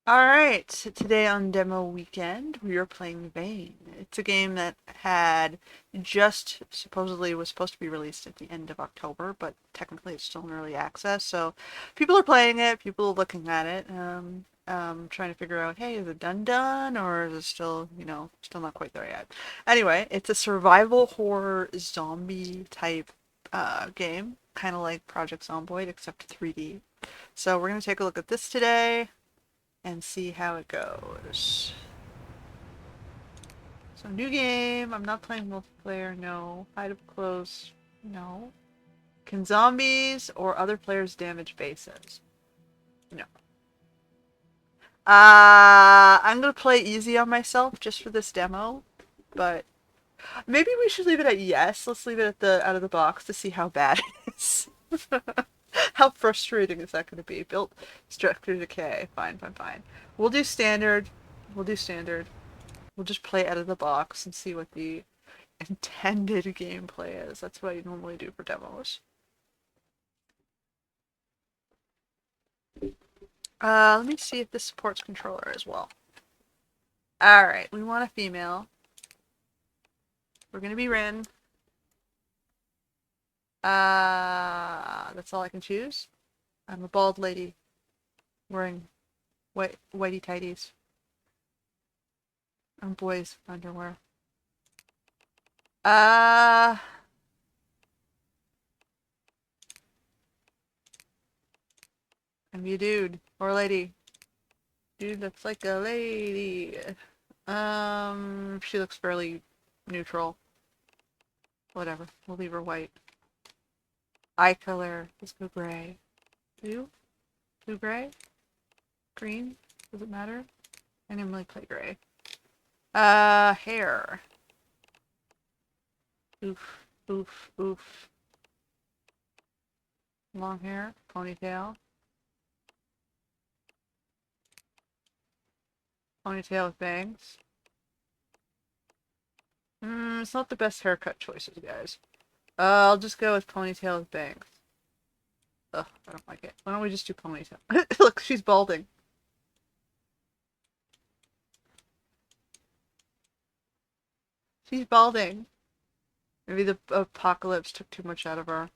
Alright, today on demo weekend we are playing Vane. It's a game that had just supposedly was supposed to be released at the end of October, but technically it's still in early access, so people are playing it, people are looking at it, trying to figure out, hey, is it done, or is it still, still not quite there yet. Anyway, it's a survival horror zombie type game, kind of like Project Zomboid, except 3D. So we're going to take a look at this today and see how it goes. So new game. I'm not playing multiplayer. No. Hide up close. No. Can zombies or other players damage bases? No. I'm gonna play easy on myself just for this demo, but maybe we should leave it at yes. Let's leave it at the out of the box to see how bad it is. How frustrating is that going to be? Built structure decay. Fine, fine, fine. We'll do standard. We'll do standard. We'll just play out of the box and see what the intended gameplay is. That's what I normally do for demos. Let me see if this supports controller as well. Alright, we want a female. We're gonna be Rin. That's all I can choose. I'm a bald lady wearing whitey tighties. I'm boys underwear. Uh, I'm you dude or lady. Dude looks like a lady. She looks fairly neutral. Whatever. We'll leave her white. Eye color. Let's go gray. Blue? Blue gray? Green? Does it matter? I didn't really play gray. Hair. Oof. Oof. Oof. Long hair. Ponytail. Ponytail with bangs. It's not the best haircut choices, guys. I'll just go with ponytail with bangs. Ugh, I don't like it. Why don't we just do ponytail? Look, she's balding. She's balding. Maybe the apocalypse took too much out of her.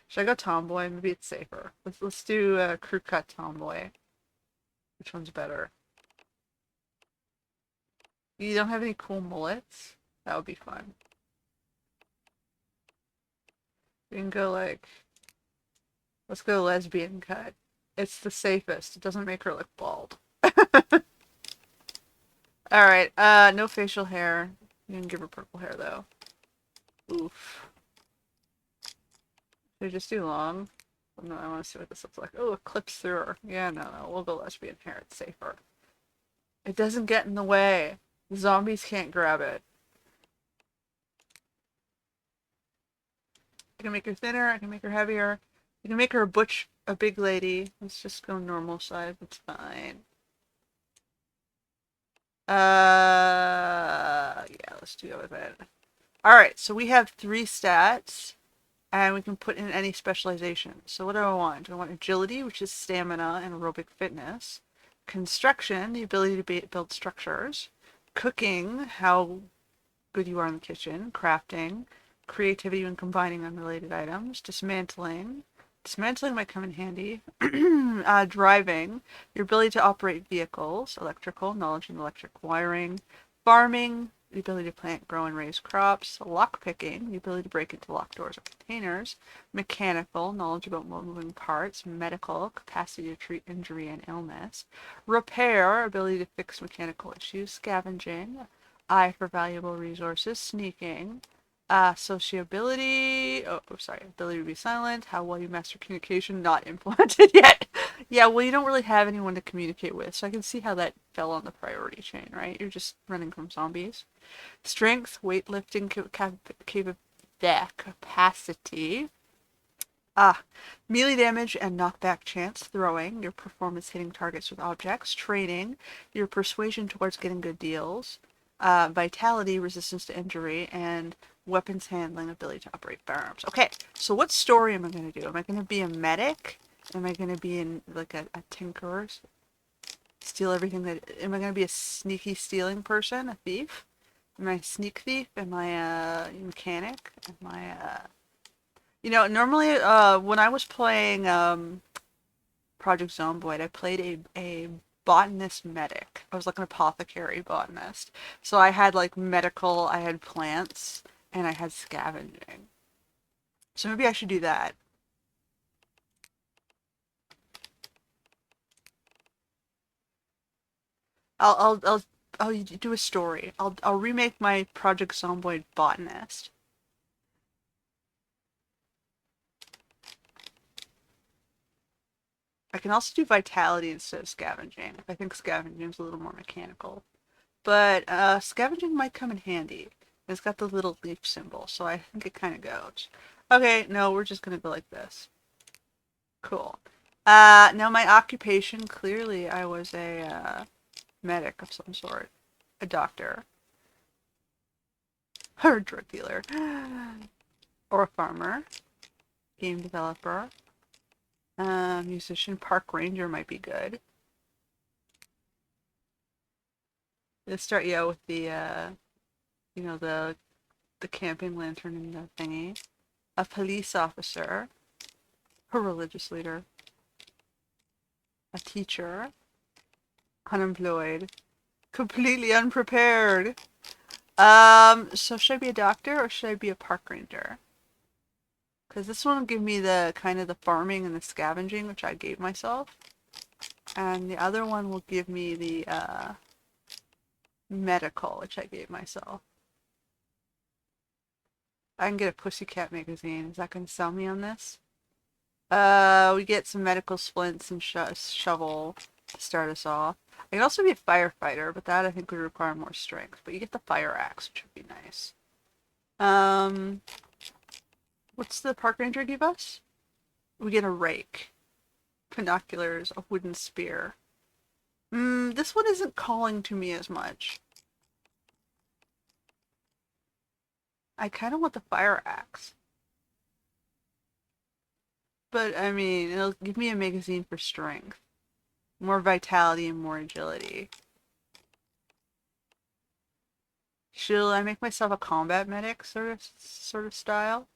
Should I go tomboy? Maybe it's safer. Let's do crew cut tomboy. Which one's better? You don't have any cool mullets? That would be fun. We can go like, let's go lesbian cut. It's the safest. It doesn't make her look bald. Alright, no facial hair. You can give her purple hair though. Oof. Should we just do long? No, I want to see what this looks like. Oh, it clips through her. Yeah, no, we'll go lesbian hair. It's safer. It doesn't get in the way. The zombies can't grab it. I can make her thinner. I can make her heavier. I can make her a big lady. Let's just go normal size. It's fine. Yeah, let's do it with it. Alright, so we have 3 stats, and we can put in any specialization. So what do I want? Do I want agility, which is stamina and aerobic fitness? Construction, the ability to build structures. Cooking, how good you are in the kitchen. Crafting, creativity when combining unrelated items. Dismantling might come in handy. Driving, your ability to operate vehicles, electrical, knowledge in electric wiring, farming, the ability to plant, grow, and raise crops, lockpicking, the ability to break into locked doors or containers, mechanical, knowledge about moving parts, medical, capacity to treat injury and illness, repair, ability to fix mechanical issues, scavenging, eye for valuable resources, sneaking, sociability. Oh, sorry. Ability to be silent. How well you master communication. Not implemented yet. Yeah, well, you don't really have anyone to communicate with, so I can see how that fell on the priority chain, right? You're just running from zombies. Strength, weightlifting capacity. Melee damage and knockback chance, throwing, your performance hitting targets with objects, training, your persuasion towards getting good deals, vitality, resistance to injury, and weapons handling, ability to operate firearms. Okay, so what story am I going to do? Am I going to be a medic Am I gonna be in like a tinkerer? Steal everything that. Am I gonna be a sneaky stealing person? A thief? Am I a sneak thief? Am I a mechanic? Am I a. Normally, when I was playing Project Zomboid, I played a botanist medic. I was like an apothecary botanist. So I had like medical, I had plants, and I had scavenging. So maybe I should do that. I'll do a story. I'll remake my Project Zomboid botanist. I can also do vitality instead of scavenging. I think scavenging is a little more mechanical. But scavenging might come in handy. It's got the little leaf symbol, so I think it kind of goes. Okay, no, we're just gonna go like this. Cool. Now my occupation, clearly I was a medic of some sort. A doctor. Or a drug dealer. Or a farmer. Game developer. Musician, park ranger might be good. Let's start, yeah, with the, the camping lantern and the thingy. A police officer. A religious leader. A teacher. Unemployed. Completely unprepared. So should I be a doctor or should I be a park ranger? Because this one will give me the kind of the farming and the scavenging, which I gave myself. And the other one will give me the medical, which I gave myself. I can get a Pussycat magazine. Is that going to sell me on this? We get some medical splints and shovel to start us off. I can also be a firefighter, but that I think would require more strength. But you get the fire axe, which would be nice. Um, what's the park ranger give us? We get a rake, binoculars, a wooden spear. This one isn't calling to me as much. I kind of want the fire axe. But, I mean, it'll give me a magazine for strength. More vitality and more agility. Should I make myself a combat medic sort of style?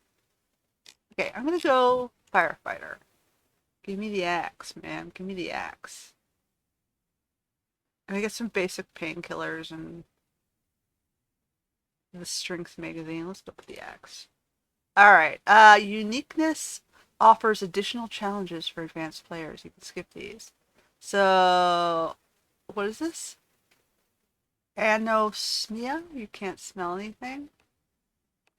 Okay, I'm gonna go firefighter. Give me the axe, man. Give me the axe. And I get some basic painkillers and the strength magazine. Let's go with the axe. Alright, uniqueness offers additional challenges for advanced players. You can skip these. So, what is this? Anosmia? You can't smell anything?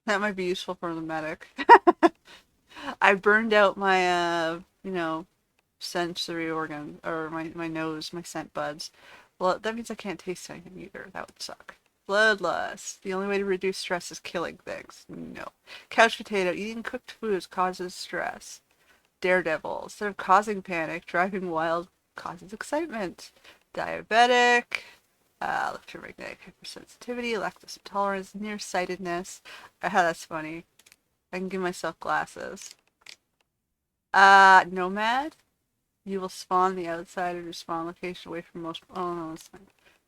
That might be useful for the medic. I burned out my, sensory organ, or my nose, my scent buds. Well, that means I can't taste anything either. That would suck. Bloodlust. The only way to reduce stress is killing things. No. Couch potato. Eating cooked foods causes stress. Daredevil. Instead of causing panic, driving wild causes excitement. Diabetic. Electromagnetic hypersensitivity. Lactose intolerance. Nearsightedness. That's funny. I can give myself glasses. Nomad. You will spawn the outside of your spawn location away from most. Oh no, it's fine.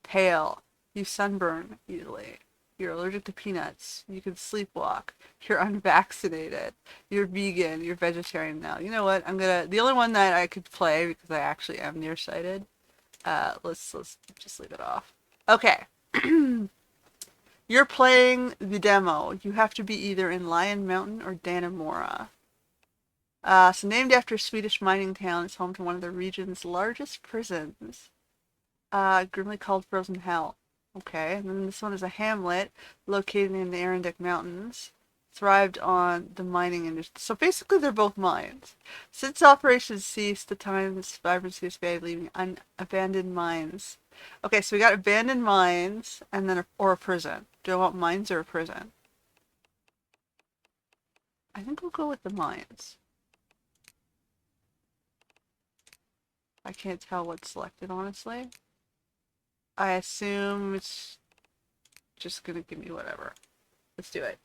Pale. You sunburn easily. You're allergic to peanuts. You can sleepwalk. You're unvaccinated. You're vegan. You're vegetarian now. You know what? The only one that I could play because I actually am nearsighted. Let's just leave it off. Okay. You're playing the demo. You have to be either in Lion Mountain or Dannemora. So named after a Swedish mining town, it's home to one of the region's largest prisons. Grimly called Frozen Hell. Okay, and then this one is a hamlet located in the Arendic Mountains. Thrived on the mining industry. So basically they're both mines. Since operations ceased, the time's vibrancy has faded, leaving abandoned mines. Okay, so we got abandoned mines and then or a prison. Do I want mines or a prison? I think we'll go with the mines. I can't tell what's selected, honestly. I assume it's just gonna give me whatever. Let's do it.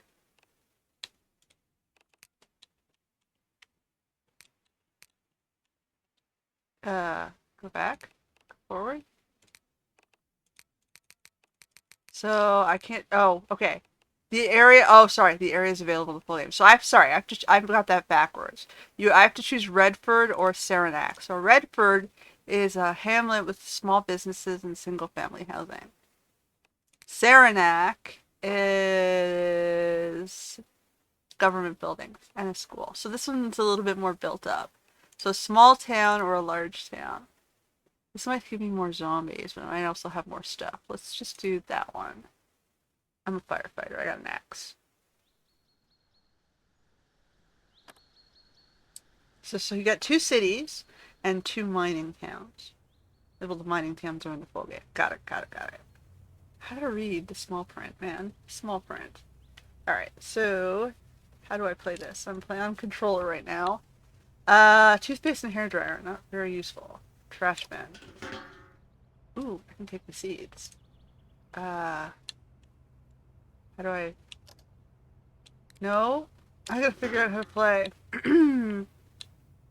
Go back, go forward. So I can't. Oh, okay. The area. Oh, sorry. The area is available to full game. So sorry. I've got that backwards. I have to choose Redford or Saranac. So Redford is a hamlet with small businesses and single family housing. Saranac is government buildings and a school. So this one's a little bit more built up. So small town or a large town. This might give me more zombies, but I might also have more stuff. Let's just do that one. I'm a firefighter. I got an axe. So you got 2 cities and 2 mining towns. Well, the mining towns are in the full game. Got it, got it, got it. How to read the small print, man. Small print. Alright, so how do I play this? I'm playing on controller right now. Toothpaste and hairdryer, not very useful. Trash bin. Ooh, I can take the seeds. How do I... No? I gotta figure out how to play.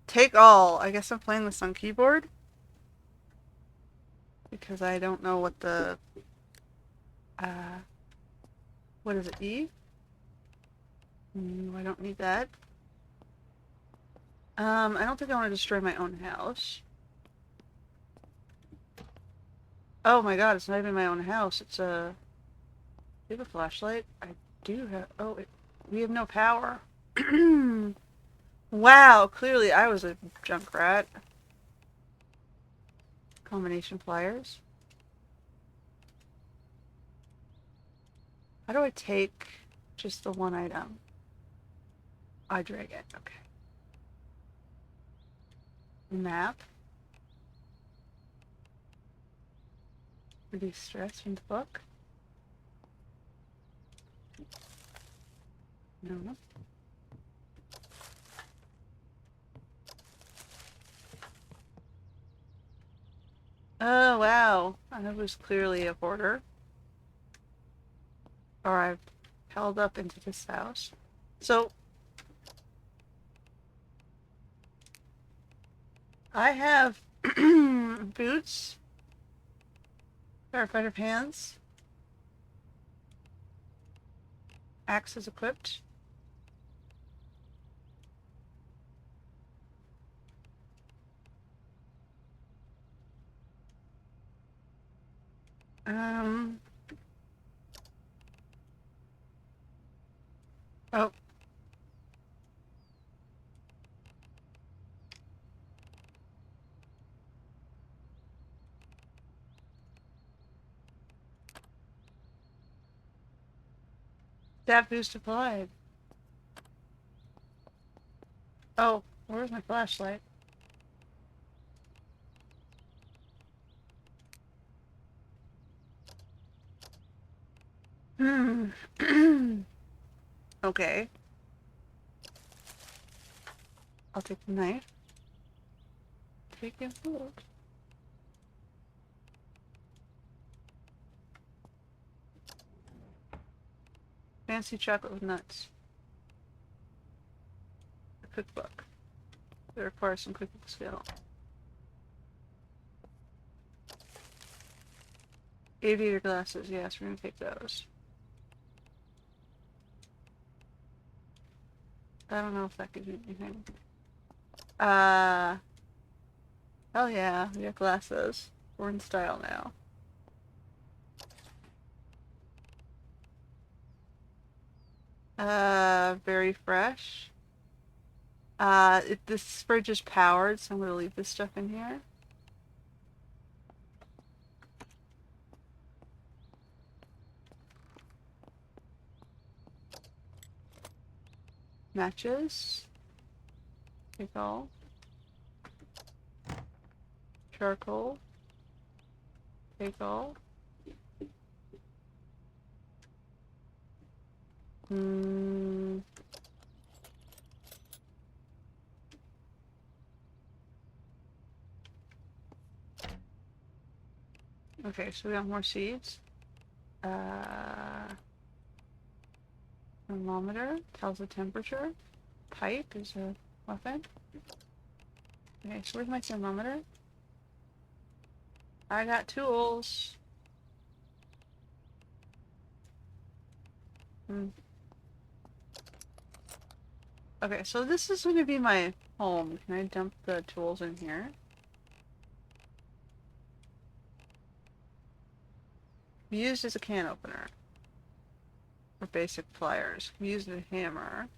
Take all. I guess I'm playing this on keyboard. Because I don't know what the... what is it, E? I don't need that. I don't think I want to destroy my own house. Oh my god, it's not even my own house. It's a... Do you have a flashlight? I do have... Oh, we have no power. Wow, clearly I was a junk rat. Combination pliers. How do I take just the one item? I drag it. Okay. Map. Reduce stress from the book. No. Oh, wow. I was clearly a hoarder. Or I've held up into this house. So, I have boots, firefighter pants, axe is equipped. Oh. Stat boost applied. Oh, where's my flashlight? Okay. I'll take the knife. Take it forward. Fancy chocolate with nuts. A cookbook. It requires some cooking skill. Aviator glasses. Yes, we're gonna take those. I don't know if that gives me anything. Oh yeah, we got glasses. We're in style now. Very fresh. This fridge is powered, so I'm gonna leave this stuff in here. Matches. Take all. Charcoal. Take all. Okay, so we got more seeds. Thermometer tells the temperature. Pipe is a weapon. Okay, so where's my thermometer? I got tools. Okay, so this is going to be my home. Can I dump the tools in here? Be used as a can opener. For basic pliers. Can be used as a hammer.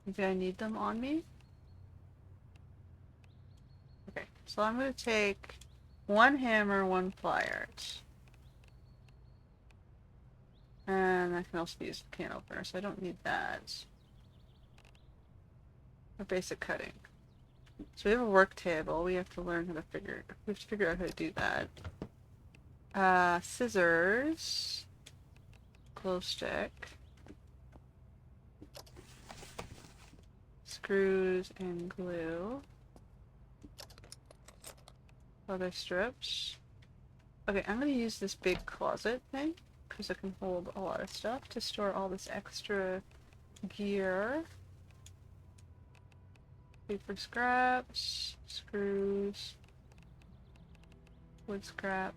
Maybe I need them on me? Okay, so I'm going to take one hammer, one pliers. And I can also use the can opener, so I don't need that. For basic cutting. So we have a work table. We have to learn how to figure out how to do that. Scissors. Glow stick. Screws and glue. Other strips. Okay, I'm gonna use this big closet thing because it can hold a lot of stuff to store all this extra gear. Paper scraps, screws, wood scrap.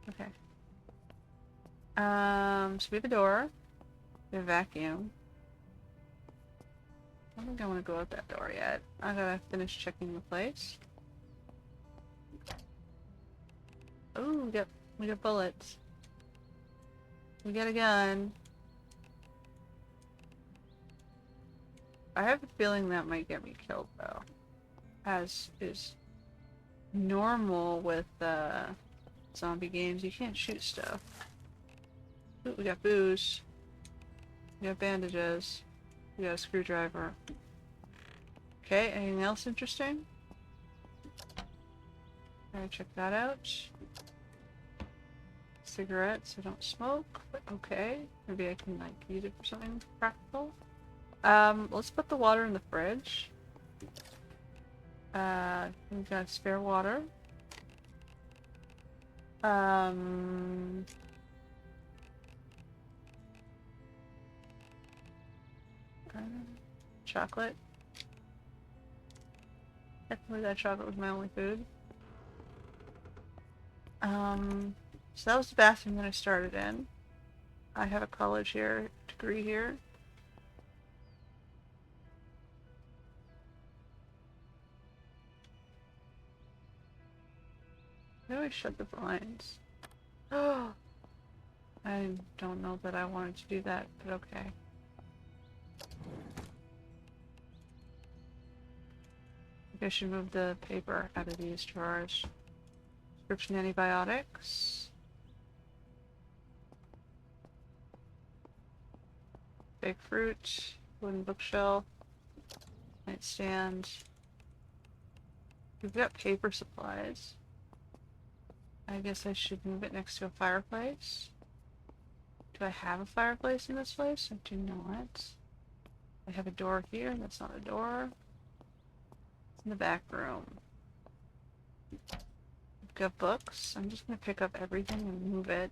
Okay. So we have a door. We have a vacuum. I don't think I want to go out that door yet. I gotta finish checking the place. Oh, we got bullets. We got a gun. I have a feeling that might get me killed though. As is normal with zombie games, you can't shoot stuff. Ooh, we got booze. We got bandages. We got a screwdriver. Okay, anything else interesting? Alright, check that out. Cigarettes, I don't smoke, but okay. Maybe I can like use it for something practical. Let's put the water in the fridge. We've got spare water. Chocolate. Definitely that chocolate was my only food. So that was the bathroom that I started in. I have a college degree here. I always shut the blinds. Oh, I don't know that I wanted to do that, but okay. I should move the paper out of these drawers. Prescription antibiotics. Big fruit. Wooden bookshelf. Nightstand. We've got paper supplies. I guess I should move it next to a fireplace. Do I have a fireplace in this place? I do not. I have a door here. That's not a door. It's in the back room. I've got books. I'm just going to pick up everything and move it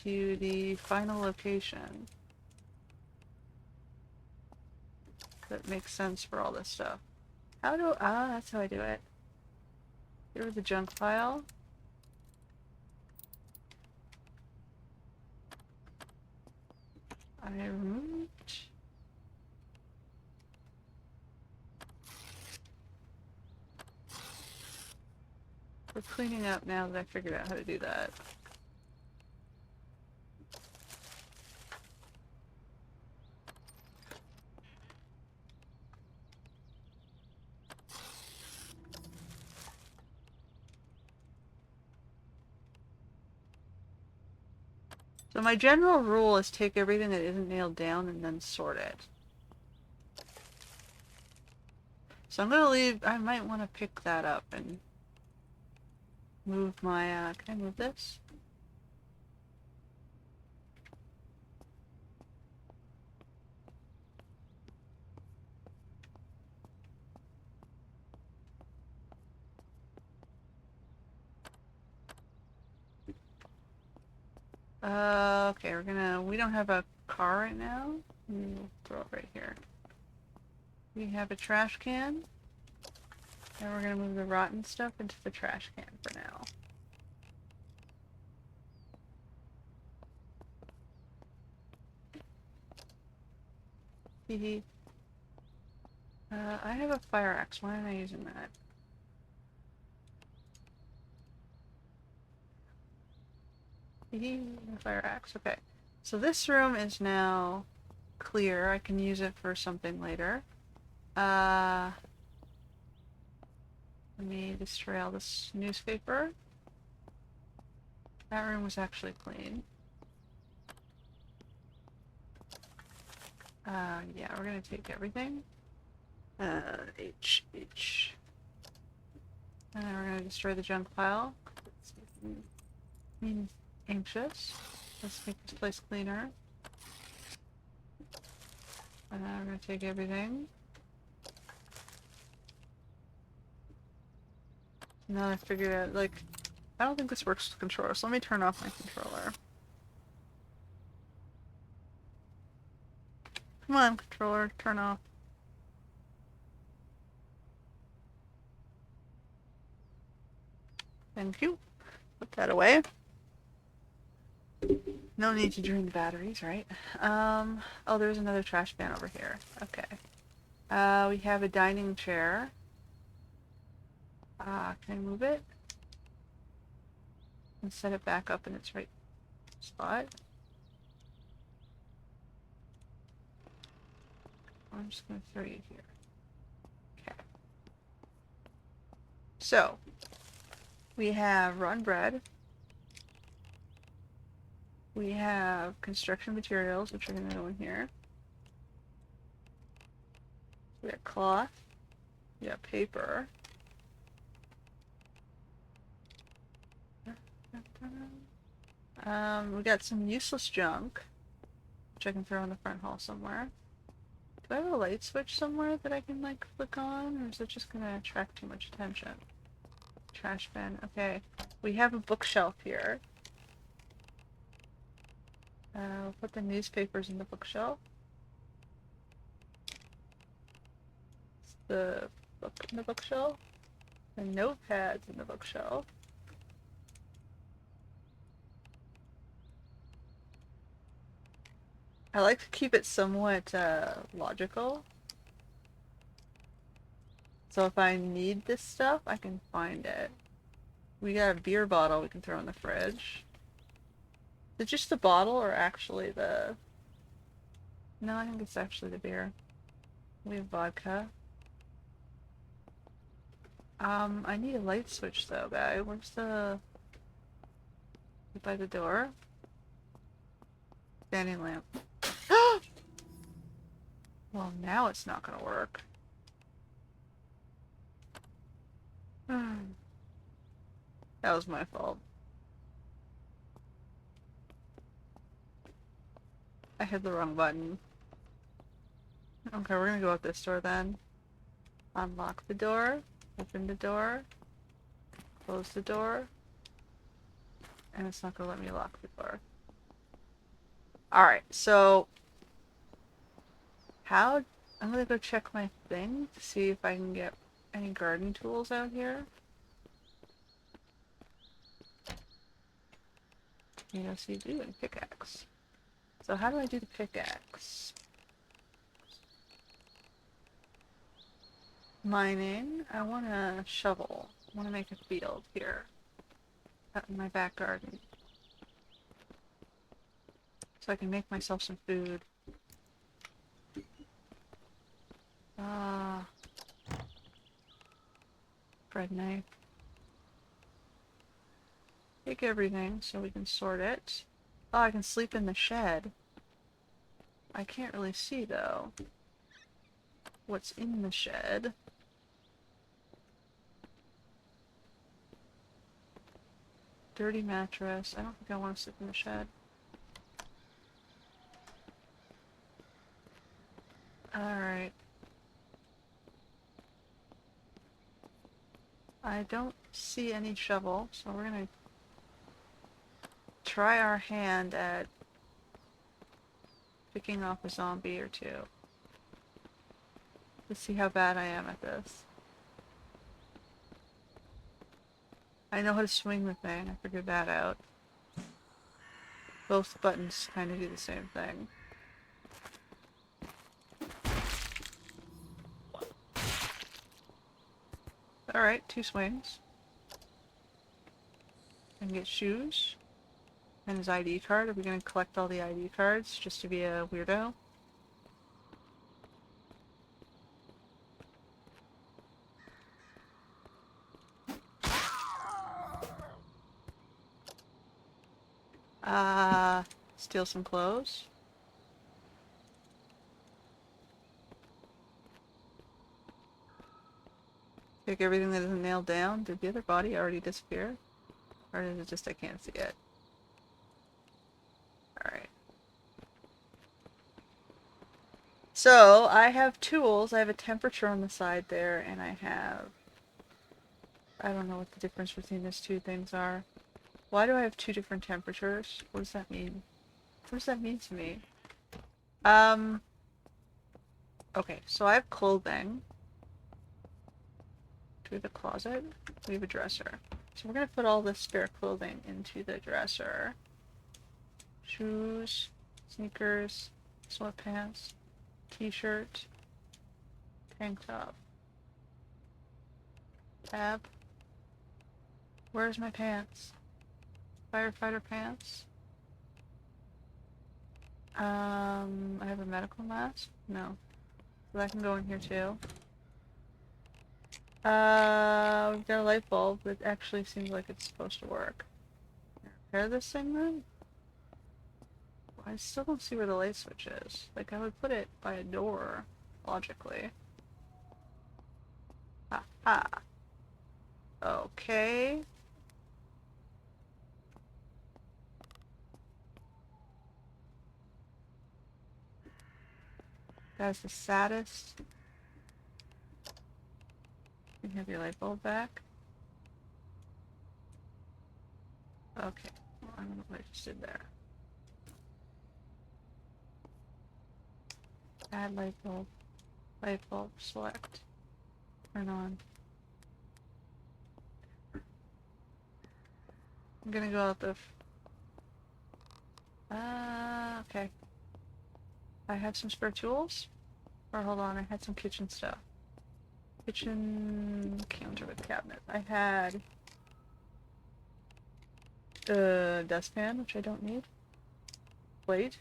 to the final location. That makes sense for all this stuff. That's how I do it. Here was the junk pile. I removed. We're cleaning up now that I figured out how to do that. So my general rule is take everything that isn't nailed down and then sort it. So I'm gonna leave, I might want to pick that up and move my, can I move this? Okay, we don't have a car right now. We'll throw it right here. We have a trash can. And we're gonna move the rotten stuff into the trash can for now. Hee I have a fire axe. Why am I using that? Hee fire axe. Okay. So this room is now clear. I can use it for something later. Let me destroy all this newspaper. That room was actually clean. Yeah, we're gonna take everything. H. And then we're gonna destroy the junk pile. It's means anxious. Let's make this place cleaner. And then we're gonna take everything. Now I figured out, like, I don't think this works with the controller, so let me turn off my controller. Come on, controller, turn off. Thank you. Put that away. No need to drain the batteries, right? Oh, there's another trash can over here. Okay. We have a dining chair. Can I move it? And set it back up in its right spot. I'm just gonna throw you here. Okay. So, we have rotten bread. We have construction materials, which are gonna go in here. We got cloth. We got paper. We got some useless junk, which I can throw in the front hall somewhere. Do I have a light switch somewhere that I can, like, flick on, or is it just gonna attract too much attention? Trash bin. Okay. We have a bookshelf here. We'll put the newspapers in the bookshelf. The book in the bookshelf. The notepads in the bookshelf. I like to keep it somewhat logical. So if I need this stuff, I can find it. We got a beer bottle we can throw in the fridge. Is it just the bottle or actually the... No, I think it's actually the beer. We have vodka. I need a light switch though, guy. Where's the... By the door? Standing lamp. Well, now it's not gonna work. That was my fault. I hit the wrong button. Okay, we're gonna go out this door then. Unlock the door. Open the door. Close the door. And it's not gonna let me lock the door. Alright, so... I'm gonna go check my thing to see if I can get any garden tools out here. You know, so you do a pickaxe. So how do I do the pickaxe? Mining. I want a shovel. I want to make a field here. Out in my back garden. So I can make myself some food. Bread knife. Take everything so we can sort it. Oh, I can sleep in the shed. I can't really see, though, what's in the shed. Dirty mattress. I don't think I want to sleep in the shed. Alright. I don't see any shovel, so we're gonna try our hand at picking off a zombie or two. Let's see how bad I am at this. I know how to swing the thing. I figured that out. Both buttons kind of do the same thing. Alright, 2 swings. And get shoes. And his ID card. Are we going to collect all the ID cards just to be a weirdo? Steal some clothes. Take everything that isn't nailed down. Did the other body already disappear? Or is it just I can't see it? Alright. So, I have tools. I have a temperature on the side there, and I have... I don't know what the difference between these two things are. Why do I have 2 different temperatures? What does that mean? What does that mean to me? Okay, so I have clothing. Do we have a closet? We have a dresser. So we're gonna put all this spare clothing into the dresser. Shoes, sneakers, sweatpants, t-shirt, tank top. Tab. Where's my pants? Firefighter pants. I have a medical mask? No. So that can go in here too. We've got a light bulb that actually seems like it's supposed to work. Repair this thing then? I still don't see where the light switch is. Like, I would put it by a door, logically. Ha ha. Okay. That's the saddest. You can have your light bulb back. Okay. Well, I don't know what I just did there. Add light bulb. Light bulb. Select. Turn on. I'm gonna go out the... okay. I have some spare tools. Or hold on, I had some kitchen stuff. Kitchen counter with cabinet. I had a dustpan, which I don't need. Plate.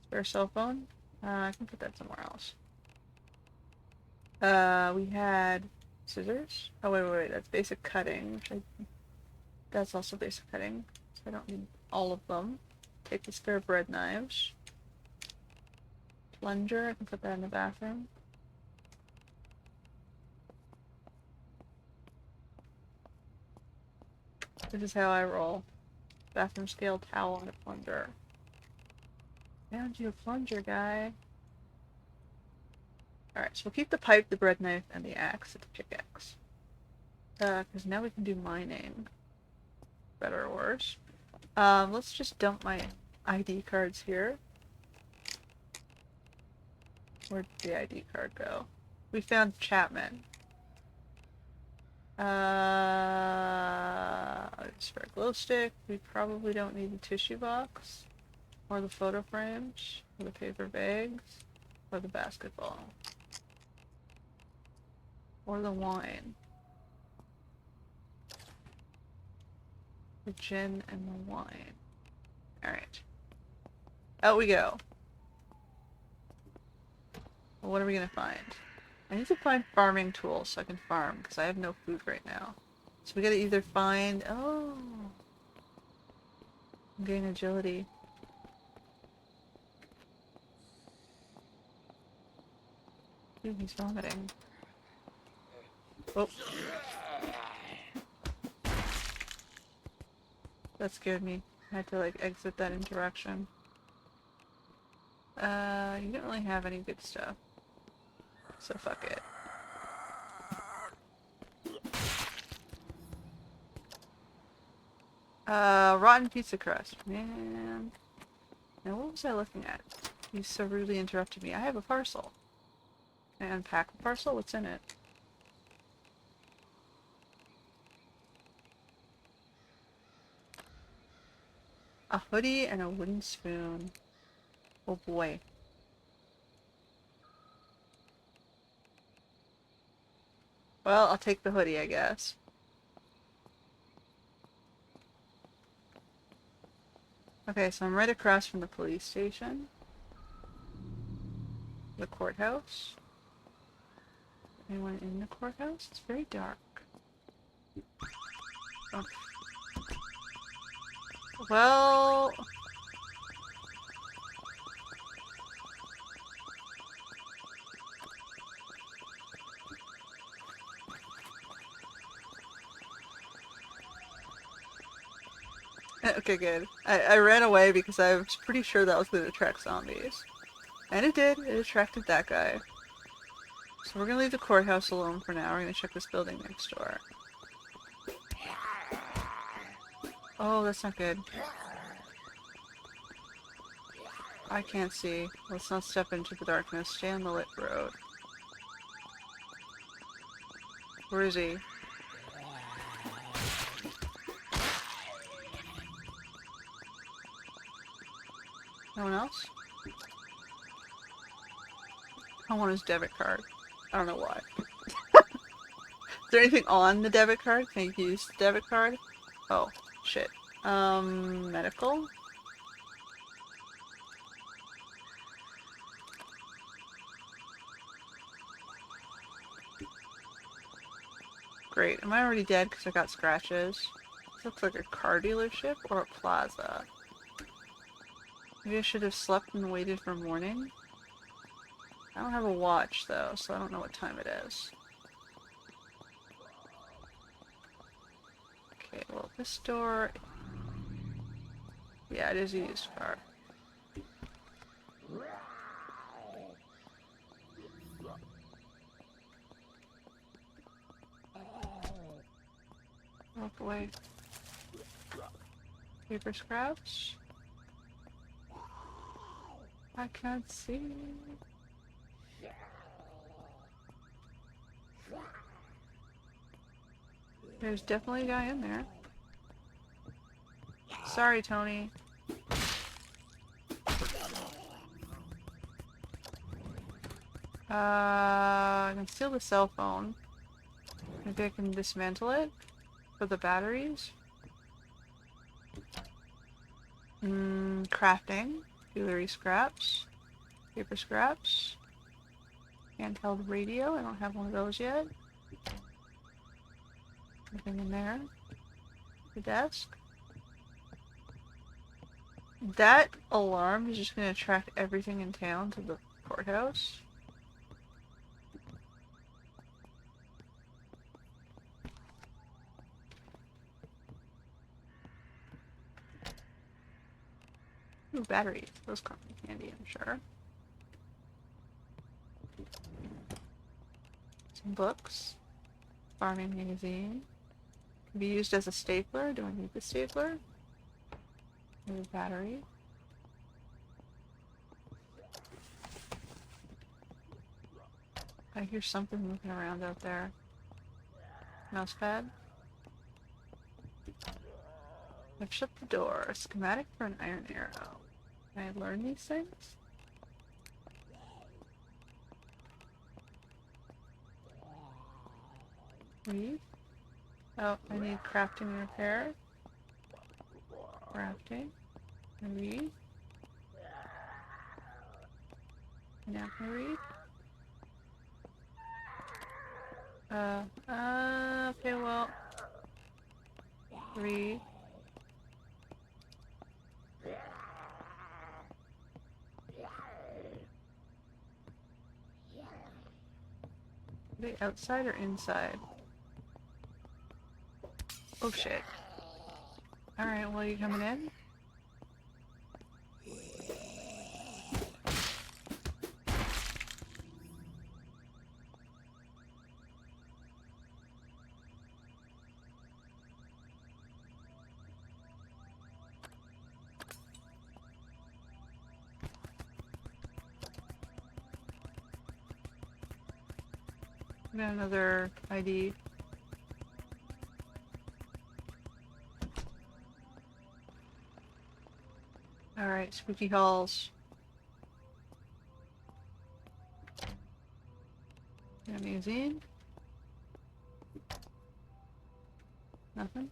Spare cell phone. I can put that somewhere else. We had scissors. Oh wait, that's basic cutting, which that's also basic cutting. So I don't need all of them. Take the spare bread knives. Plunger, I can put that in the bathroom. This is how I roll. Bathroom scale, towel, and a plunger. Found you a plunger, guy. Alright, so we'll keep the pipe, the bread knife, and the axe at the pickaxe. Because now we can do mining. Better or worse. Let's just dump my ID cards here. Where'd the ID card go? We found Chapman. Spare glow stick. We probably don't need the tissue box. Or the photo frames. Or the paper bags. Or the basketball. Or the wine. The gin and the wine. Alright. Out we go. Well, what are we gonna find? I need to find farming tools so I can farm, because I have no food right now. So we gotta either find... Oh! I'm getting agility. Ooh, he's vomiting. Oh! That scared me. I had to, like, exit that interaction. You didn't really have any good stuff. So fuck it. Rotten pizza crust. Man. Now what was I looking at? You so rudely interrupted me. I have a parcel. Can I unpack the parcel? What's in it? A hoodie and a wooden spoon. Oh boy. Well, I'll take the hoodie, I guess. Okay, so I'm right across from the police station. The courthouse. Anyone in the courthouse? It's very dark. Oh. Well... Okay, good. I ran away because I was pretty sure that was going to attract zombies. And it did. It attracted that guy. So we're going to leave the courthouse alone for now. We're going to check this building next door. Oh, that's not good. I can't see. Let's not step into the darkness. Stay on the lit road. Where is he? No one else? I want his debit card. I don't know why. Is there anything on the debit card? Can you use the debit card? Oh, shit. Medical? Great. Am I already dead because I got scratches? This looks like a car dealership or a plaza. Maybe I should have slept and waited for morning? I don't have a watch though, so I don't know what time it is. Okay, well this door... Yeah, it is a used car. Walk away. Paper scraps? I can't see. There's definitely a guy in there. Sorry, Tony. I can steal the cell phone. Maybe I can dismantle it for the batteries. Crafting. Jewelry scraps. Paper scraps. Handheld radio. I don't have one of those yet. Nothing in there. The desk. That alarm is just going to attract everything in town to the courthouse. Ooh, batteries. Those come in handy, I'm sure. Some books. Farming magazine. Can be used as a stapler. Do I need the stapler? There's a battery. I hear something moving around out there. Mousepad. I've shut the door. A schematic for an iron arrow. Can I learn these things? Read. Oh, I need crafting and repair. Crafting. Read. Now can I read? Okay, well. Read. Are they outside or inside? Oh shit. Alright, well, you coming in? We got another ID. Alright, spooky halls. Magazine. Nothing.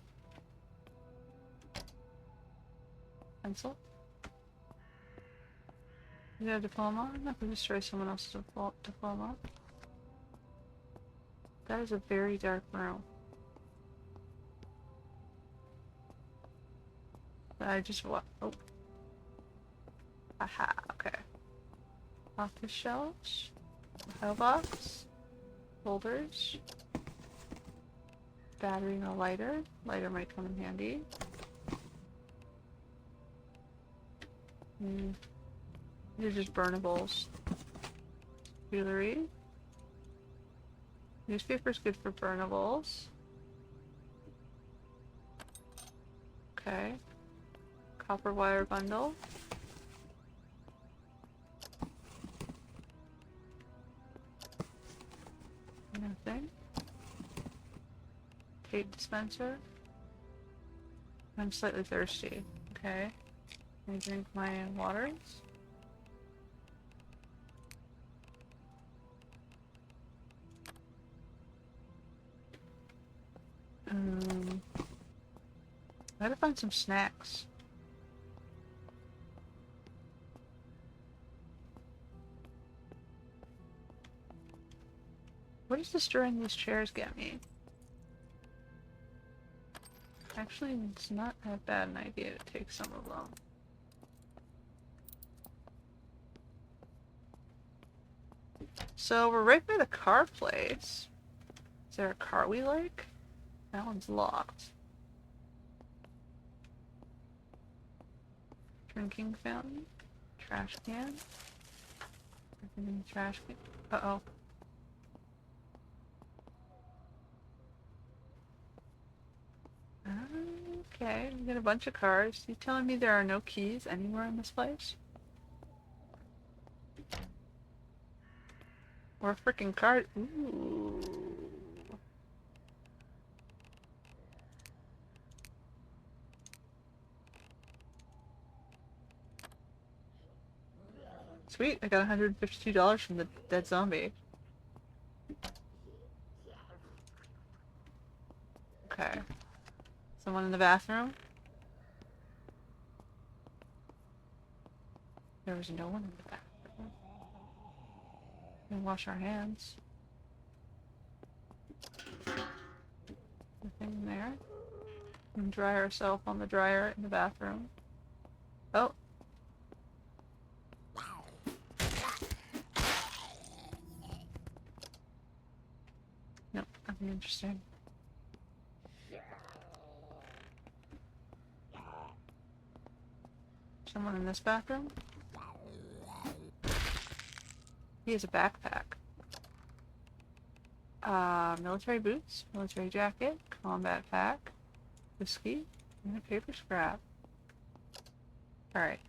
Pencil. You have a diploma? I'm not going to destroy someone else's diploma. That is a very dark room. I just what? Oh. Aha, okay. Office shelves. Mailbox. Folders. Battery and a lighter. Lighter might come in handy. These are just burnables. Jewelry. Newspaper's good for burnables. Okay. Copper wire bundle. Nothing. Tape dispenser. I'm slightly thirsty. Okay. Can I drink my waters? I gotta find some snacks. What does destroying these chairs get me? Actually, it's not that bad an idea to take some of them. So we're right by the car place. Is there a car we like? That one's locked. Drinking fountain. Trash can. Nothing in the trash can. Uh-oh. Okay, we got a bunch of cars. You telling me there are no keys anywhere in this place? Or a freaking car? Ooh. Sweet, I got $152 from the dead zombie. Okay. Someone in the bathroom? There was no one in the bathroom. We can wash our hands. Nothing there. We can dry ourselves on the dryer in the bathroom. Oh. Nope, nothing interesting. Someone in this bathroom? He has a backpack. Military boots, military jacket, combat pack, whiskey, and a paper scrap. Alright,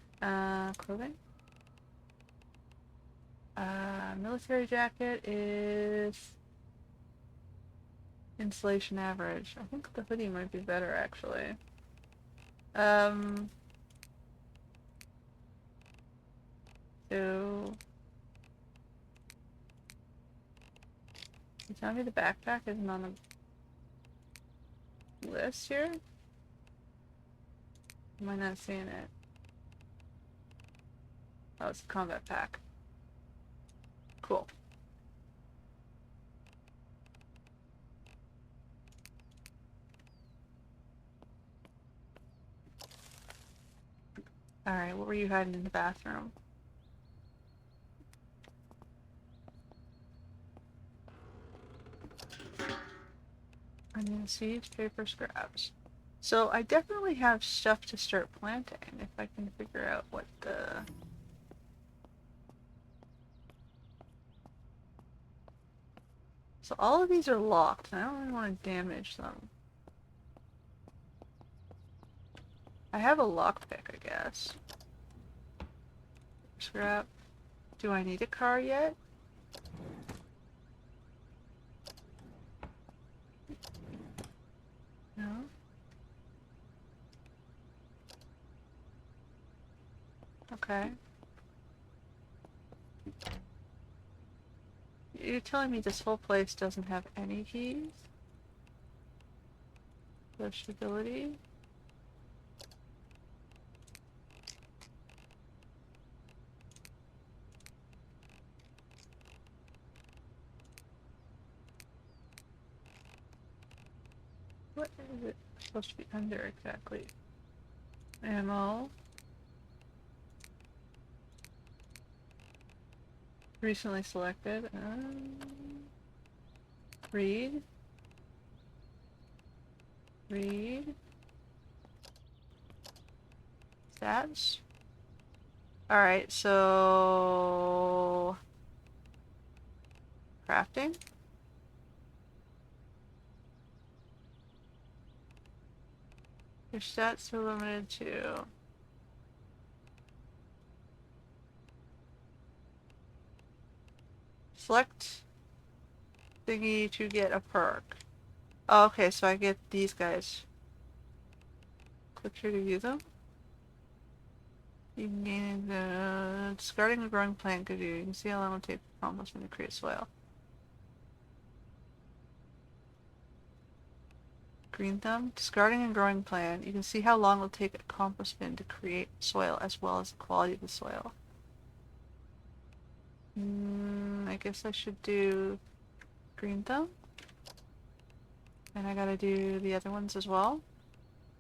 clothing. Military jacket is insulation average. I think the hoodie might be better, actually. So... You tell me the backpack isn't on the list here? Am I not seeing it? Oh, it's a combat pack. Cool. Alright, what were you hiding in the bathroom? Onion seeds, paper scraps. So I definitely have stuff to start planting if I can figure out what the... So all of these are locked, and I don't really want to damage them. I have a lockpick, I guess. Scrap. Do I need a car yet? No? Okay. You're telling me this whole place doesn't have any keys? Searchability? What is it supposed to be under exactly? Ammo. Recently selected. Read. Read. Stats. Alright, so... crafting? Your stats are limited to... select thingy to get a perk. Oh, okay, so I get these guys. Click here to view them. You can gain the discarding a growing plant gives you. You can see how long it will take for accomplishment to create soil. Green thumb. Discarding a growing plant. You can see how long it will take accomplishment to create soil as well as the quality of the soil. I guess I should do green thumb. And I gotta do the other ones as well.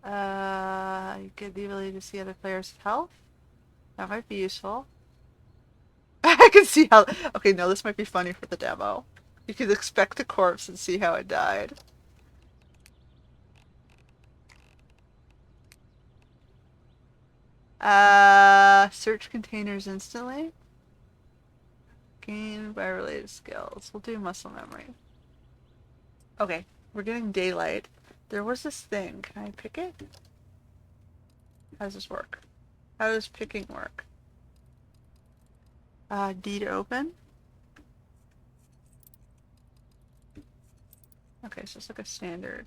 You get the ability to see other players' health. That might be useful. I can see how... Okay, no, this might be funny for the demo. You can expect a corpse and see how it died. Search containers instantly. Gained by related skills. We'll do muscle memory. Okay, we're getting daylight. There was this thing. Can I pick it? How does this work? How does picking work? D to open. Okay, so it's like a standard.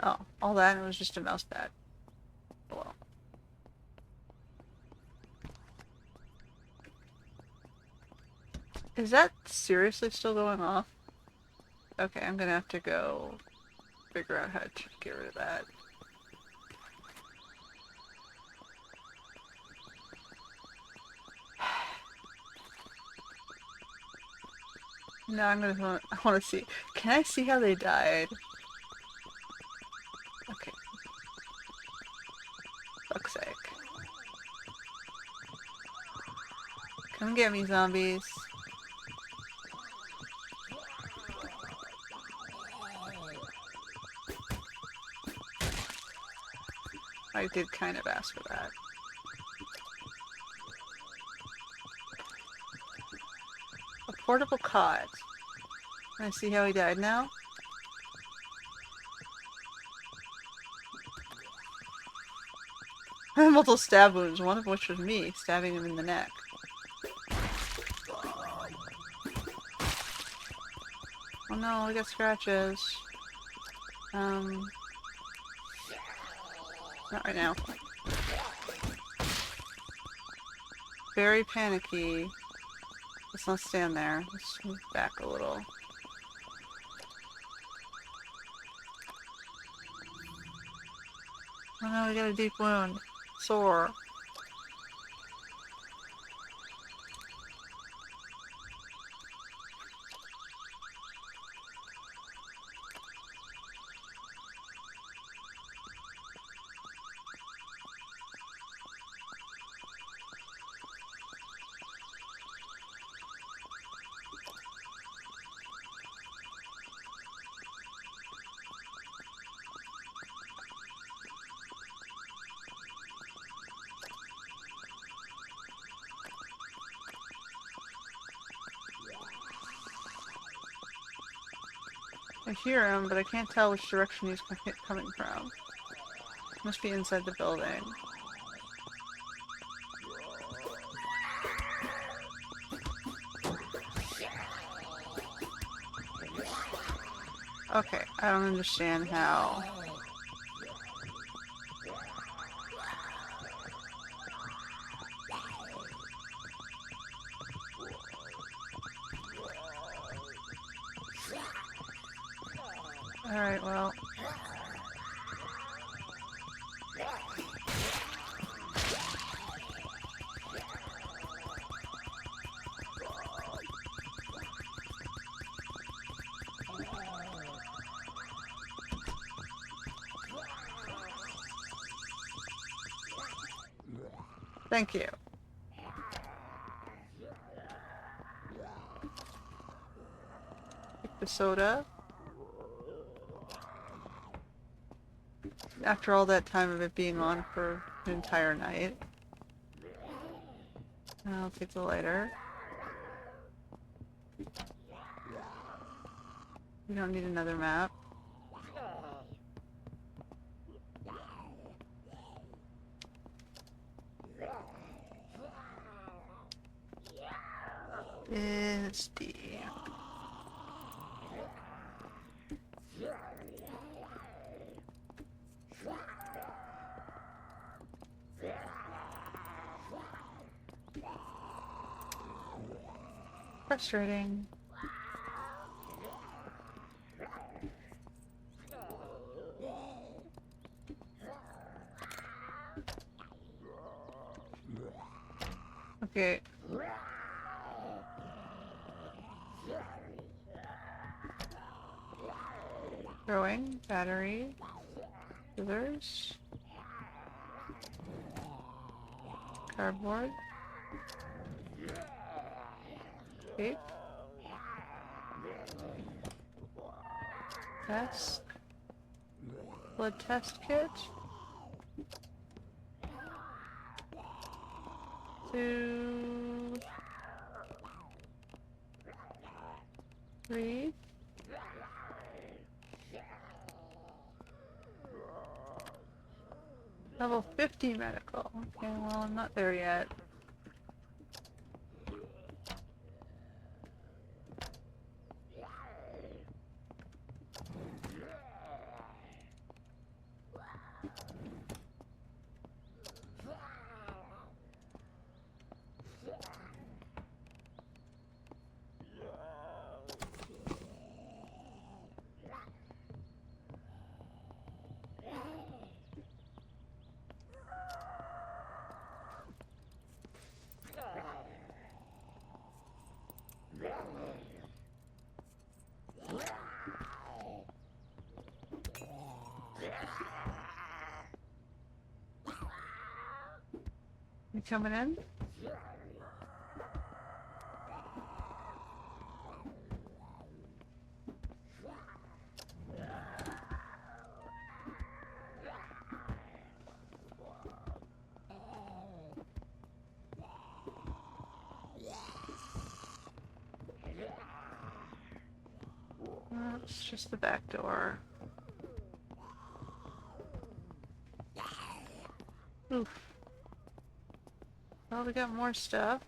Oh, all that and it was just a mouse pad. Well. Is that seriously still going off? Okay, I'm gonna have to go figure out how to get rid of that. No, I want to see. Can I see how they died? Okay. Fuck's sake. Come get me, zombies. I did kind of ask for that. A portable cot. Can I see how he died now? Multiple stab wounds, one of which was me, stabbing him in the neck. Oh no, I got scratches. Not right now. Very panicky. Let's not stand there. Let's move back a little. Oh no, we got a deep wound. Sore. I hear him, but I can't tell which direction he's coming from. Must be inside the building. Okay, I don't understand how. Alright, well. Thank you. Take the soda. After all that time of it being on for an entire night. I'll take the lighter. We don't need another map. It's D. Frustrating. Okay. Throwing, battery, scissors, cardboard, tape, desk, blood test kit, 2, 3. Level 50 medical. Okay, well, I'm not there yet. You coming in? It's just the back door. Oof. Well, we got more stuff.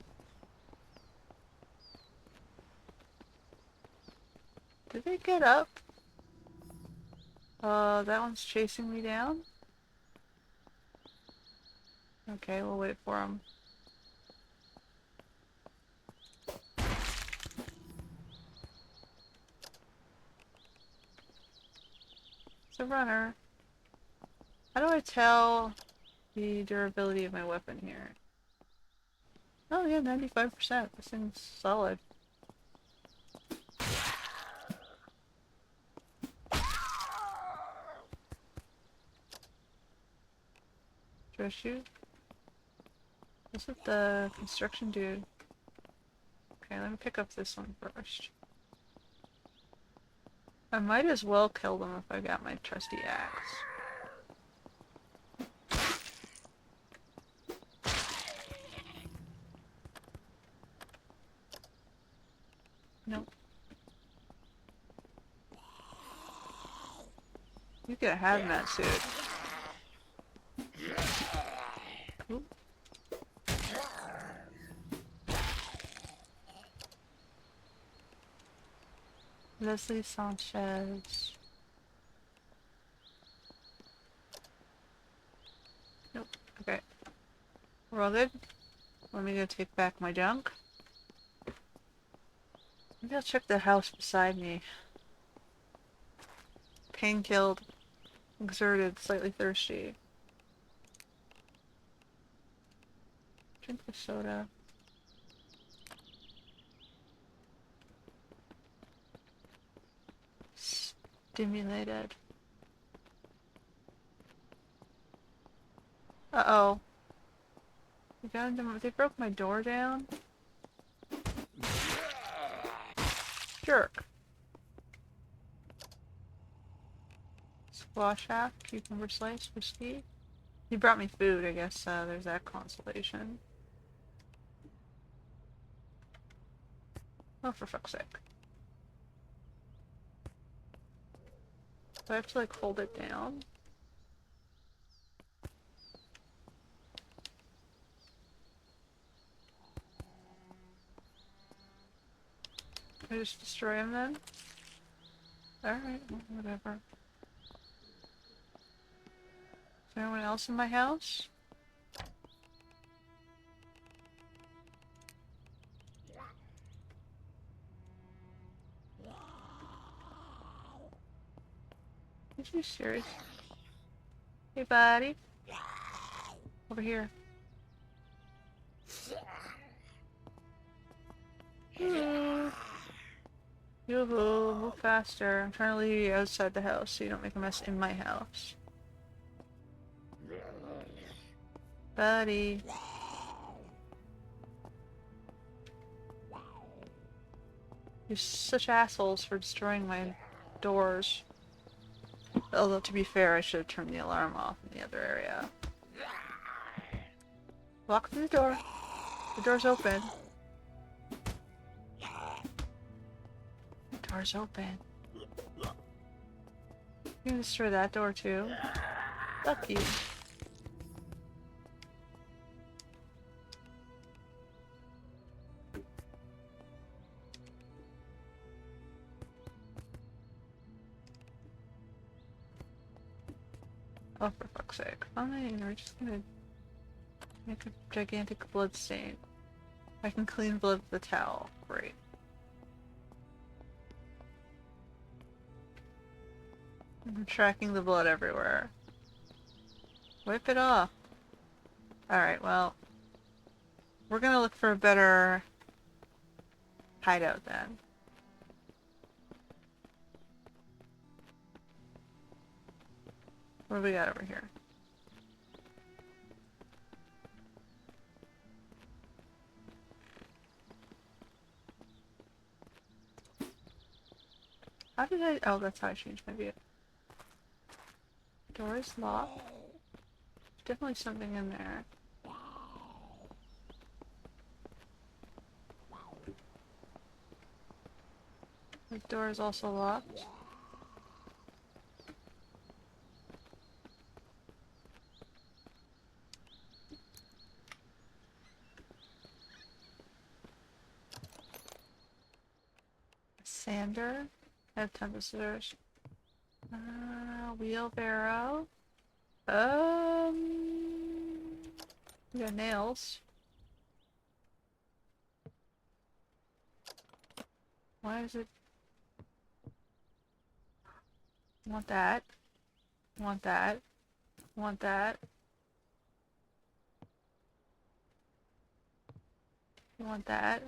Did they get up? That one's chasing me down. Okay, we'll wait for him. It's a runner. How do I tell the durability of my weapon here? Oh yeah, 95%. This thing's solid. Should I shoot? This is the construction dude. Okay, let me pick up this one first. I might as well kill them if I got my trusty axe. Nope. You could have that suit. Oop. Leslie Sanchez. Nope. Okay. We're all good? Let me go take back my junk. Maybe I'll check the house beside me. Pain killed. Exerted. Slightly thirsty. Drink the soda. Stimulated. Uh-oh. They broke my door down? Jerk. Squash half, cucumber slice, whiskey. He brought me food, I guess there's that consolation. Oh, for fuck's sake. Do I have to, like, hold it down? Can I just destroy him then? Alright, well, whatever. Is there anyone else in my house? Are you serious? Hey, buddy. Over here. Yoo-hoo, move faster. I'm trying to leave you outside the house so you don't make a mess in my house. Buddy. You're such assholes for destroying my doors. Although, to be fair, I should have turned the alarm off in the other area. Walk through the door. The door's open. The door's open. You can destroy that door too. Fuck you. Oh, for fuck's sake. Fine, we're just gonna make a gigantic blood stain. I can clean blood with the towel. Great. I'm tracking the blood everywhere. Wipe it off. Alright, well. We're gonna look for a better hideout then. What do we got over here? How did I... Oh, that's how I changed my view. Door is locked. There's definitely something in there. The door is also locked. Sander. I have tons of scissors. Wheelbarrow. We got nails. Why is it? Want that. Want that. Want that. Want that.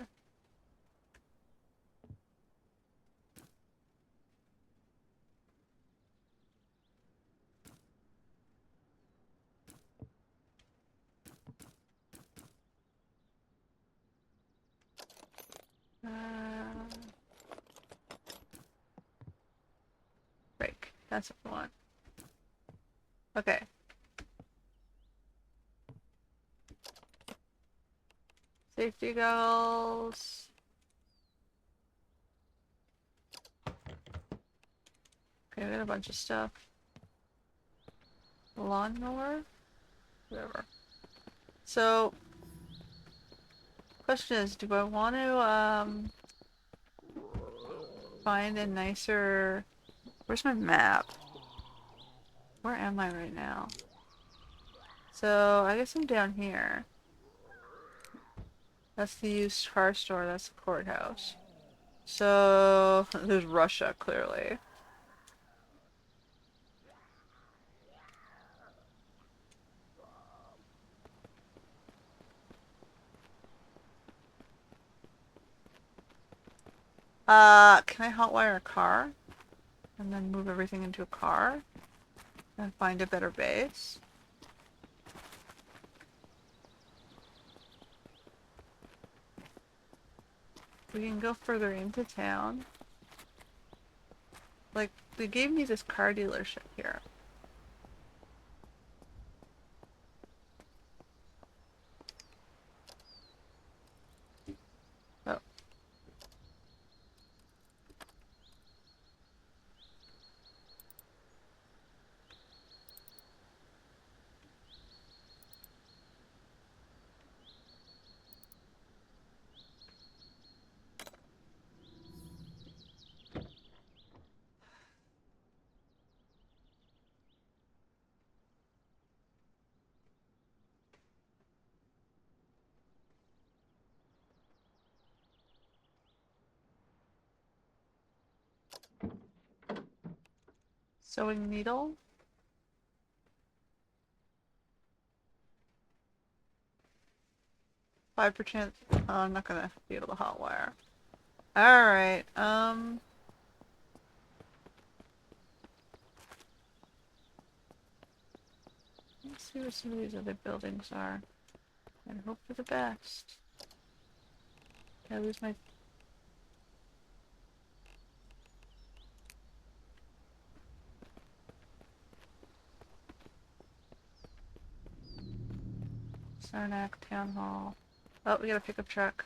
Break. That's what I want. Okay. Safety goggles. Okay, we got a bunch of stuff. Lawnmower? Whatever. So, question is, do I want to, find a nicer... Where's my map? Where am I right now? So, I guess I'm down here. That's the used car store. That's the courthouse. So, there's Russia, clearly. Can I hotwire a car? And then move everything into a car? And find a better base? We can go further into town. Like, they gave me this car dealership here. Oh. Sewing needle? Five percent. Oh, I'm not gonna be able to hotwire. Alright, let's see what some of these other buildings are. And hope for the best. Did I lose my... Sarnac Town Hall. Oh, we got a pickup truck.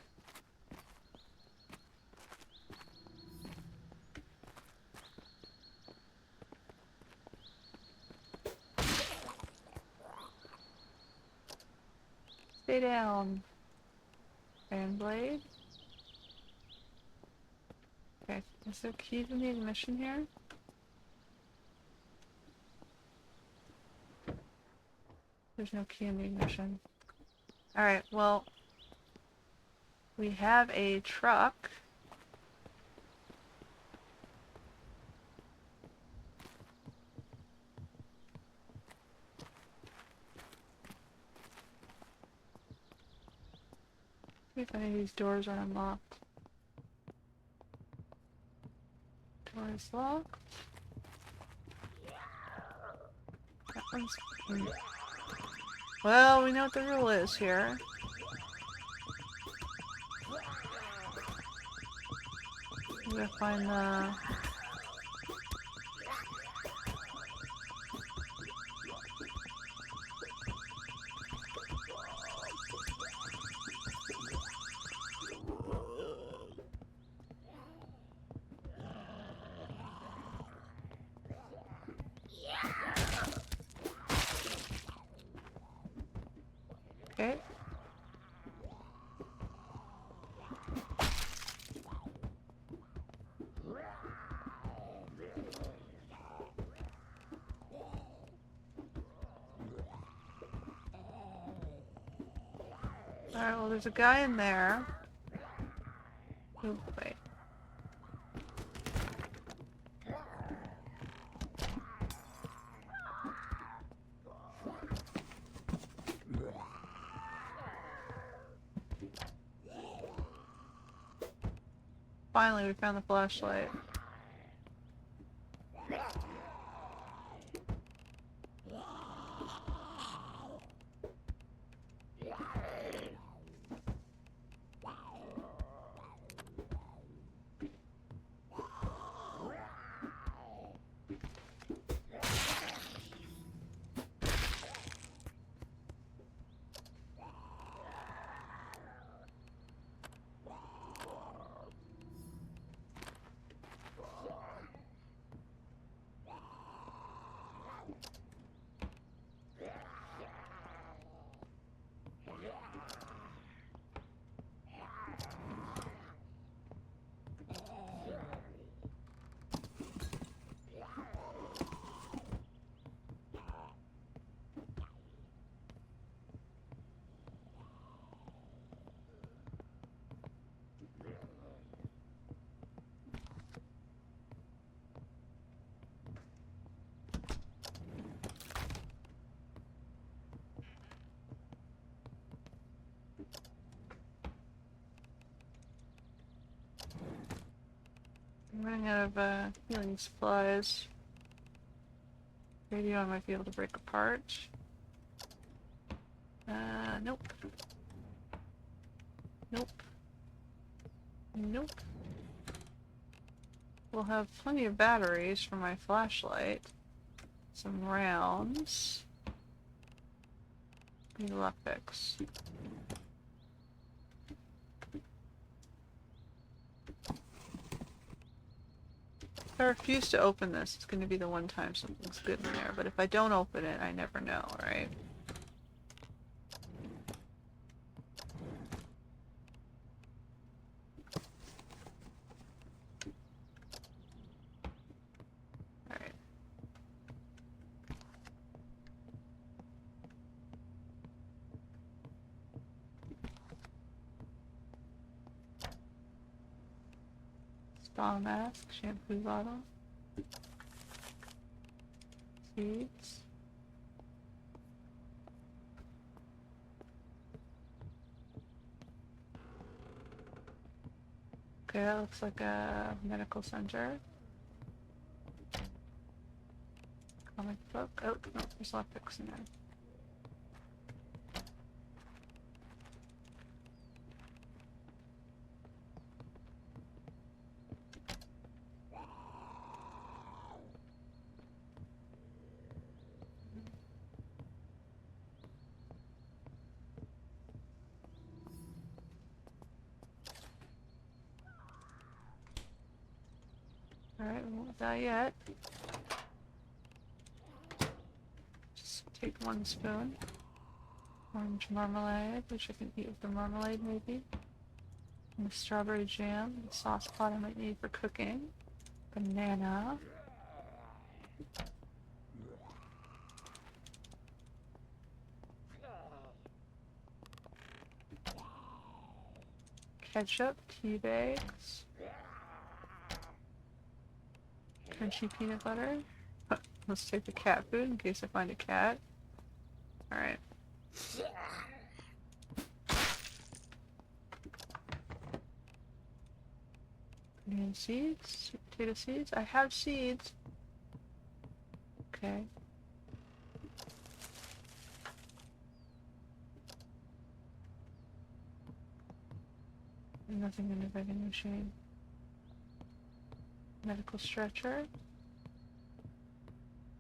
Stay down. Fan blade. Okay, is there keys in the ignition here? There's no key in the ignition. Alright, well, we have a truck. See if any of these doors are unlocked. Door is locked. That one's... Well, we know what the rule is here. We gotta find the... Okay. Alright, well there's a guy in there. Oh, wait. Finally, we found the flashlight. running out of healing supplies. Radio I might be able to break apart. Nope. Nope. Nope. We'll have plenty of batteries for my flashlight. Some rounds. Need a lockpicks. If I refuse to open this, it's going to be the one time something's good in there. But if I don't open it, I never know, right? Alright. Spa mask, shampoo bottle. Seeds. Okay, that looks like a medical center. Comic book. Oh, no, there's lockpicks in there. Alright, we won't die yet. Just take one spoon. Orange marmalade, which I can eat with the marmalade maybe. And the strawberry jam, the sauce pot I might need for cooking. Banana. Ketchup, tea bags. Crunchy peanut butter. Let's take the cat food in case I find a cat. Alright. Onion seeds, sweet potato seeds. I have seeds. Okay. Nothing in the vending machine. Medical stretcher.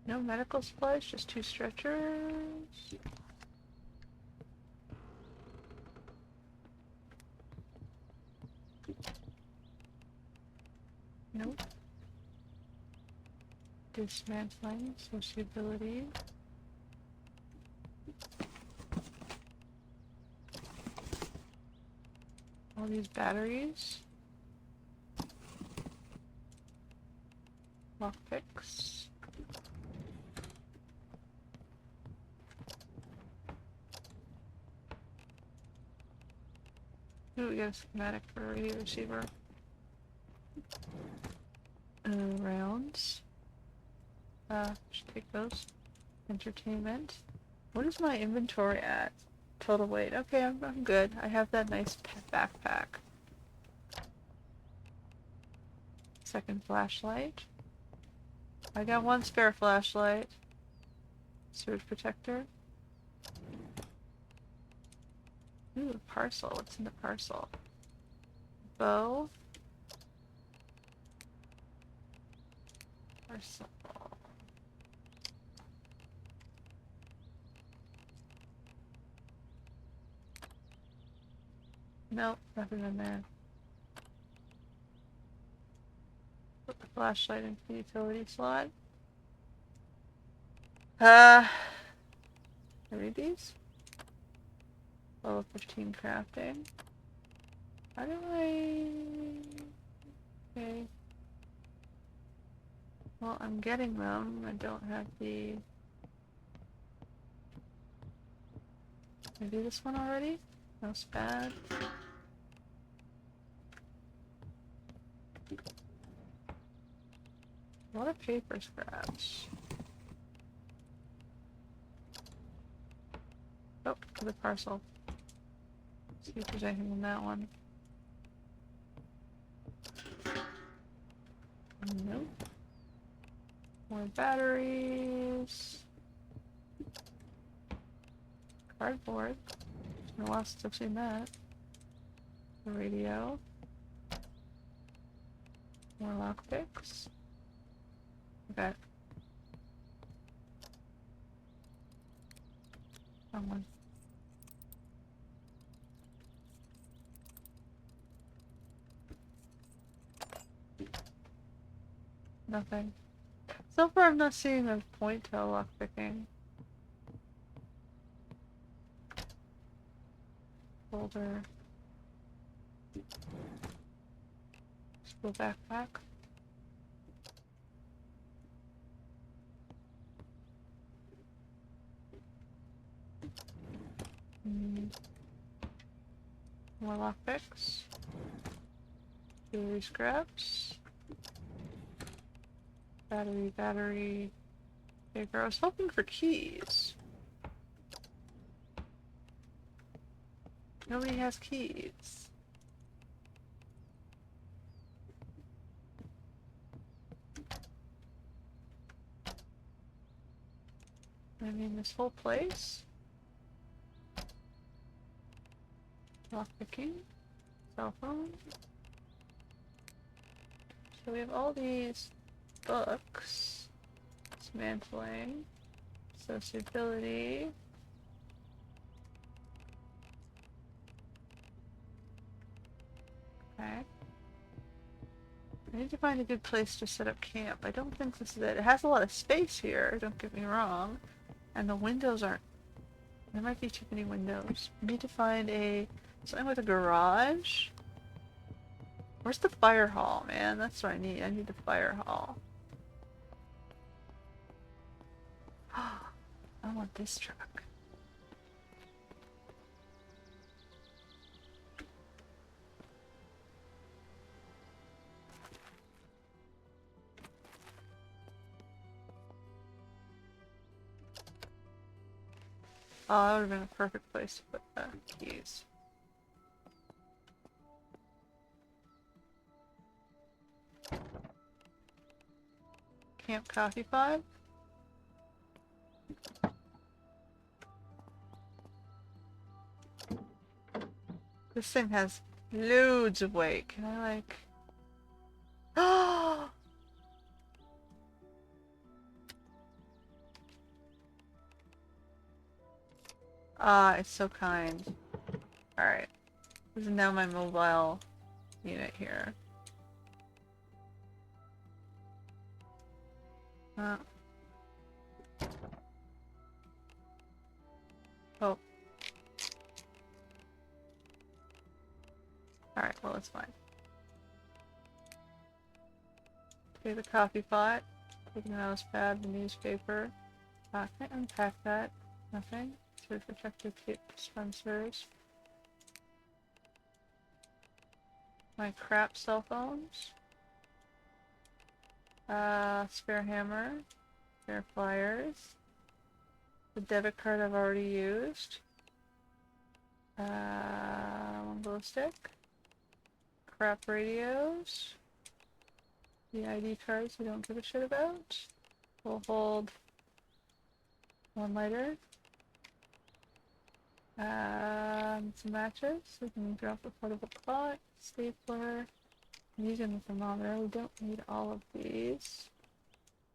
No medical supplies, just 2 stretchers. Nope. Dismantling, sociability. All these batteries. Lockpicks. Ooh, we got a schematic for a radio receiver. Rounds. Should take those. Entertainment. What is my inventory at? Total weight. Okay, I'm good. I have that nice backpack. Second flashlight. I got 1 spare flashlight. Surge protector. Ooh, a parcel. What's in the parcel? Bow. Parcel. Nope, nothing in there. Put the flashlight into the utility slot. I read these? Level 15 crafting. How do I... Okay. Well, I'm getting them. I don't have the... Did I do this one already? No spad. A lot of paper scraps. Oh, to the parcel. See if there's anything in that one. Nope. More batteries. Cardboard. It's been a while since I've seen that. The radio. More lockpicks. Okay. Someone. Nothing. So far I'm not seeing a point to lockpicking. Folder. School backpack. More lockpicks. Jewelry scraps. Battery. Paper. I was hoping for keys. Nobody has keys. I mean, this whole place. Lockpicking. Cell phone. So we have all these books. Dismantling. Sociability. Okay. I need to find a good place to set up camp. I don't think this is it. It has a lot of space here, don't get me wrong. And the windows aren't... There might be too many windows. I need to find something with a garage. Where's the fire hall, man? That's what I need. I need the fire hall. I want this truck. Oh, that would have been a perfect place to put the keys. Camp Coffee Pod? This thing has loads of weight. Can I like... Oh! Ah, it's so kind. Alright. This is now my mobile unit here. Oh. Alright, well, it's fine. Okay, the coffee pot. Take the mouse pad, the newspaper. Can I unpack that? Nothing. So protective tape dispensers. My crap cell phones. Spare hammer. Spare pliers. The debit card I've already used. One glow stick. Crap radios. The ID cards we don't give a shit about. We'll hold one lighter. Some matches. We can drop a portable pot. Stapler. I'm using the thermometer. We don't need all of these.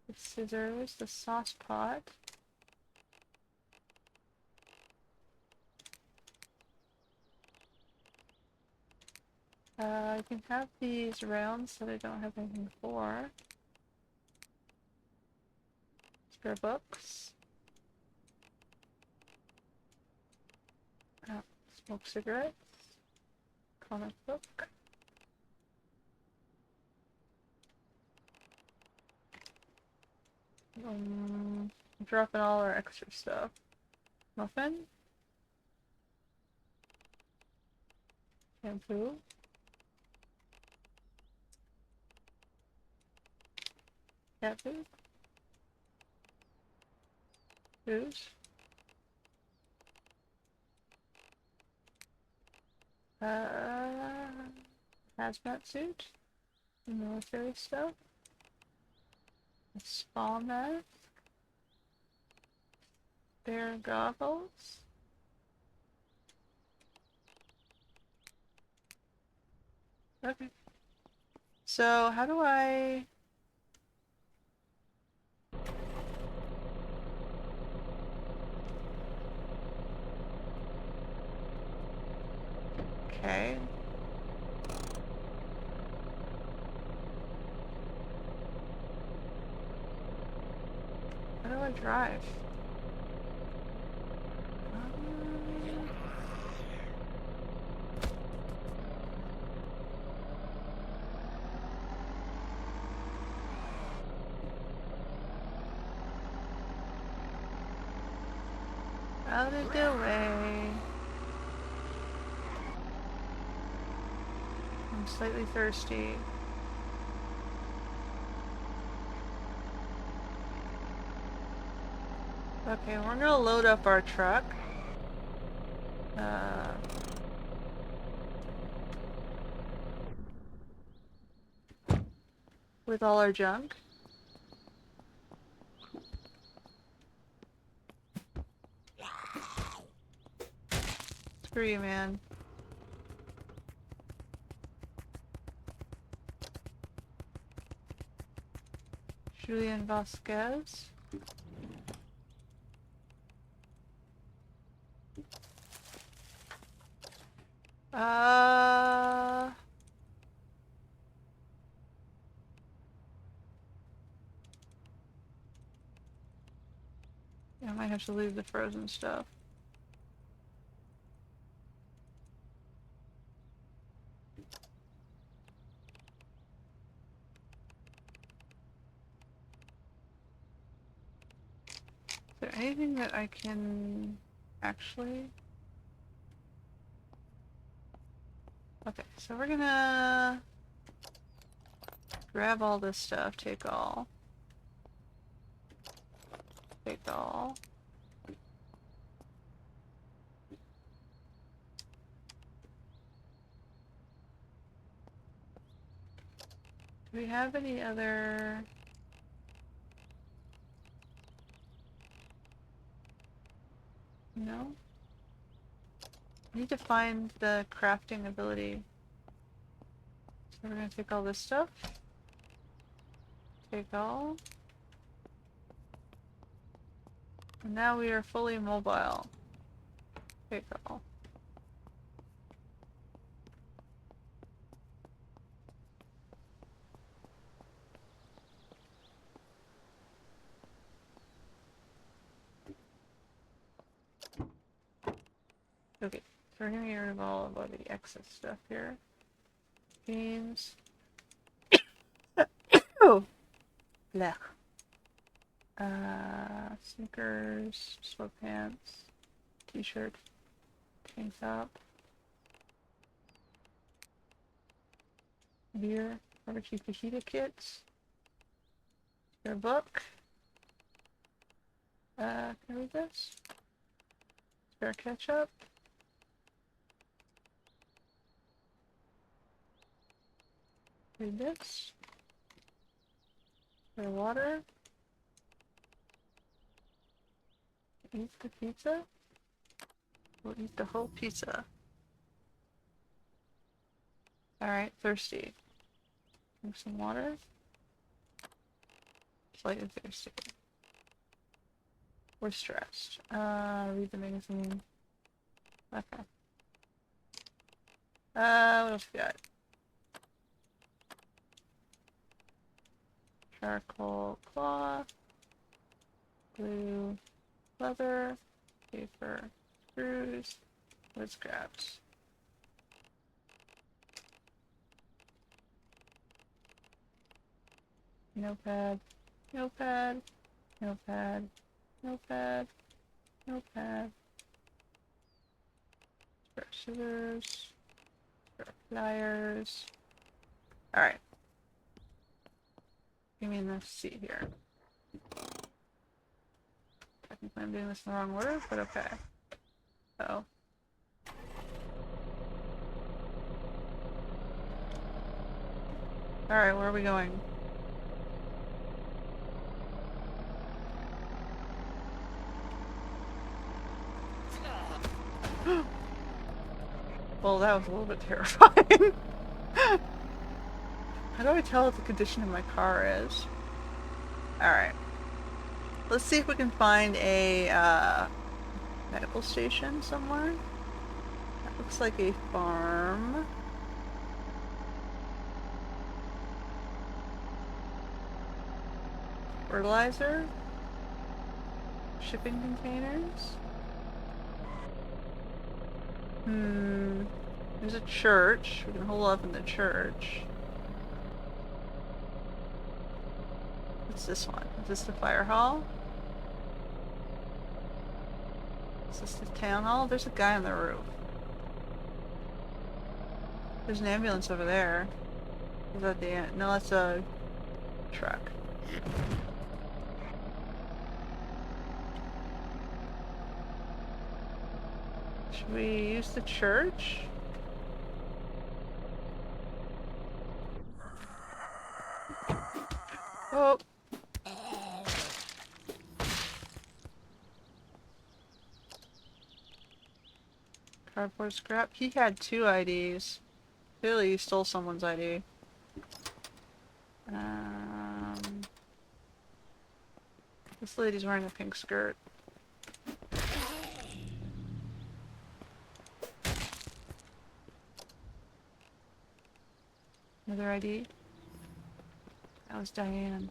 The scissors. The sauce pot. I can have these rounds that I don't have anything for. Spare books. Smoke cigarettes. Comic book. I'm dropping all our extra stuff. Muffin. Shampoo. Cat food. Booze. Hazmat suit. Military stuff. A small mask. Bear goggles. Okay. So how do I... Okay. How do I drive? Out of the way. I'm slightly thirsty. Okay, we're gonna load up our truck. With all our junk. Screw you, man. Julian Vasquez. Yeah, I might have to leave the frozen stuff. Is there anything that I can actually... Okay, so we're gonna grab all this stuff, take all. Take all. Do we have any other... No? I need to find the crafting ability. So we're gonna take all this stuff. Take all. And now we are fully mobile. Take all. Okay, so we're gonna get rid of all of the excess stuff here. Beans. Oh! Blech. Sneakers, sweatpants, t-shirt, tank top, beer, barbecue fajita kits, your book. Can I read this? Spare ketchup. Read this. Spare water. Eat the pizza. We'll eat the whole pizza. Alright, thirsty. Drink some water. Slightly thirsty. We're stressed. Read the magazine. Okay. What else we got? Charcoal cloth. Blue leather. Paper. Screws. Wood scraps. Notepad. Notepad. Notepad. Notepad. Notepad. Spare scissors. Spare pliers. Alright. Give me enough seat here. Technically I'm doing this in the wrong order, but okay. Uh-oh. Alright, where are we going? Well, that was a little bit terrifying. How do I tell what the condition of my car is? Alright. Let's see if we can find a medical station somewhere. That looks like a farm. Fertilizer? Shipping containers? There's a church. We can hole up in the church. What's this one? Is this the fire hall? Is this the town hall? There's a guy on the roof. There's an ambulance over there. Is that the end? No, that's a truck. Should we use the church? Oh. Cardboard scrap. He had 2 IDs. Clearly he stole someone's ID. This lady's wearing a pink skirt. Another ID? That was Diane.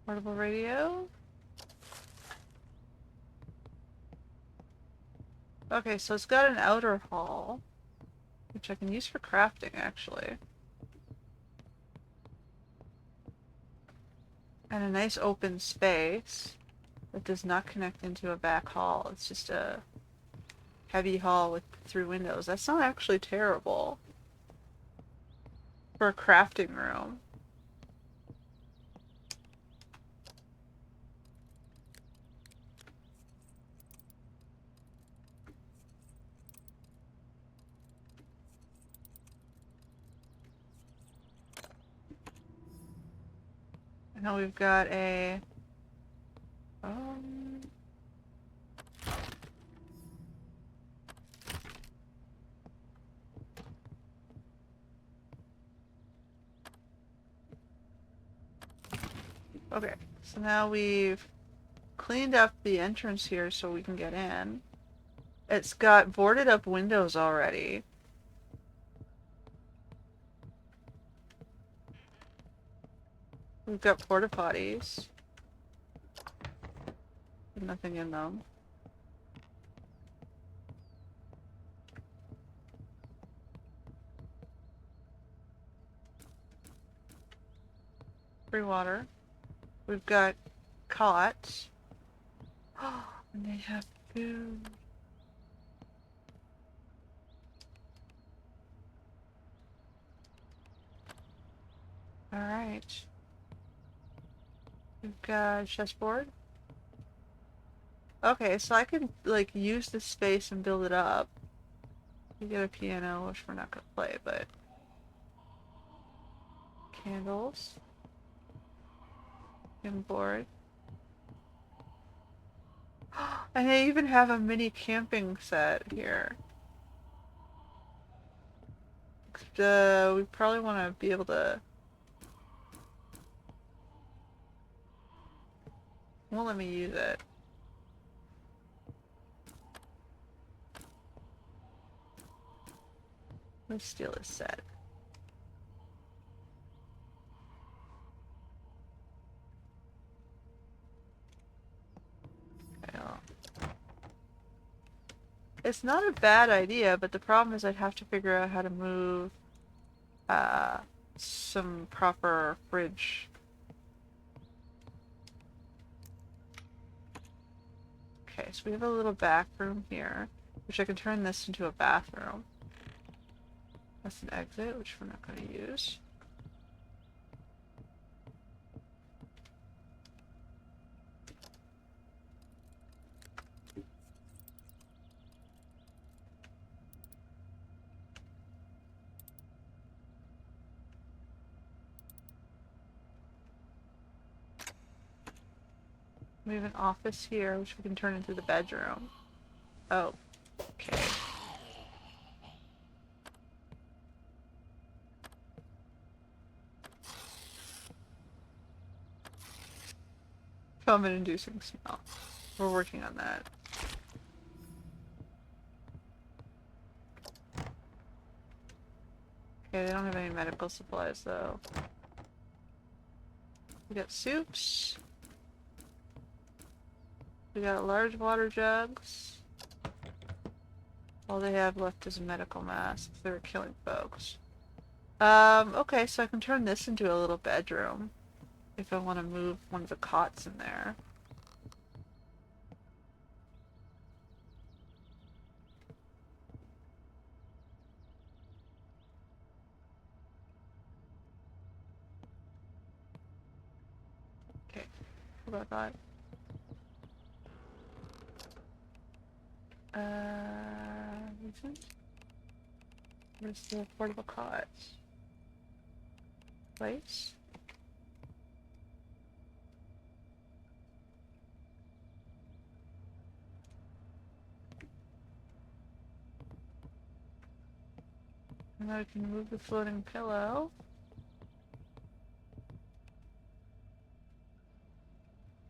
Portable radio? Okay, so it's got an outer hall, which I can use for crafting, actually. And a nice open space that does not connect into a back hall. It's just a heavy hall with 3 windows. That's not actually terrible for a crafting room. And now we've got a okay, so now we've cleaned up the entrance here so we can get in. It's got boarded up windows already. We've got porta potties. With nothing in them. Free water. We've got cots. And they have food. Alright. We've got a chessboard. Okay, so I can, like, use this space and build it up. We get a piano, which we're not gonna play, but... Candles. And board. And they even have a mini camping set here. We probably want to be able to... Won't let me use it. Let's steal this set. Okay, it's not a bad idea, but the problem is I'd have to figure out how to move some proper fridge. Okay, so we have a little back room here, which I can turn this into a bathroom. That's an exit, which we're not going to use. We have an office here, which we can turn into the bedroom. Oh, okay. Vomit-inducing smell. We're working on that. Okay, they don't have any medical supplies though. We got soups. We got large water jugs. All they have left is medical masks. They were killing folks. Okay, so I can turn this into a little bedroom if I want to move one of the cots in there. Okay, what about that? Where's the portable cots? Place? And now I can move the floating pillow.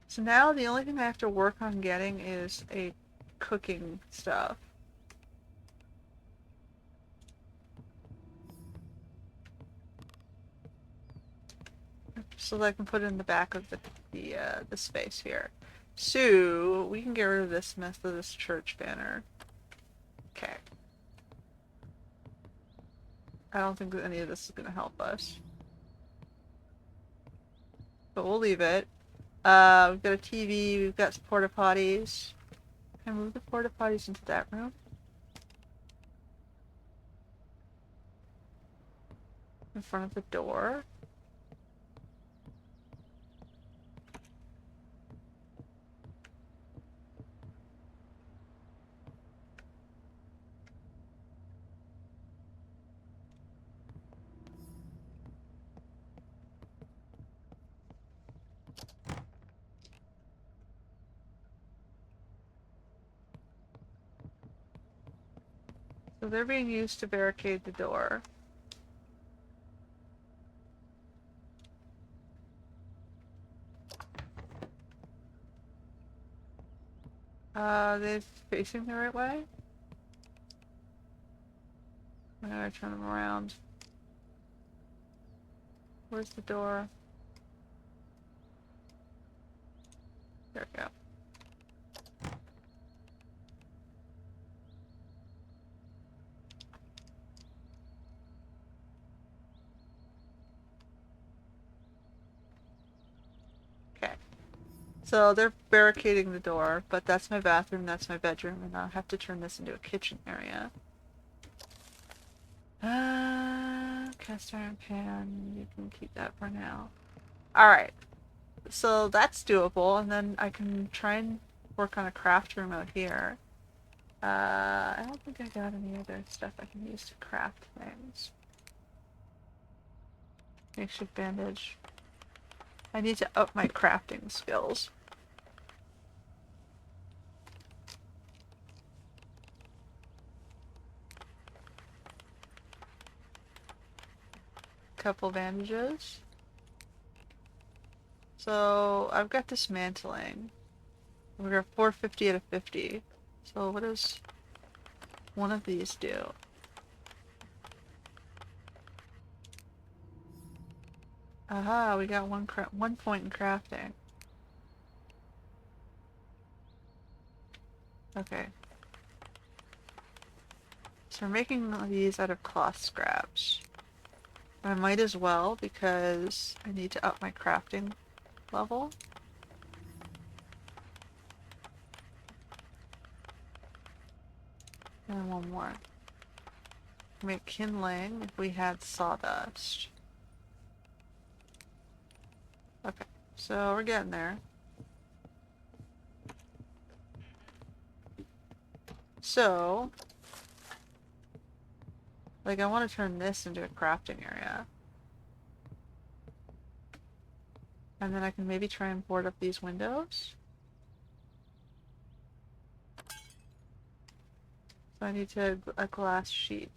So now the only thing I have to work on getting is a cooking stuff. So that I can put it in the back of the space here. So we can get rid of this Methodist church banner. Okay. I don't think that any of this is gonna help us. But we'll leave it. We've got a TV, we've got some porta potties. Can I move the porta potties into that room? In front of the door. So they're being used to barricade the door. They're facing the right way? I'm gonna turn them around. Where's the door? There we go. Okay. So they're barricading the door, but that's my bathroom, that's my bedroom, and I'll have to turn this into a kitchen area. Cast iron pan, you can keep that for now. Alright, so that's doable, and then I can try and work on a craft room out here. I don't think I got any other stuff I can use to craft things. Makeshift bandage. I need to up my crafting skills. Couple bandages. So I've got dismantling. We got 450 out of 50. So what does one of these do? Aha, we got one point in crafting. Okay. So we're making these out of cloth scraps. I might as well because I need to up my crafting level. And one more. Make kindling if we had sawdust. Okay, so we're getting there. So, like I want to turn this into a crafting area. And then I can maybe try and board up these windows. So I need a glass sheet.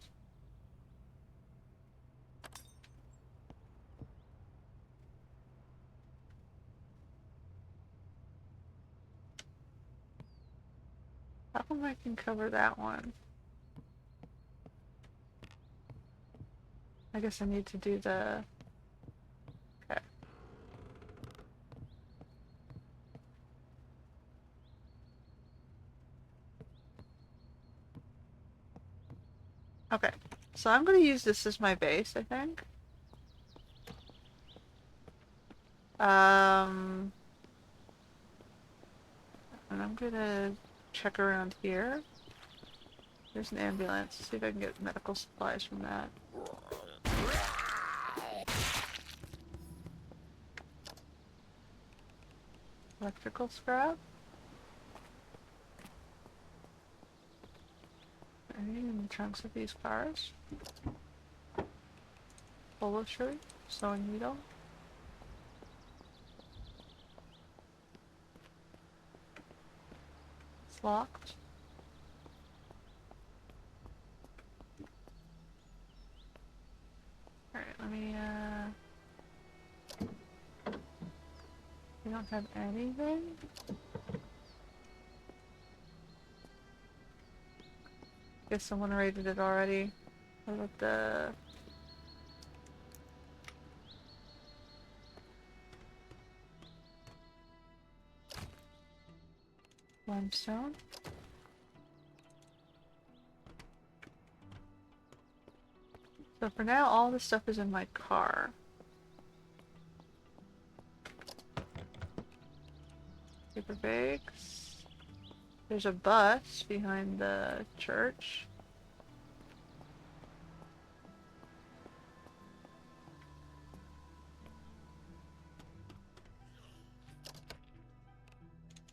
How come I can cover that one? I guess I need to do the... Okay. Okay. So I'm going to use this as my base, I think. And I'm going to check around here. There's an ambulance. See if I can get medical supplies from that. Electrical scrap? Anything in the trunks of these cars? Polo shirt? Sewing needle? It's locked. Alright, let me, we don't have anything? Guess someone raided it already. What about the... limestone? So for now, all this stuff is in my car. Paper bags. There's a bus behind the church.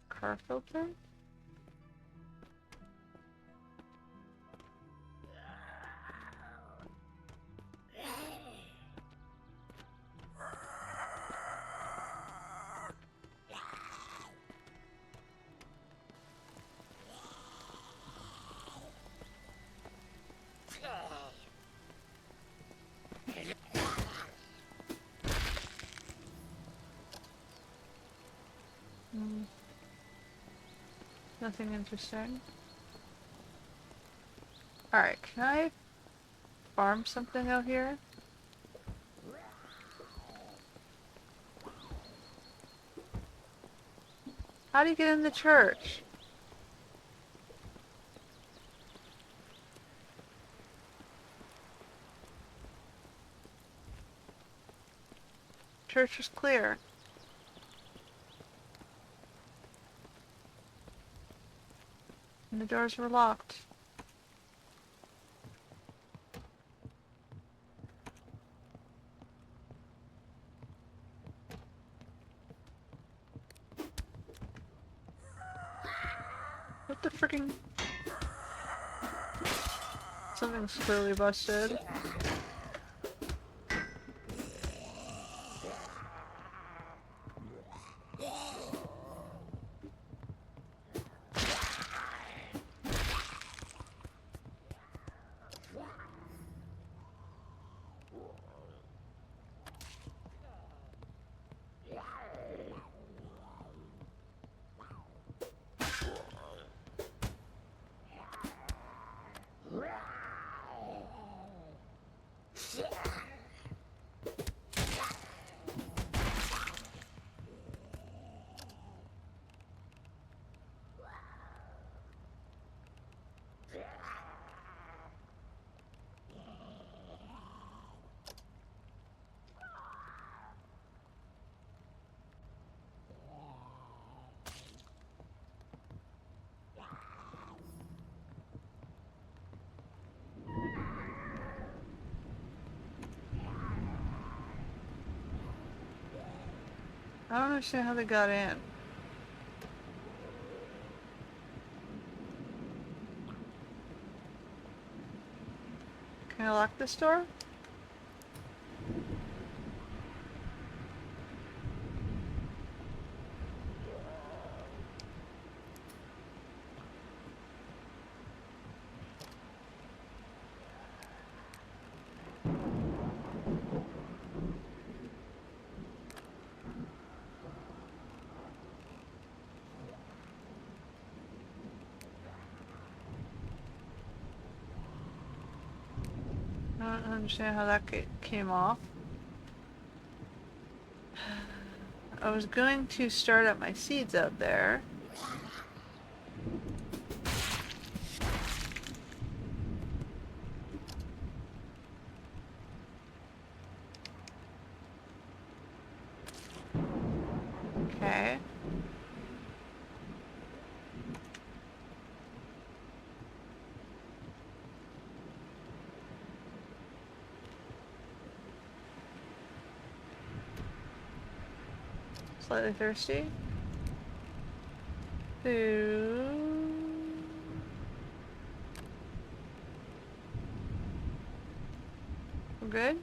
Car filter. Nothing interesting. Alright, can I farm something out here? How do you get in the church? Church is clear. And the doors were locked. What the freaking... Something's clearly busted. I don't understand how they got in. Can I lock this door? don't understand how that came off. I was going to start up my seeds out there. Okay. Slightly thirsty. Food. We're good?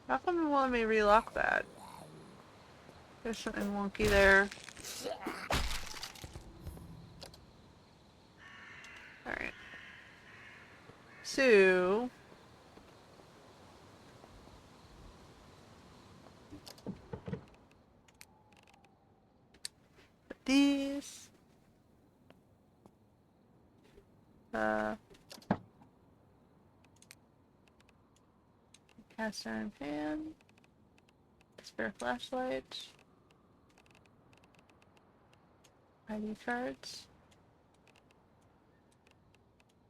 How come it won't let me relock that? There's something wonky there. Alright. So... these... cast iron pan. Spare flashlight. ID cards.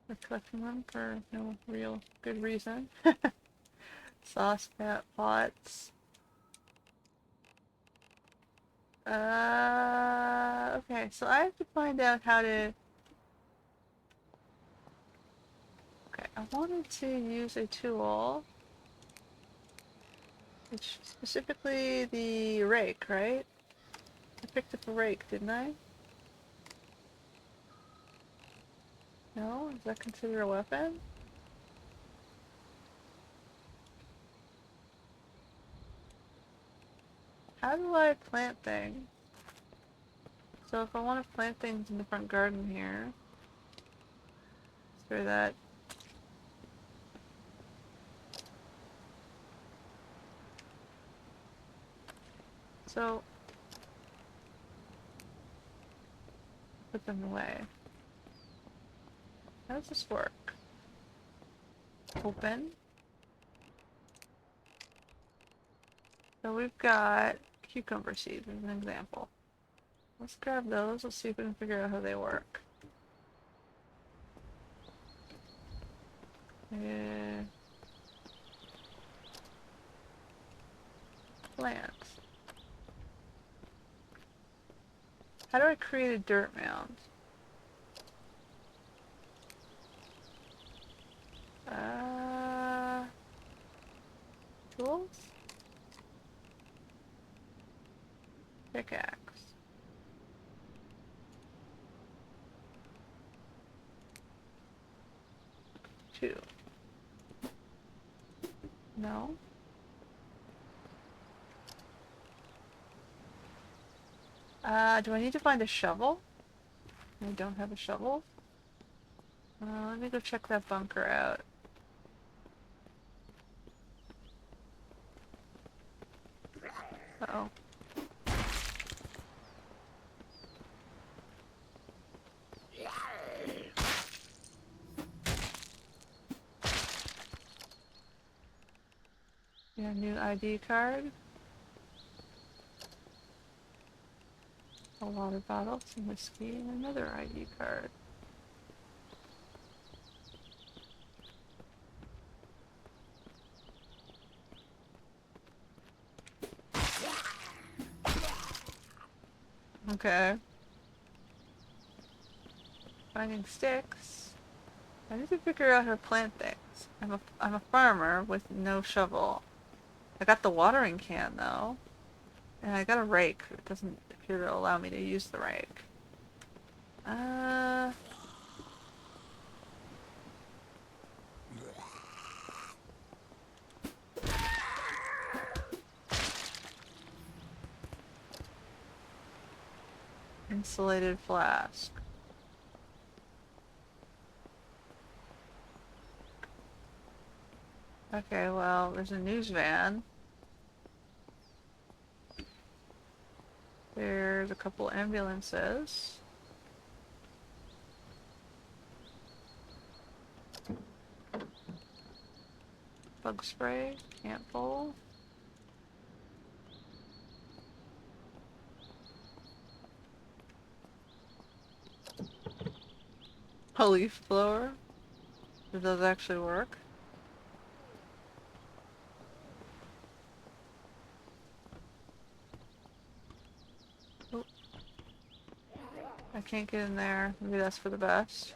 We're collecting them for no real good reason. Sauce pots. Okay, so I have to find out how to... Okay, I wanted to use a tool. Which, specifically the rake, right? I picked up a rake, didn't I? No? Is that considered a weapon? How do I plant things? So if I want to plant things in the front garden here, through that. So, put them away. How does this work? Open. So we've got cucumber seeds as an example. Let's grab those, let's see if we can figure out how they work. Plants. How do I create a dirt mound? Tools? Pickaxe. Two. No. Do I need to find a shovel? I don't have a shovel. Let me go check that bunker out. Uh-oh. Yeah, new ID card. A water bottle, some whiskey, and another ID card. Okay. Finding sticks. I need to figure out how to plant things. I'm a farmer with no shovel. I got the watering can though. And I got a rake. It doesn't appear to allow me to use the rake. Uh... Insulated flask. Okay, well, there's a news van. There's a couple ambulances. Bug spray, can't pull. A leaf blower. It does actually work. Oh. I can't get in there. Maybe that's for the best.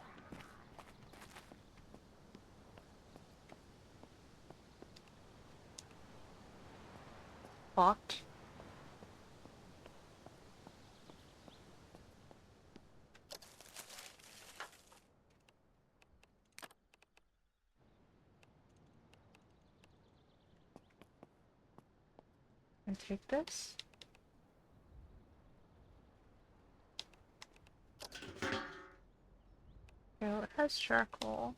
Locked. And take this. Okay, well, it has charcoal.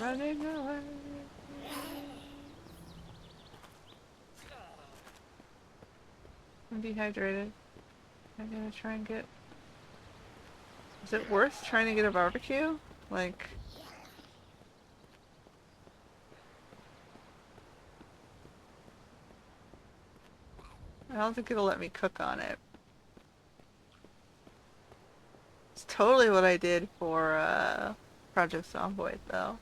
Running away. I'm dehydrated. I'm gonna try and get... Is it worth trying to get a barbecue? Like... I don't think it'll let me cook on it. It's totally what I did for, Project Zomboid, though.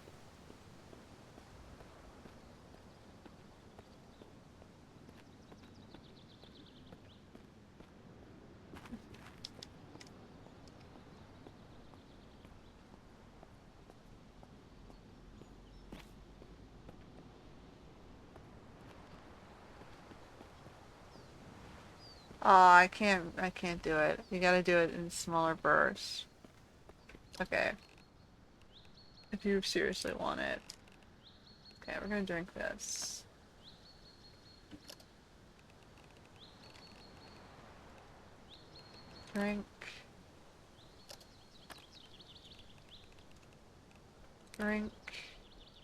Aw, I can't do it. You gotta do it in smaller bursts. Okay. If you seriously want it. Okay, we're gonna drink this. Drink. Drink.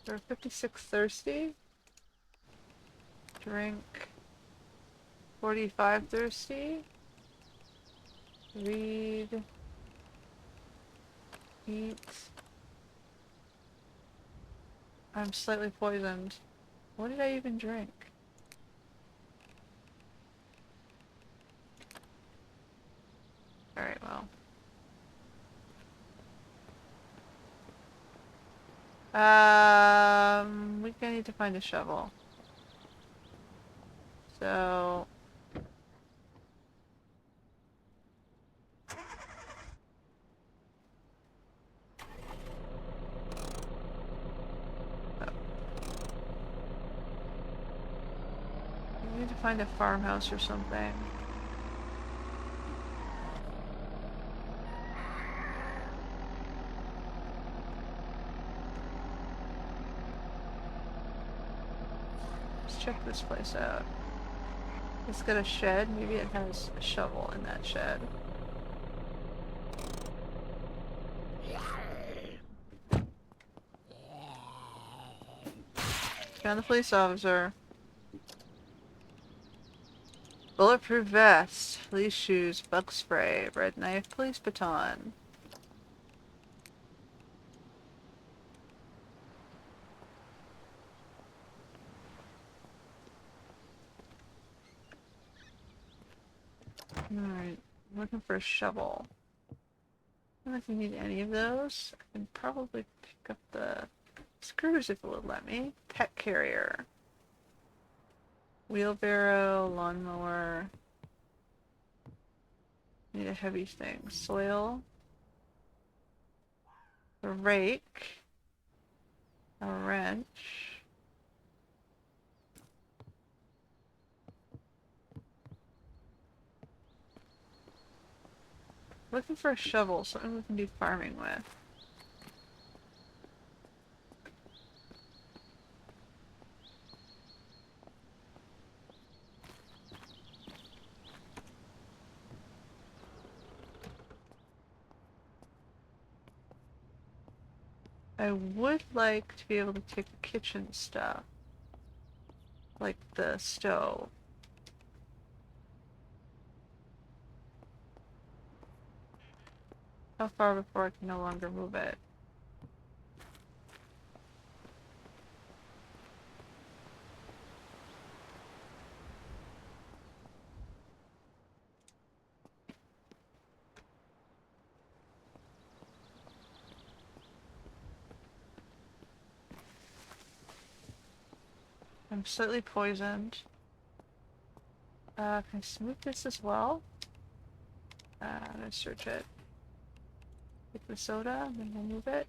We're 56 thirsty. Drink. 45 thirsty. Read. Eat. I'm slightly poisoned. What did I even drink? Alright, well. We're gonna need to find a shovel. So... We need to find a farmhouse or something. Let's check this place out. It's got a shed. Maybe it has a shovel in that shed. Found the police officer. Bulletproof vest, police shoes, bug spray, red knife, police baton. Alright, I'm looking for a shovel. I don't know if you need any of those. I can probably pick up the screws if it would let me. Pet carrier. Wheelbarrow, lawnmower. Need a heavy thing. Soil. A rake. A wrench. Looking for a shovel, something we can do farming with. I would like to be able to take the kitchen stuff. Like the stove. How far before I can no longer move it? I'm slightly poisoned. Can I smooth this as well? I'm gonna search it. Take the soda, then we'll move it.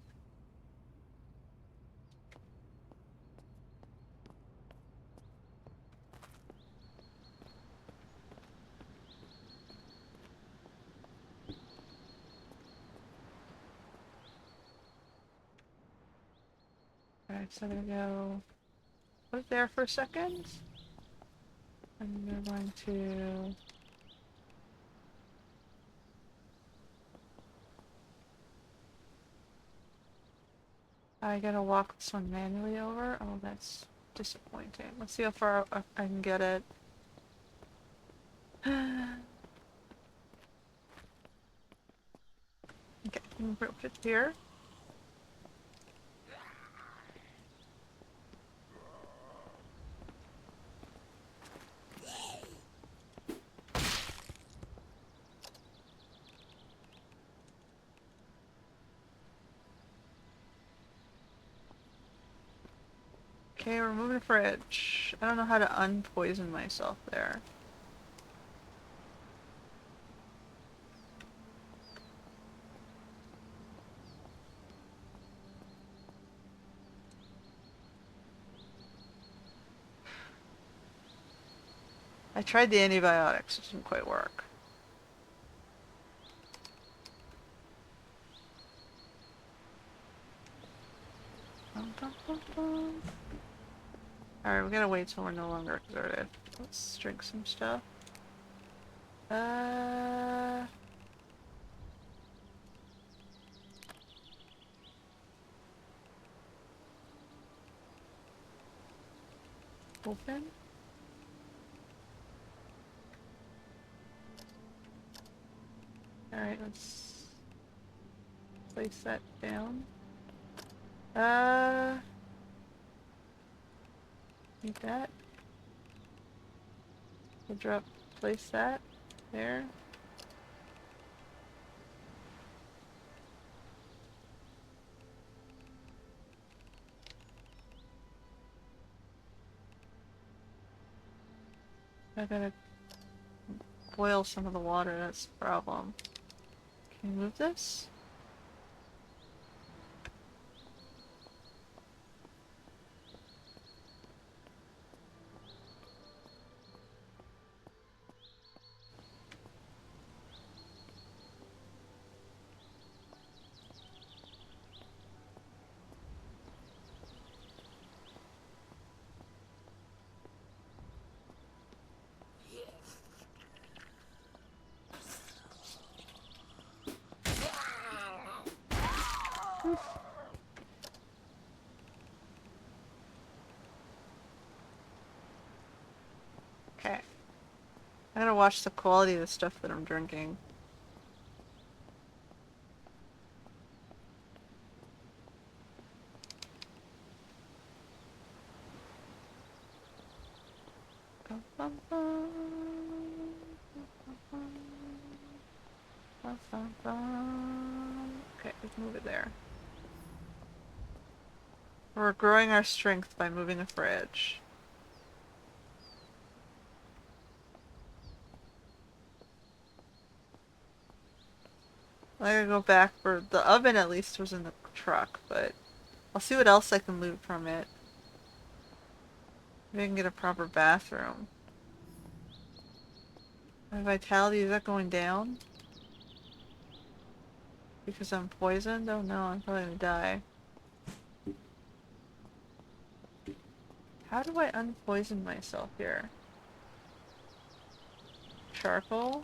Alright, so I'm gonna go put it there for a second. And we're going to... I gotta walk this one manually over. Oh, that's disappointing. Let's see how far I can get it. Okay, put it here. Okay, remove the fridge. I don't know how to unpoison myself there. I tried the antibiotics, it didn't quite work. Alright, we gotta wait till we're no longer exerted. Let's drink some stuff. Open. Alright, let's place that down. Need that. We'll place that there. I gotta boil some of the water, that's the problem. Can you move this? Okay. I gotta watch the quality of the stuff that I'm drinking. Okay, let's move it there. We're growing our strength by moving the fridge. I gotta go back for the oven. At least was in the truck, but I'll see what else I can loot from it. Maybe I can get a proper bathroom. My vitality, is that going down? Because I'm poisoned? Oh no, I'm probably gonna die. How do I unpoison myself here? Charcoal?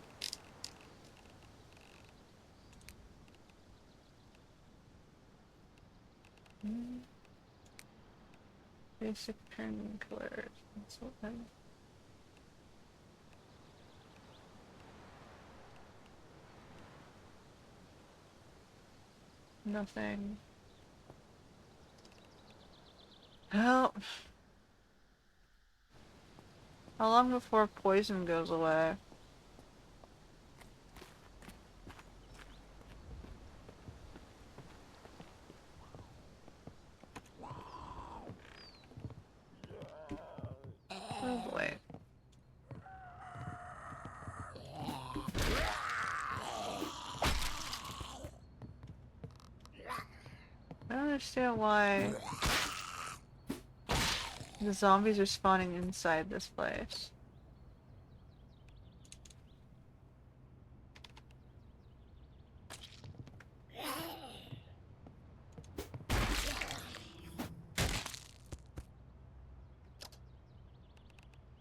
Basic painkillers. Consultant. Nothing. How long before poison goes away? Oh boy. I don't understand why the zombies are spawning inside this place.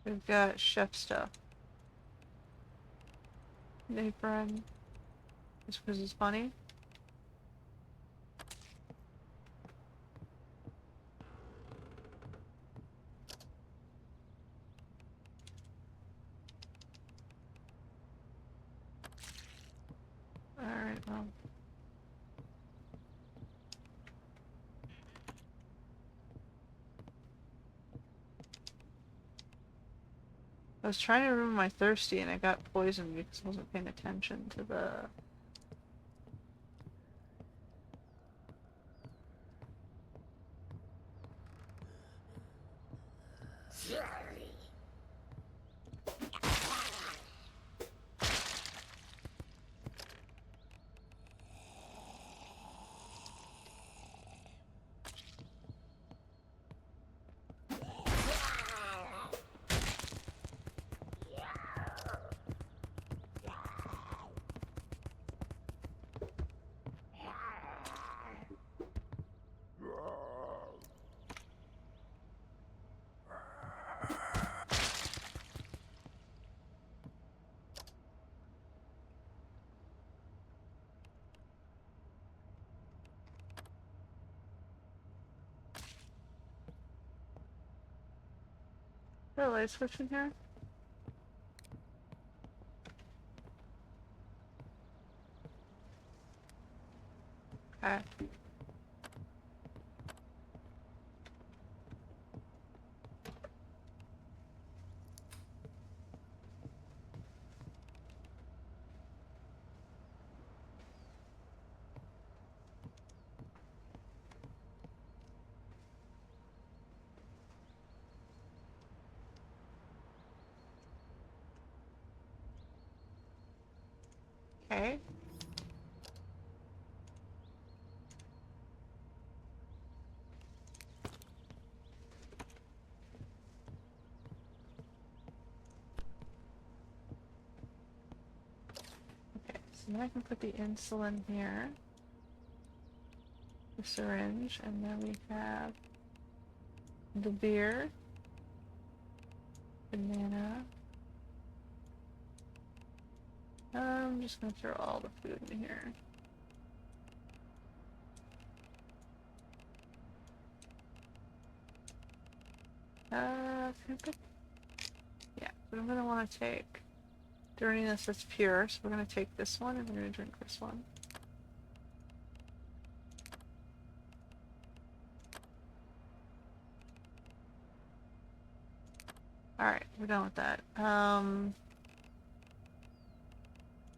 We've got chef stuff. An apron. Just because it's funny. Alright, well. I was trying to remove my thirsty and I got poisoned because I wasn't paying attention to the... Is there a light switch in here? Okay. Okay. Okay, so now I can put the insulin here. The syringe, and then we have the beer. Banana. I'm just gonna throw all the food in here. Can I put... Yeah, but I'm gonna want to take dirtiness that's pure, so we're gonna take this one and we're gonna drink this one. Alright, we're done with that.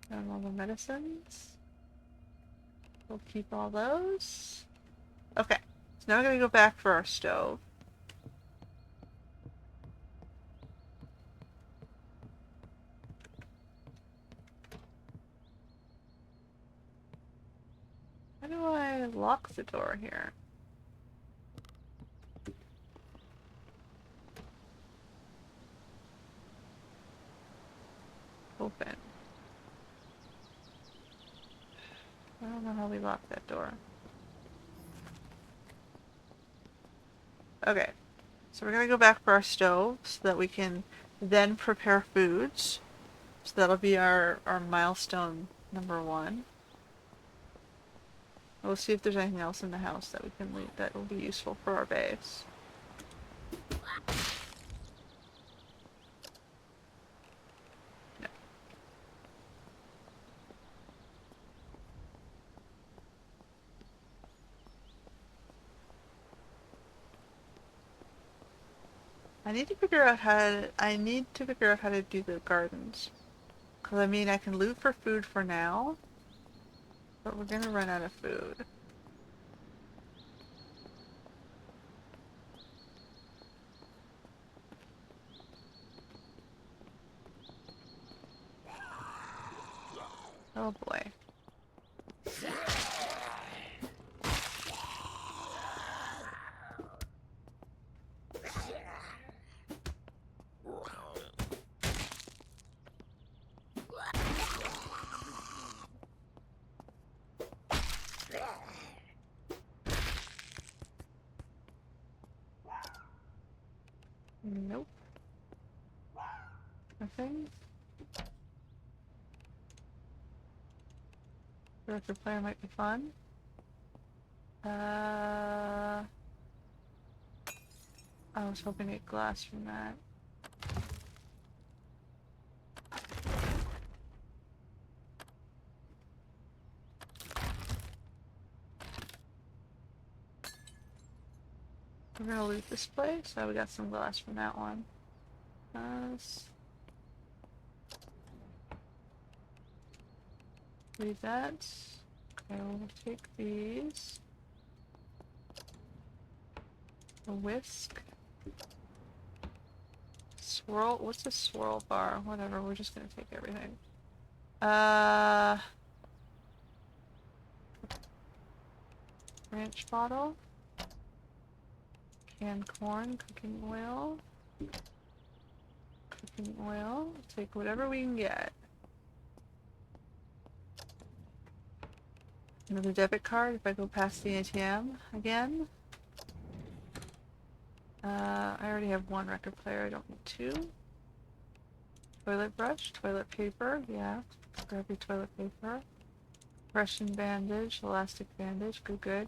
And all the medicines. We'll keep all those. Okay, so now we're gonna go back for our stove. How do I lock the door here? Open. I don't know how we lock that door. Okay, so we're gonna go back for our stove so that we can then prepare foods. So that'll be our milestone number 1. We'll see if there's anything else in the house that we can leave that will be useful for our base. No. I need to figure out how to do the gardens. Cause I mean I can loot for food for now, but we're gonna run out of food. Oh boy. Nope. Nothing. Record player might be fun. I was hoping to get glass from that. We're gonna loot this place. So we got some glass from that one. Leave that. Okay, we'll take these. A whisk. Swirl. What's a swirl bar? Whatever. We're just gonna take everything. Ranch bottle. Canned corn. Cooking oil. Cooking oil. Take whatever we can get. Another debit card if I go past the ATM again. I already have 1 record player, I don't need 2. Toilet brush, toilet paper, yeah. Grab your toilet paper. Russian bandage, elastic bandage, good.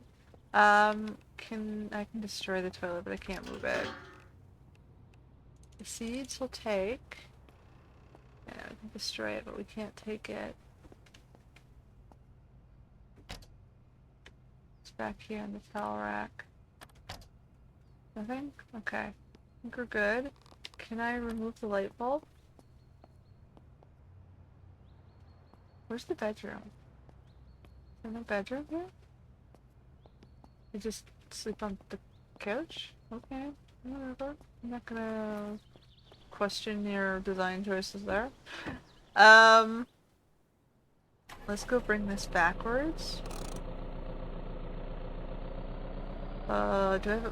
I can destroy the toilet, but I can't move it. The seeds we'll take. Yeah, we can destroy it, but we can't take it. It's back here in the towel rack. Nothing? Okay. I think we're good. Can I remove the light bulb? Where's the bedroom? Is there no bedroom here? You just sleep on the couch? Okay, whatever. I'm not gonna question your design choices there. Let's go bring this backwards. Do I have a...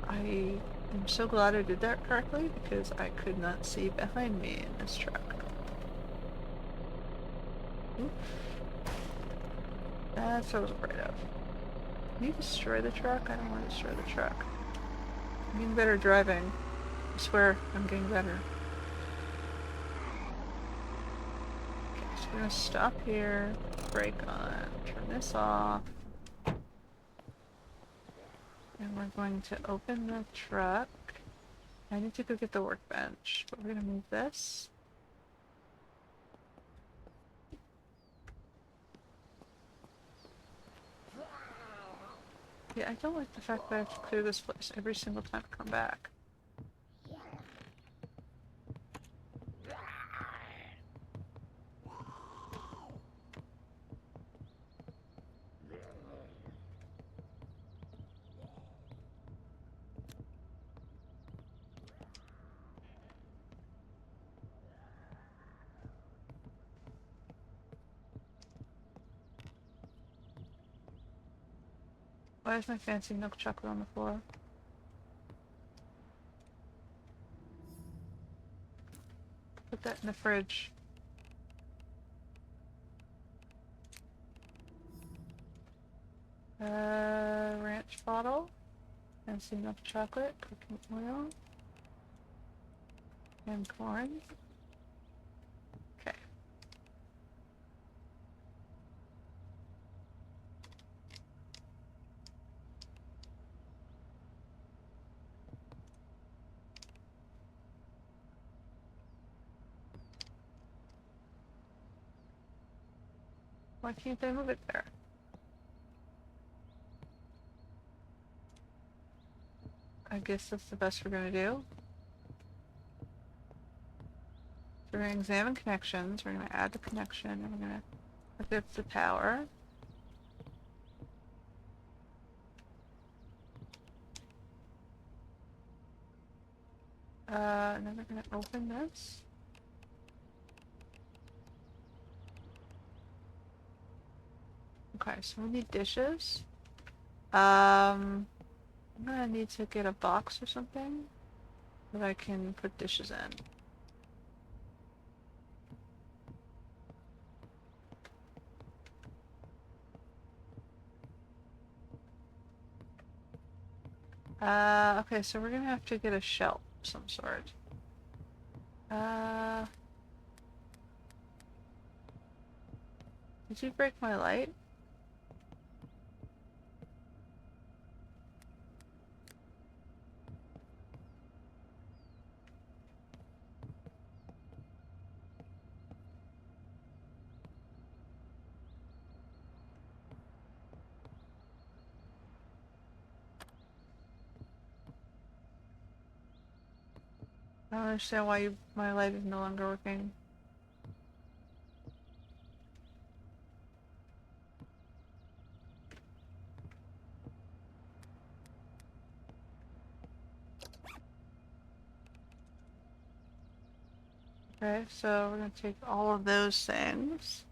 I am so glad I did that correctly because I could not see behind me in this truck. Oof. That's what I was afraid of. Can you destroy the truck? I don't want to destroy the truck. I'm getting better at driving. I swear, I'm getting better. Okay, so we're gonna stop here, brake on, turn this off. And we're going to open the truck. I need to go get the workbench, but we're gonna move this. Yeah, I don't like the fact that I have to clear this place every single time I come back. Why is my fancy milk chocolate on the floor? Put that in the fridge. Ranch bottle. Fancy milk chocolate. Cooking oil. And corn. Okay. Why can't I move it there? I guess that's the best we're gonna do. So we're gonna examine connections, we're gonna add the connection, and we're gonna hook up the power. And then we're gonna open this. Okay, so we need dishes. I'm gonna need to get a box or something that I can put dishes in. Okay, so we're gonna have to get a shelf of some sort. Did you break my light? I don't understand why my light is no longer working. Okay, so we're gonna take all of those things.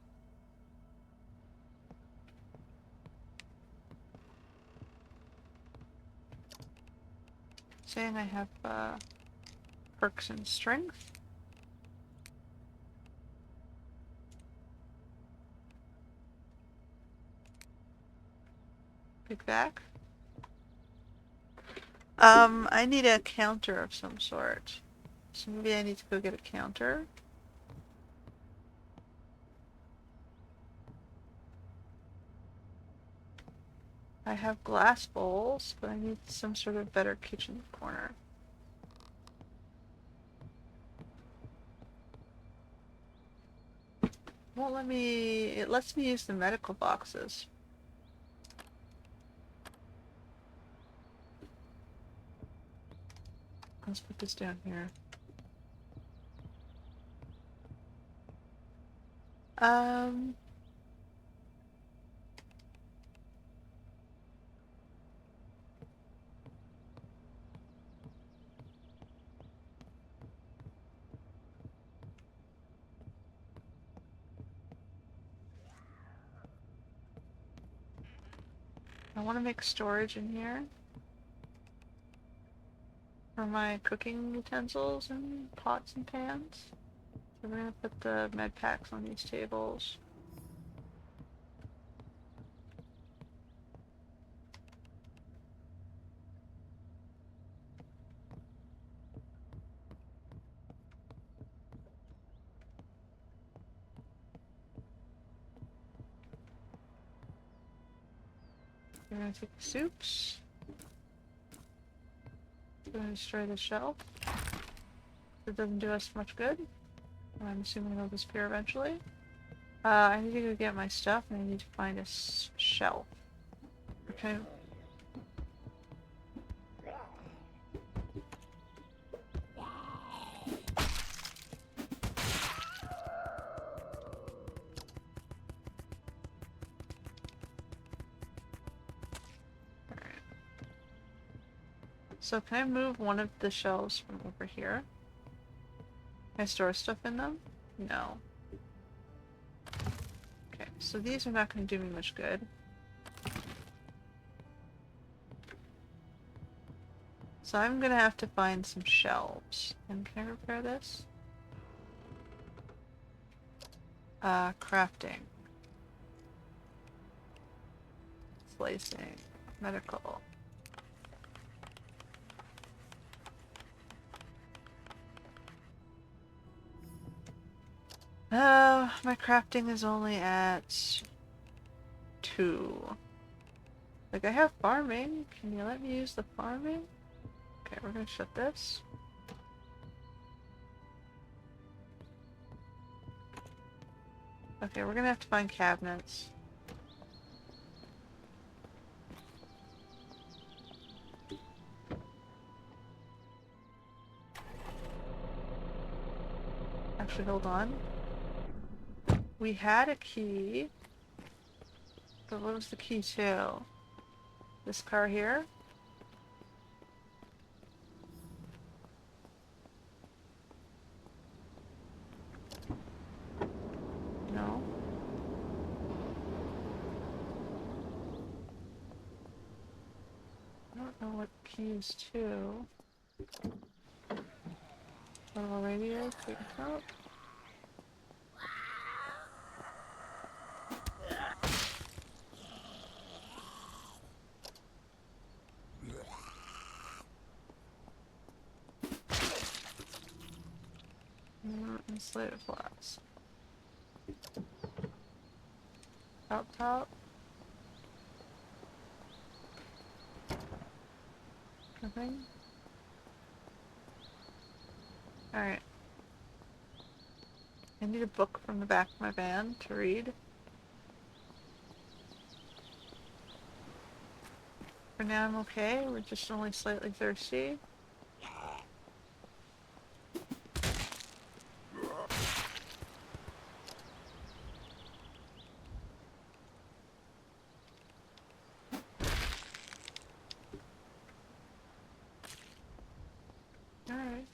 Saying I have perks and strength. Pick back. I need a counter of some sort. So maybe I need to go get a counter. I have glass bowls, but I need some sort of better kitchen corner. Won't let me... It lets me use the medical boxes. Let's put this down here. I want to make storage in here for my cooking utensils and pots and pans. So we're gonna put the med packs on these tables. We're gonna take the soups. We're gonna destroy the shelf. It doesn't do us much good. I'm assuming it'll disappear eventually. I need to go get my stuff and I need to find a shelf. Okay. So can I move one of the shelves from over here? Can I store stuff in them? No. Okay, so these are not going to do me much good. So I'm gonna have to find some shelves. And can I repair this? Crafting. Slicing. Medical. My crafting is only at 2. Like, I have farming. Can you let me use the farming? Okay, we're gonna shut this. Okay, we're gonna have to find cabinets. Actually, hold on. We had a key. But what was the key to? This car here? No. I don't know what keys to. Little radio, pick it up. Insulated flask. Up top. Nothing. Alright. I need a book from the back of my van to read. For now I'm okay, we're just only slightly thirsty. Alright.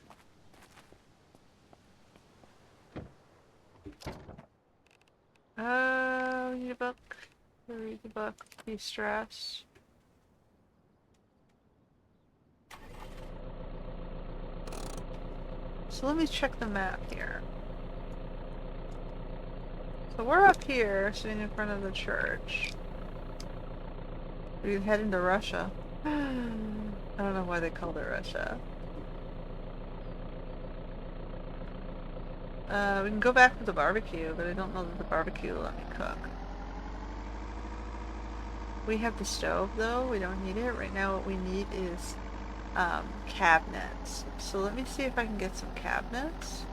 We need a book. Read the book. De-stress. So let me check the map here. So we're up here, sitting in front of the church. We can head into Russia. I don't know why they called it Russia. We can go back to the barbecue, but I don't know that the barbecue will let me cook. We have the stove though, we don't need it. Right now what we need is cabinets. So let me see if I can get some cabinets.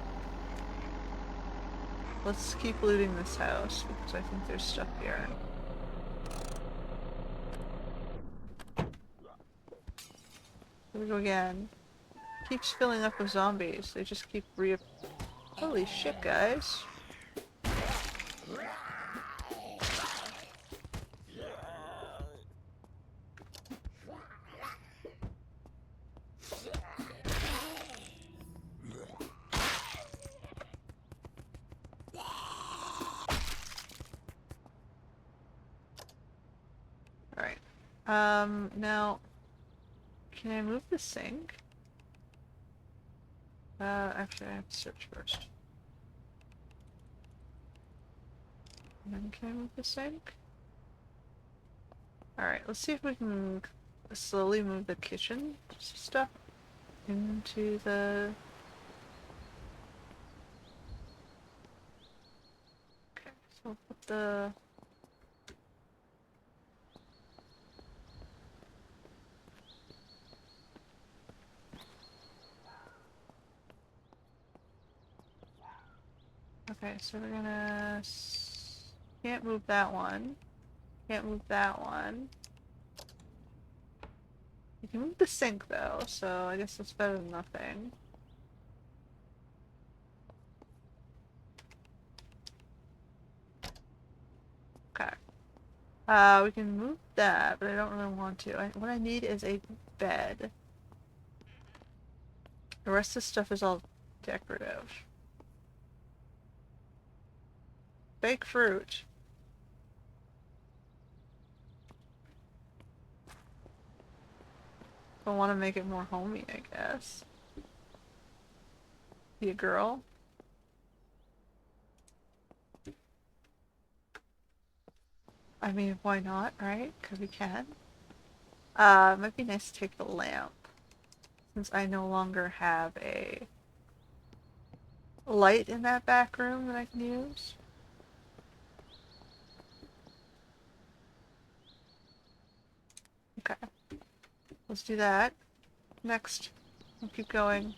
Let's keep looting this house because I think there's stuff here. Here we go again. Keeps filling up with zombies. They just keep Holy shit, guys. Alright. Now, can I move the sink? Actually I have to search first. And then can I move the sink? Alright, let's see if we can slowly move the kitchen stuff into the... Okay, so we'll put the... Okay, so we're gonna... Can't move that one. Can't move that one. You can move the sink though, so I guess that's better than nothing. Okay. We can move that, but I don't really want to. What I need is a bed. The rest of the stuff is all decorative. Fake fruit. I want to make it more homey, I guess. Be a girl. I mean, why not, right? Because we can. It might be nice to take the lamp. Since I no longer have a light in that back room that I can use. Okay. Let's do that. Next. We'll keep going.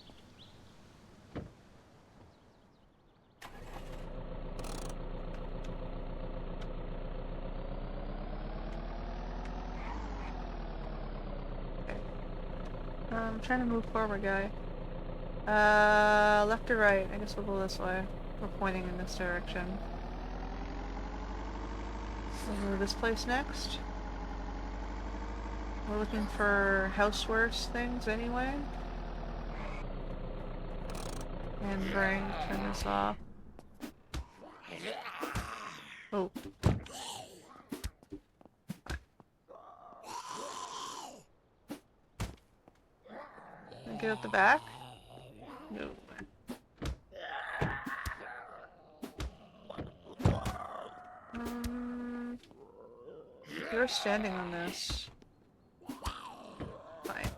Okay. I'm trying to move forward, guy. Left or right? I guess we'll go this way. We're pointing in this direction. We'll go to this place next. We're looking for housewares things anyway. And bring, turn this off. Oh. Can I get out the back? No. You're standing on this. Fine.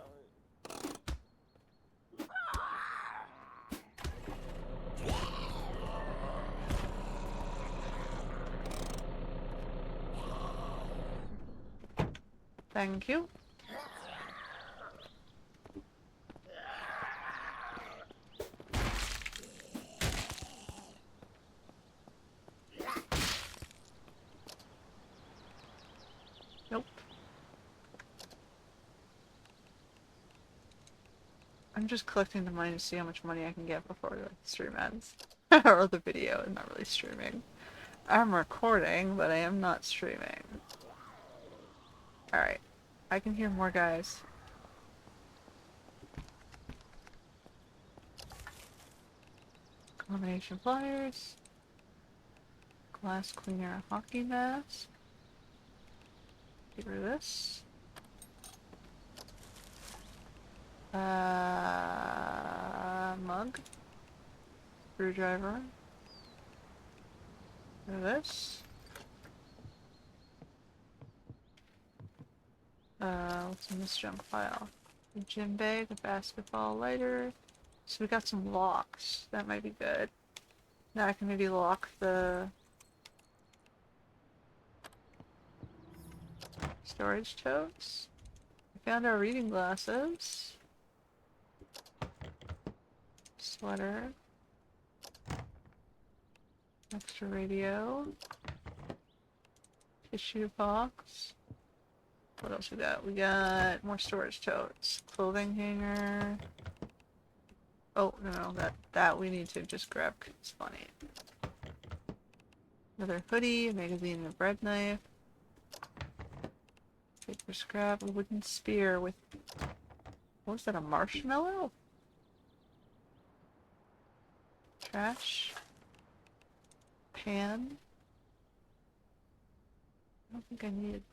Thank you. Nope. I'm just collecting the money to see how much money I can get before the stream ends. Or the video. I'm not really streaming. I'm recording, but I am not streaming. Alright. I can hear more guys. Combination pliers. Glass cleaner hockey mask. Get rid of this. Mug. Screwdriver. Get rid of this. What's in this junk pile? A gym bag, a basketball lighter. So we got some locks. That might be good. Now I can maybe lock the storage totes. We found our reading glasses. Sweater. Extra radio. Tissue box. What else we got? We got more storage totes. Clothing hanger. Oh, no, that we need to just grab 'cause it's funny. Another hoodie, a magazine, and a bread knife. Paper scrap, a wooden spear with... What was that, a marshmallow? Trash. Pan. I don't think I need...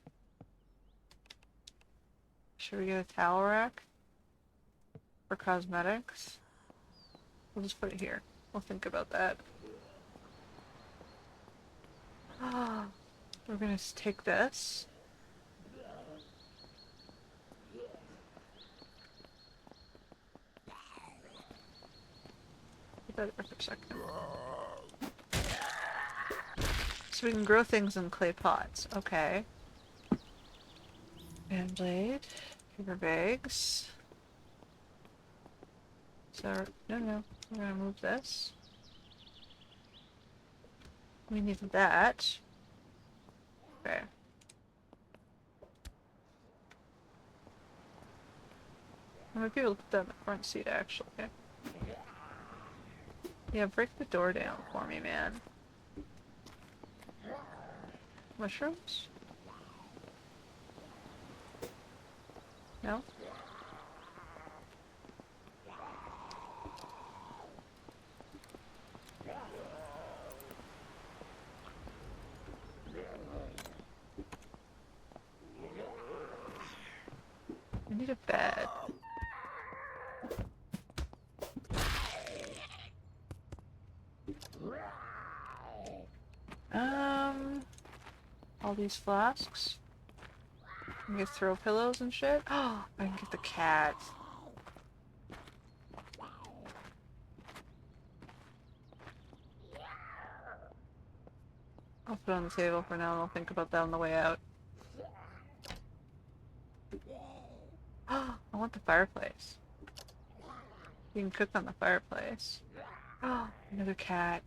Should we get a towel rack? For cosmetics? We'll just put it here. We'll think about that. We're gonna take this. Put that there for a second. So we can grow things in clay pots. Okay. Band blade. Paper bags. So, no. We're gonna move this. We need that. Okay. I might be able to put that in the front seat, actually. Yeah, break the door down for me, man. Mushrooms? No? I need a bed. All these flasks. I can throw pillows and shit. Oh, I can get the cat. I'll put it on the table for now and I'll think about that on the way out. I want the fireplace. You can cook on the fireplace. Oh, another cat.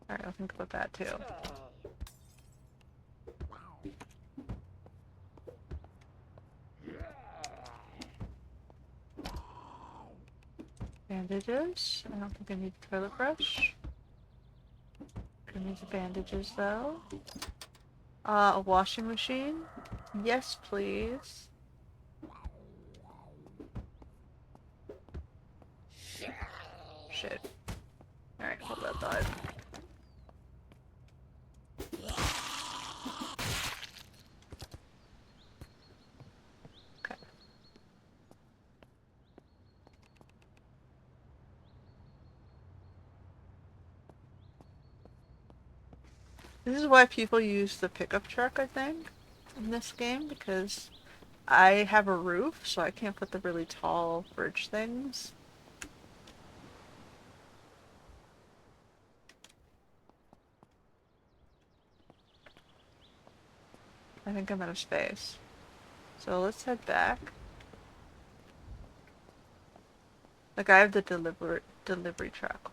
Alright, I'll think about that too. Bandages. I don't think I need toilet brush. I need the bandages though. A washing machine? Yes, please. Shit. Alright, hold that thought. Okay. This is why people use the pickup truck, I think, in this game, because I have a roof, so I can't put the really tall bridge things. I think I'm out of space. So let's head back. Like, I have the delivery truck.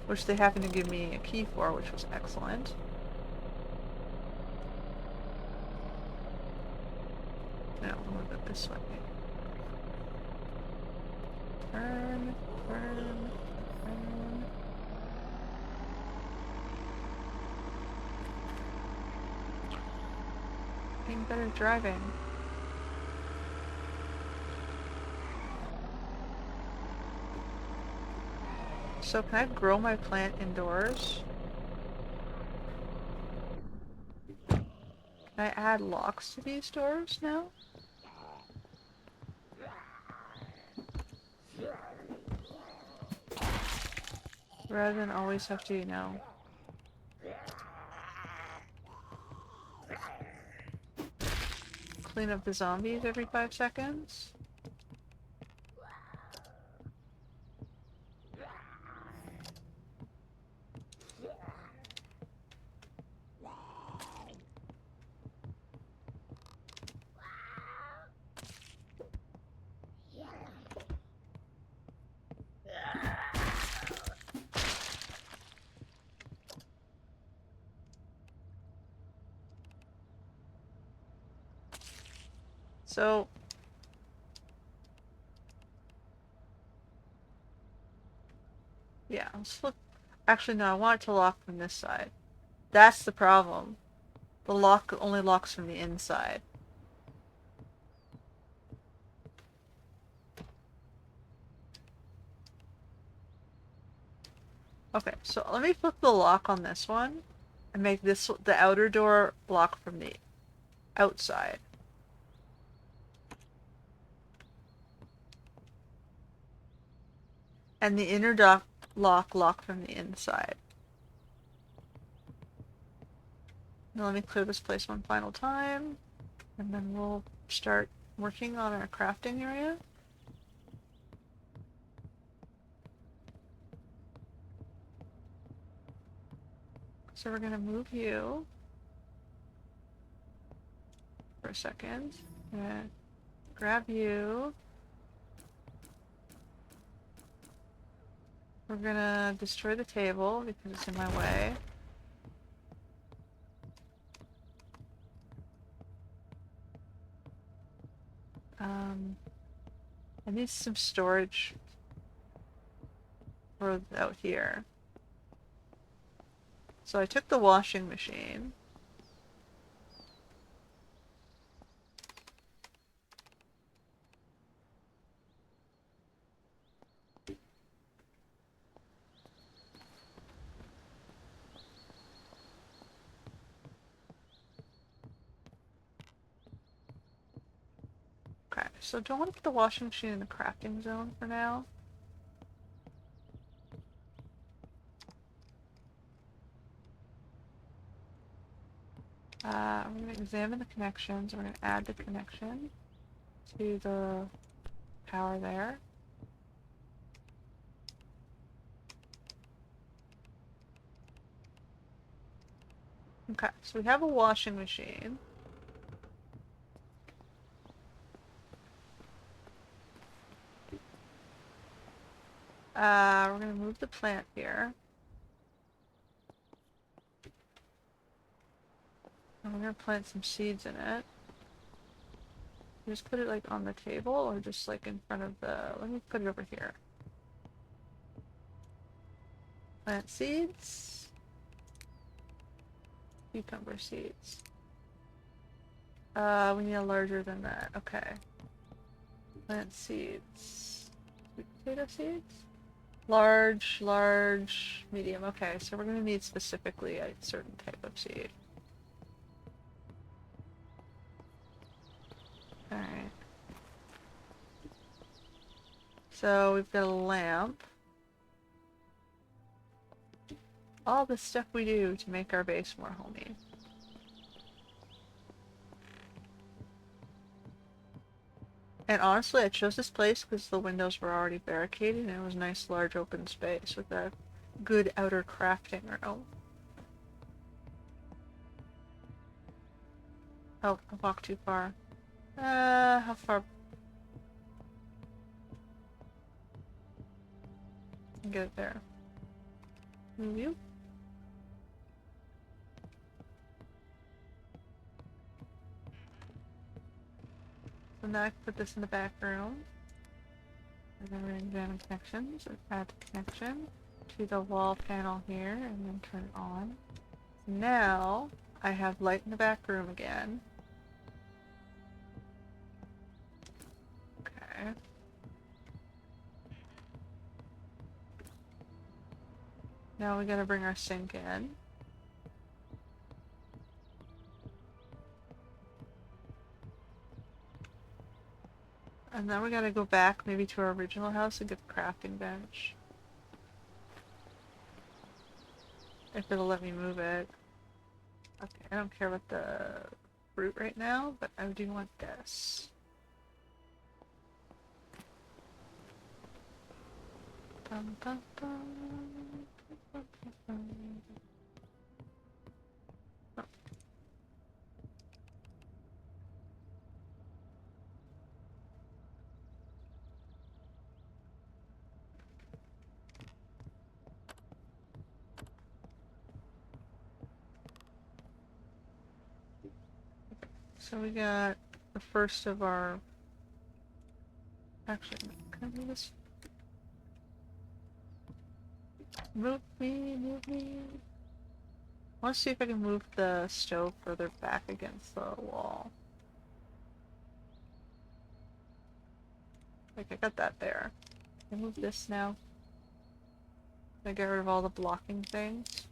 Which they happened to give me a key for, which was excellent. No, we'll move it this way. Turn, turn, turn. Getting better at driving. So can I grow my plant indoors? Can I add locks to these doors now? Rather than always have to, you know... clean up the zombies every 5 seconds? So... yeah, let's look... Actually, no, I want it to lock from this side. That's the problem. The lock only locks from the inside. Okay, so let me flip the lock on this one and make this the outer door lock from the outside. And the inner lock from the inside. Now let me clear this place one final time, and then we'll start working on our crafting area. So we're gonna move you for a second. Grab you. We're gonna destroy the table because it's in my way. I need some storage for out here. So I took the washing machine. Okay. So don't want to put the washing machine in the crafting zone for now. I'm going to examine the connections. We're going to add the connection to the power there. Okay, so we have a washing machine. We're going to move the plant here. And we're going to plant some seeds in it. Just put it like on the table or just like in front of the... Let me put it over here. Plant seeds. Cucumber seeds. We need a larger than that. Okay. Plant seeds. Sweet potato seeds? Large, large, medium. Okay, so we're going to need specifically a certain type of seed. Alright. So we've got a lamp. All the stuff we do to make our base more homey. And honestly, I chose this place because the windows were already barricaded and it was a nice large open space with a good outer crafting room. Oh, I walked too far. How far? I'll get it there. Move you? So now I can put this in the back room. And then we're going to examine connections and add the connection to the wall panel here and then turn it on. Now I have light in the back room again. Okay. Now we gotta bring our sink in. And then we gotta go back maybe to our original house and get the crafting bench. If it'll let me move it. Okay, I don't care about the fruit right now, but I do want this. Dun, dun, dun, dun, dun, dun. Oh. So we got the first of our... Actually, can I move this? Move me, move me. I want to see if I can move the stove further back against the wall. Like, I got that there. Can I move this now? Can I get rid of all the blocking things?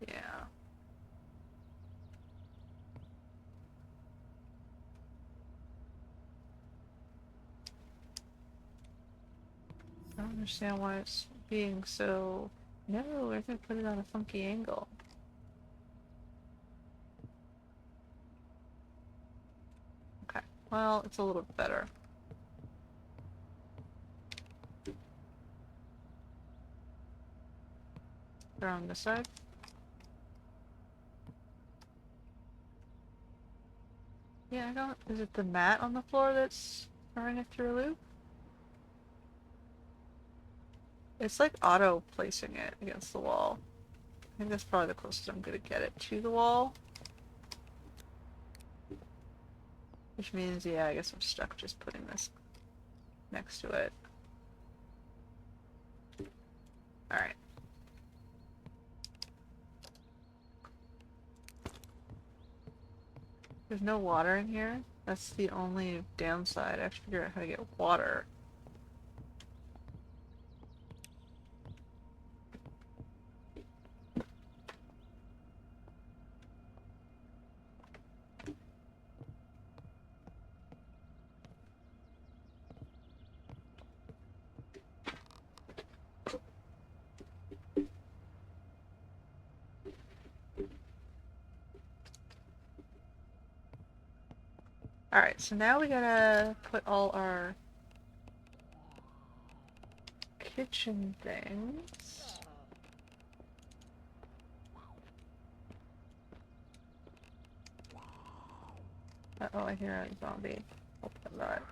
Yeah. I don't understand why it's being so... No, we're gonna put it on a funky angle. Okay, well, it's a little bit better. They're on this side. Yeah, I don't... Is it the mat on the floor that's throwing it through a loop? It's like auto placing it against the wall. I think that's probably the closest I'm gonna get it to the wall. Which means, yeah, I guess I'm stuck just putting this next to it. Alright. There's no water in here. That's the only downside. I have to figure out how to get water. Alright, so now we gotta put all our kitchen things. Uh-oh, I hear a zombie. Open that.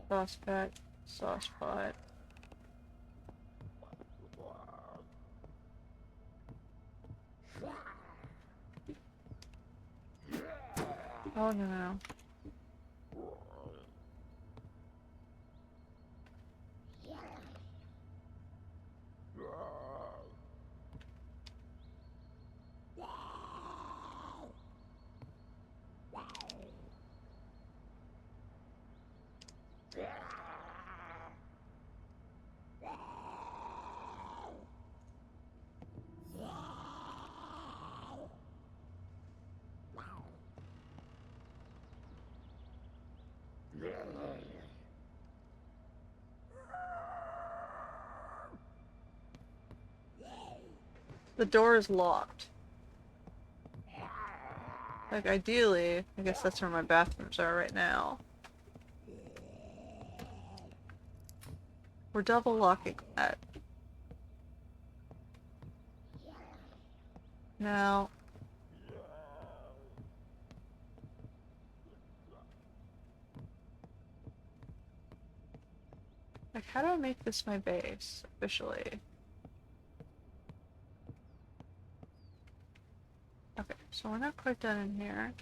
Sauce pot. Sauce pot. Oh, no, no. The door is locked. Like, ideally, I guess that's where my bathrooms are right now. We're double locking that. Now... Like, how do I make this my base, officially? Okay, so we're not quite done in here.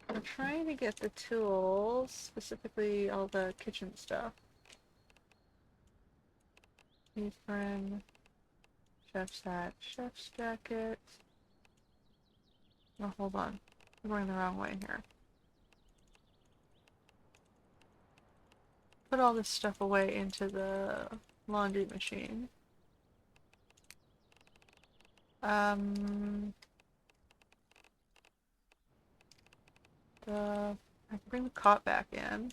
We're trying to get the tools, specifically all the kitchen stuff. Apron, chef's hat, chef's jacket. Oh, hold on. I'm going the wrong way here. Put all this stuff away into the laundry machine. I can bring the cot back in.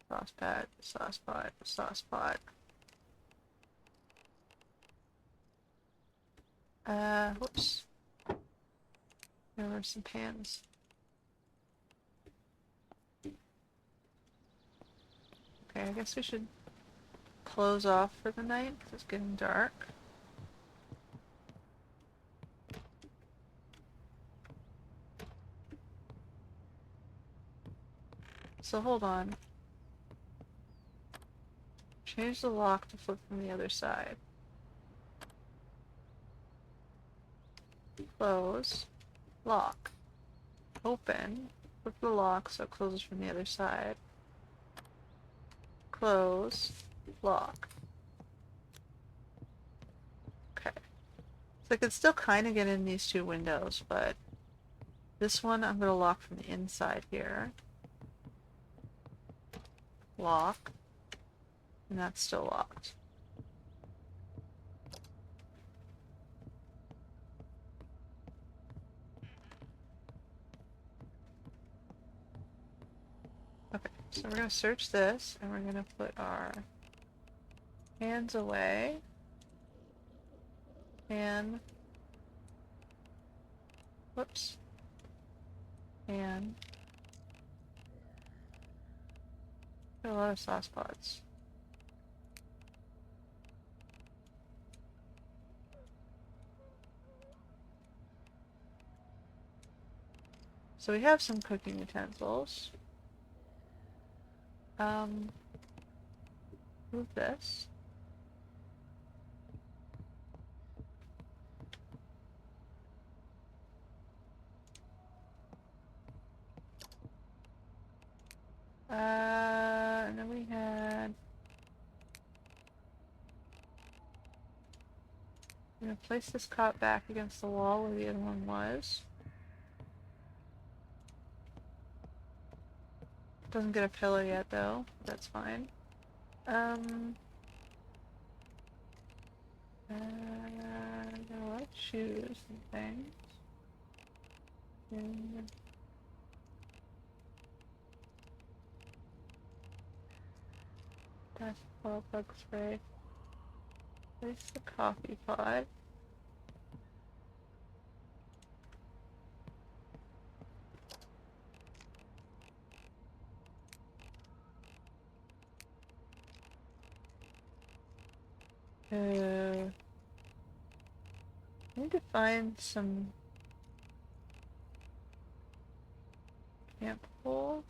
Sauce pot, sauce pot, sauce pot. Whoops. There were some pans. Okay, I guess we should close off for the night because it's getting dark. So hold on. Change the lock to flip from the other side. Close. Lock. Open. Flip the lock so it closes from the other side. Close. Lock. Okay. So I can still kind of get in these two windows, but this one I'm going to lock from the inside here. Lock. And that's still locked. Okay, so we're going to search this, and we're going to put our hands away. And... Whoops. And... Got a lot of sauce pots. So we have some cooking utensils. Move this. And then we had... I'm gonna place this cot back against the wall where the other one was. Doesn't get a pillow yet though, that's fine. Got a lot of shoes and things. And basketball bug spray. Place the coffee pot. I need to find some campable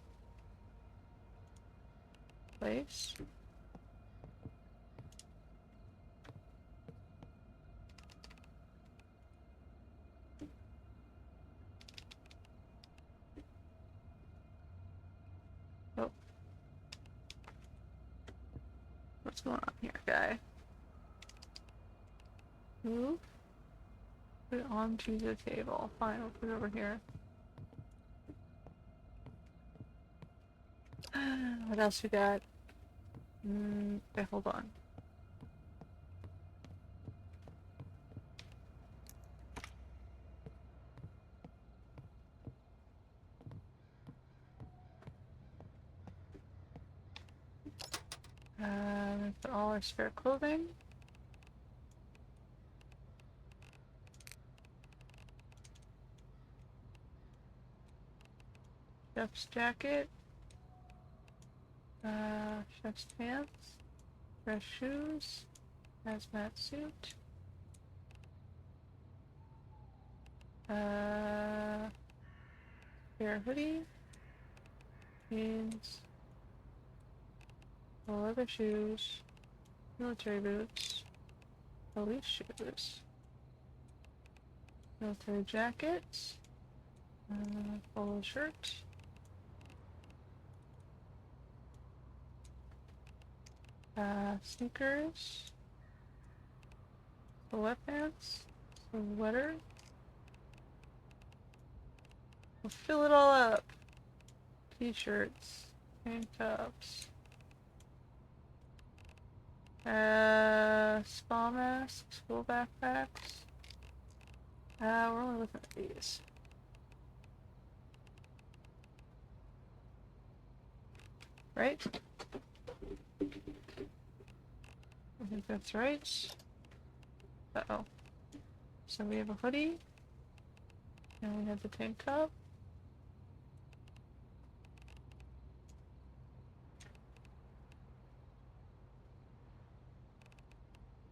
place. Oh. What's going on here, guy? Move. Put it onto the table. Fine, we'll put it over here. What else we got? Okay, hold on. I'm gonna put all our spare clothing. Chef's jacket. Chef's pants. Fresh shoes. Hazmat suit. Spare hoodie. Jeans. Leather shoes. Military boots. Police shoes. Military jacket. Polo shirt. Sneakers. Sweatpants. Sweater. We'll fill it all up. T-shirts. Tank tops. Spa masks. School backpacks. We're only looking at these. Right? I think that's right. Uh-oh. So we have a hoodie. And we have the tank top.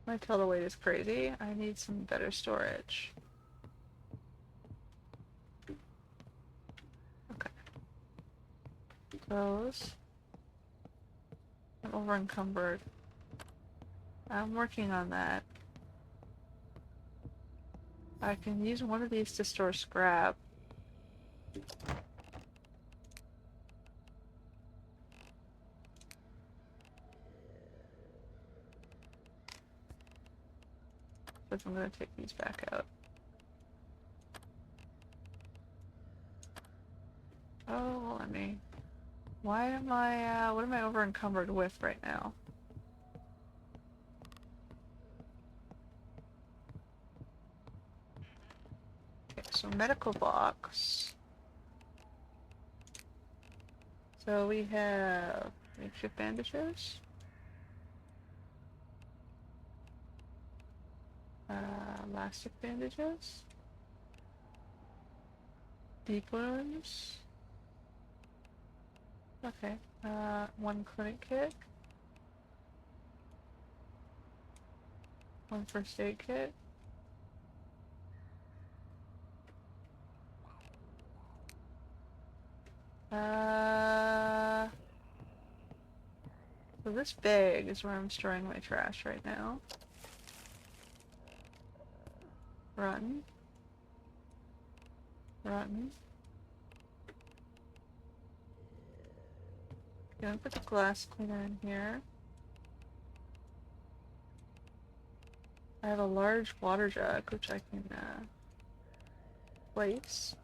My total weight is crazy. I need some better storage. Okay. Clothes. I'm over encumbered. I'm working on that. I can use one of these to store scrap. But I'm gonna take these back out. Oh, let me. Why am I, what am I over encumbered with right now? Okay, so medical box. So we have makeshift bandages. Elastic bandages. Deep wounds. Okay. One clinic kit. One first aid kit. So this bag is where I'm storing my trash right now. Run. Run. Gonna put the glass cleaner in here. I have a large water jug, which I can, place.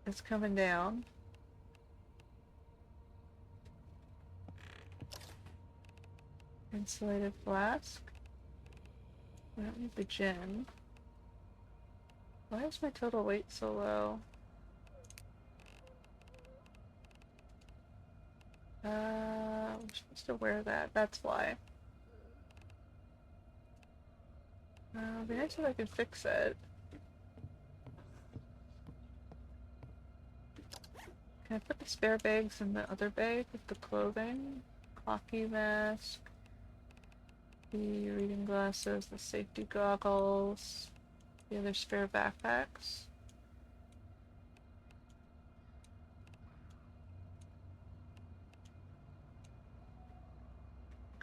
It's coming down. Insulated flask. I don't need the gin. Why is my total weight so low? I'm supposed to wear that. That's why. It'd be nice if I could fix it. Can I put the spare bags in the other bag with the clothing? Hockey mask, the reading glasses, the safety goggles, the other spare backpacks.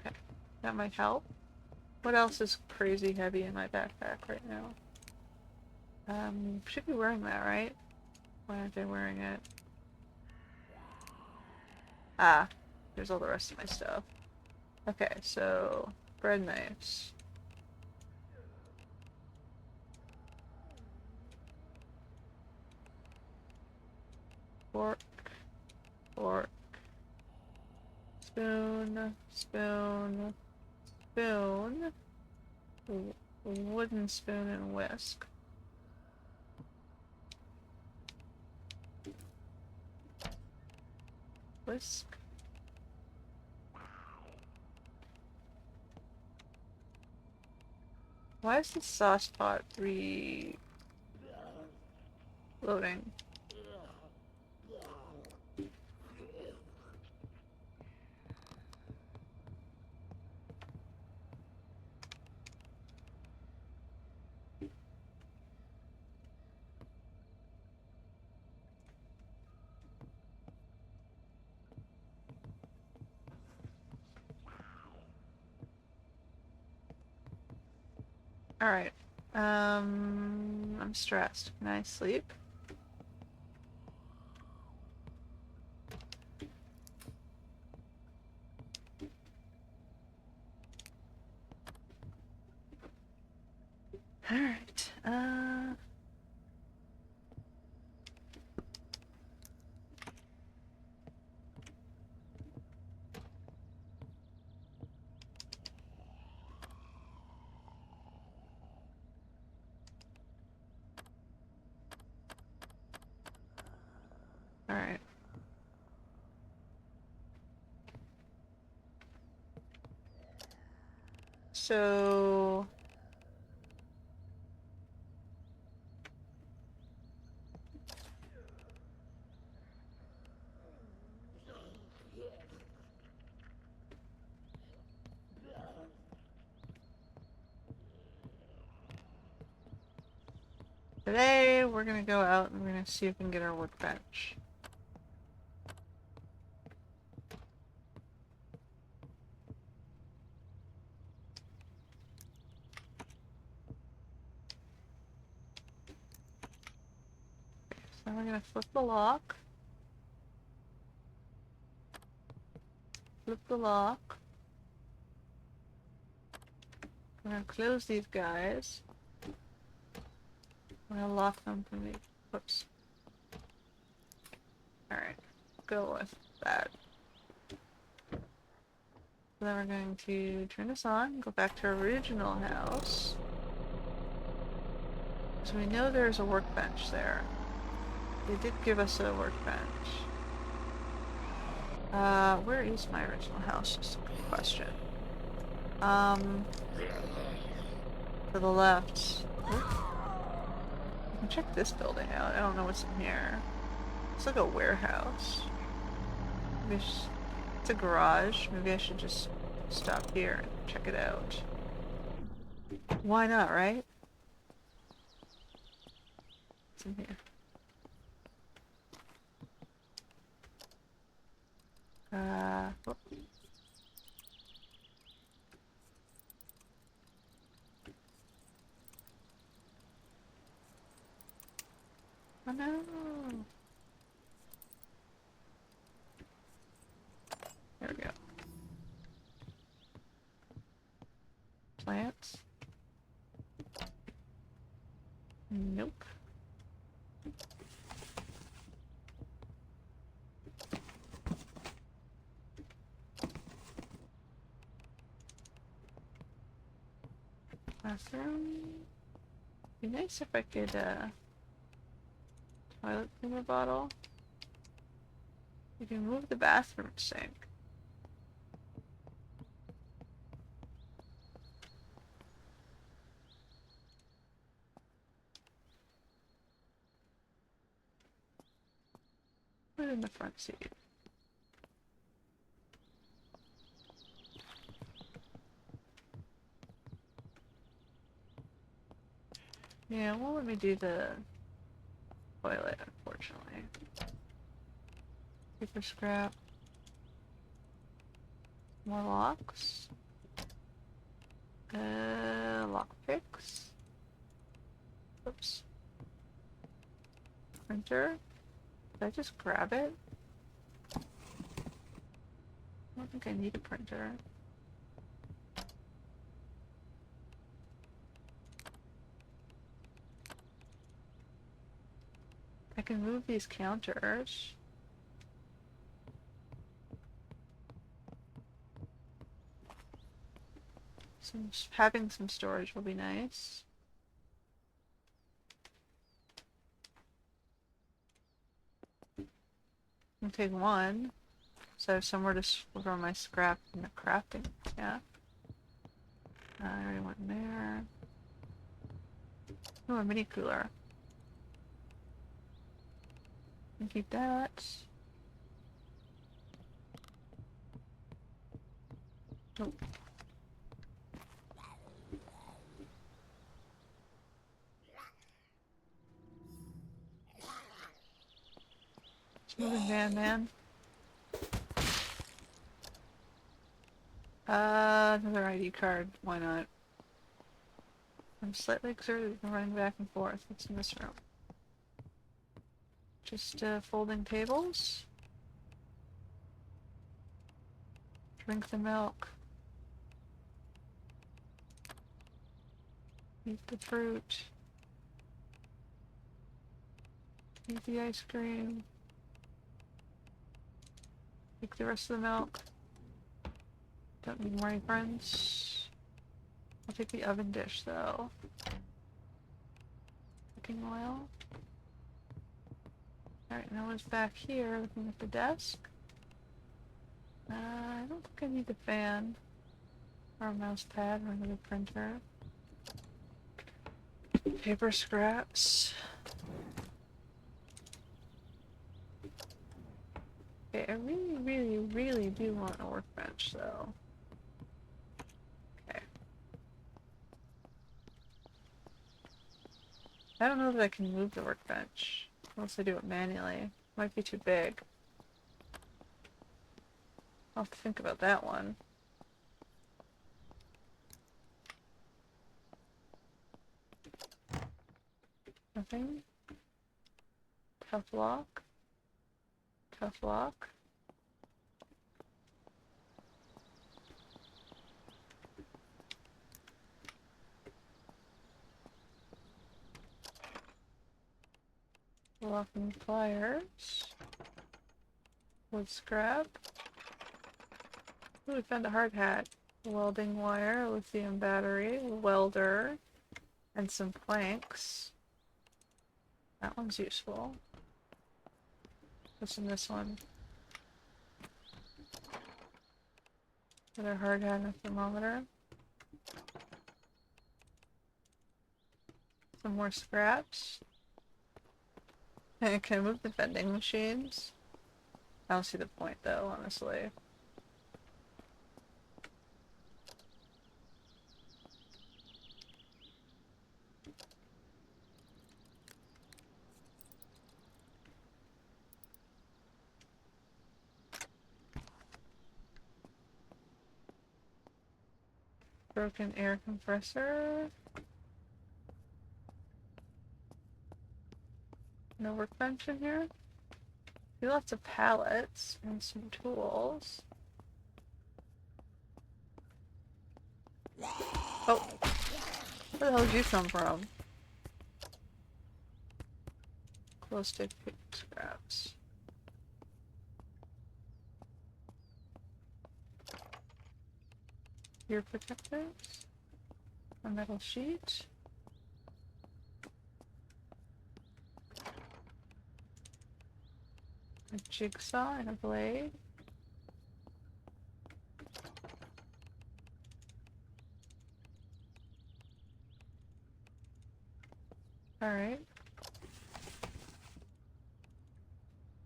Okay, that might help. What else is crazy heavy in my backpack right now? Should be wearing that, right? Why aren't they wearing it? Ah, there's all the rest of my stuff. Okay, so bread knives. Fork, fork, spoon, spoon, spoon, wooden spoon and whisk. Whisk. Why is the sauce pot reloading? Alright. I'm stressed. Can I sleep? Alright. Alright. So... Today, we're gonna go out and we're gonna see if we can get our workbench. So we're gonna flip the lock. Flip the lock. We're gonna close these guys. We're gonna lock them from the... Whoops. Alright. Go with that. So then we're going to turn this on, go back to our original house. So we know there's a workbench there. They did give us a workbench. Where is my original house? Just a good question. To the left. Oh. I can check this building out. I don't know what's in here. It's like a warehouse. Maybe it's a garage. Maybe I should just stop here and check it out. Why not, right? What's in here? Oh. Oh no! There we go. Plants? Nope. Bathroom? Be nice if I could, toilet cleaner bottle. You can move the bathroom sink. put it in the front seat. Yeah, it won't let me do the toilet, unfortunately. Paper scrap. More locks. Lockpicks. Oops. Printer. Did I just grab it? I don't think I need a printer. I can move these counters. Having some storage will be nice. I'll take one, so I have somewhere to store my scrap in the crafting. Yeah. I already went in there. Oh, a mini cooler. Can keep that. Nope. It's moving van, man. Another ID card. Why not? I'm slightly exerted from running back and forth. What's in this room? Just folding tables. Drink the milk. Eat the fruit. Eat the ice cream. Take the rest of the milk. Don't need more friends. I'll take the oven dish though. Cooking oil. Alright, now it's back here looking at the desk. I don't think I need the fan. Or a mouse pad or another printer. Paper scraps. Okay, I really, really, really do want a workbench though. Okay. I don't know that I can move the workbench. Unless I do it manually. Might be too big. I'll have to think about that one. Nothing. Tough lock. Tough lock. Locking pliers. Wood scrap. Ooh, we found a hard hat. Welding wire, lithium battery, welder, and some planks. That one's useful. What's in this one? Got a hard hat and a thermometer. Some more scraps. Can I move the vending machines? I don't see the point though, honestly. Broken air compressor. No workbench in here? See lots of pallets and some tools. Oh! Where the hell did you come from? Close stick pick scraps. Ear protectors. A metal sheet. A jigsaw and a blade. Alright.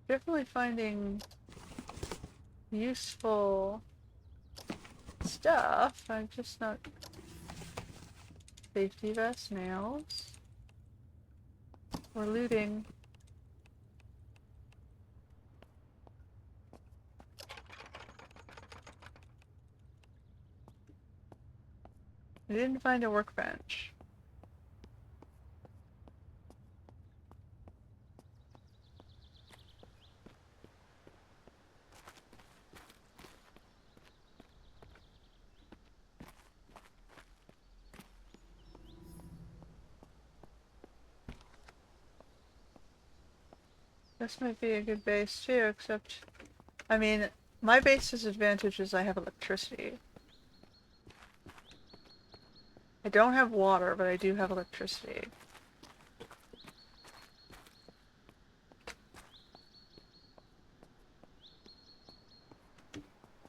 Definitely finding useful stuff. I'm just not... Safety vest, nails. We're looting. I didn't find a workbench. This might be a good base too, except... I mean, my base disadvantage is I have electricity. I don't have water, but I do have electricity.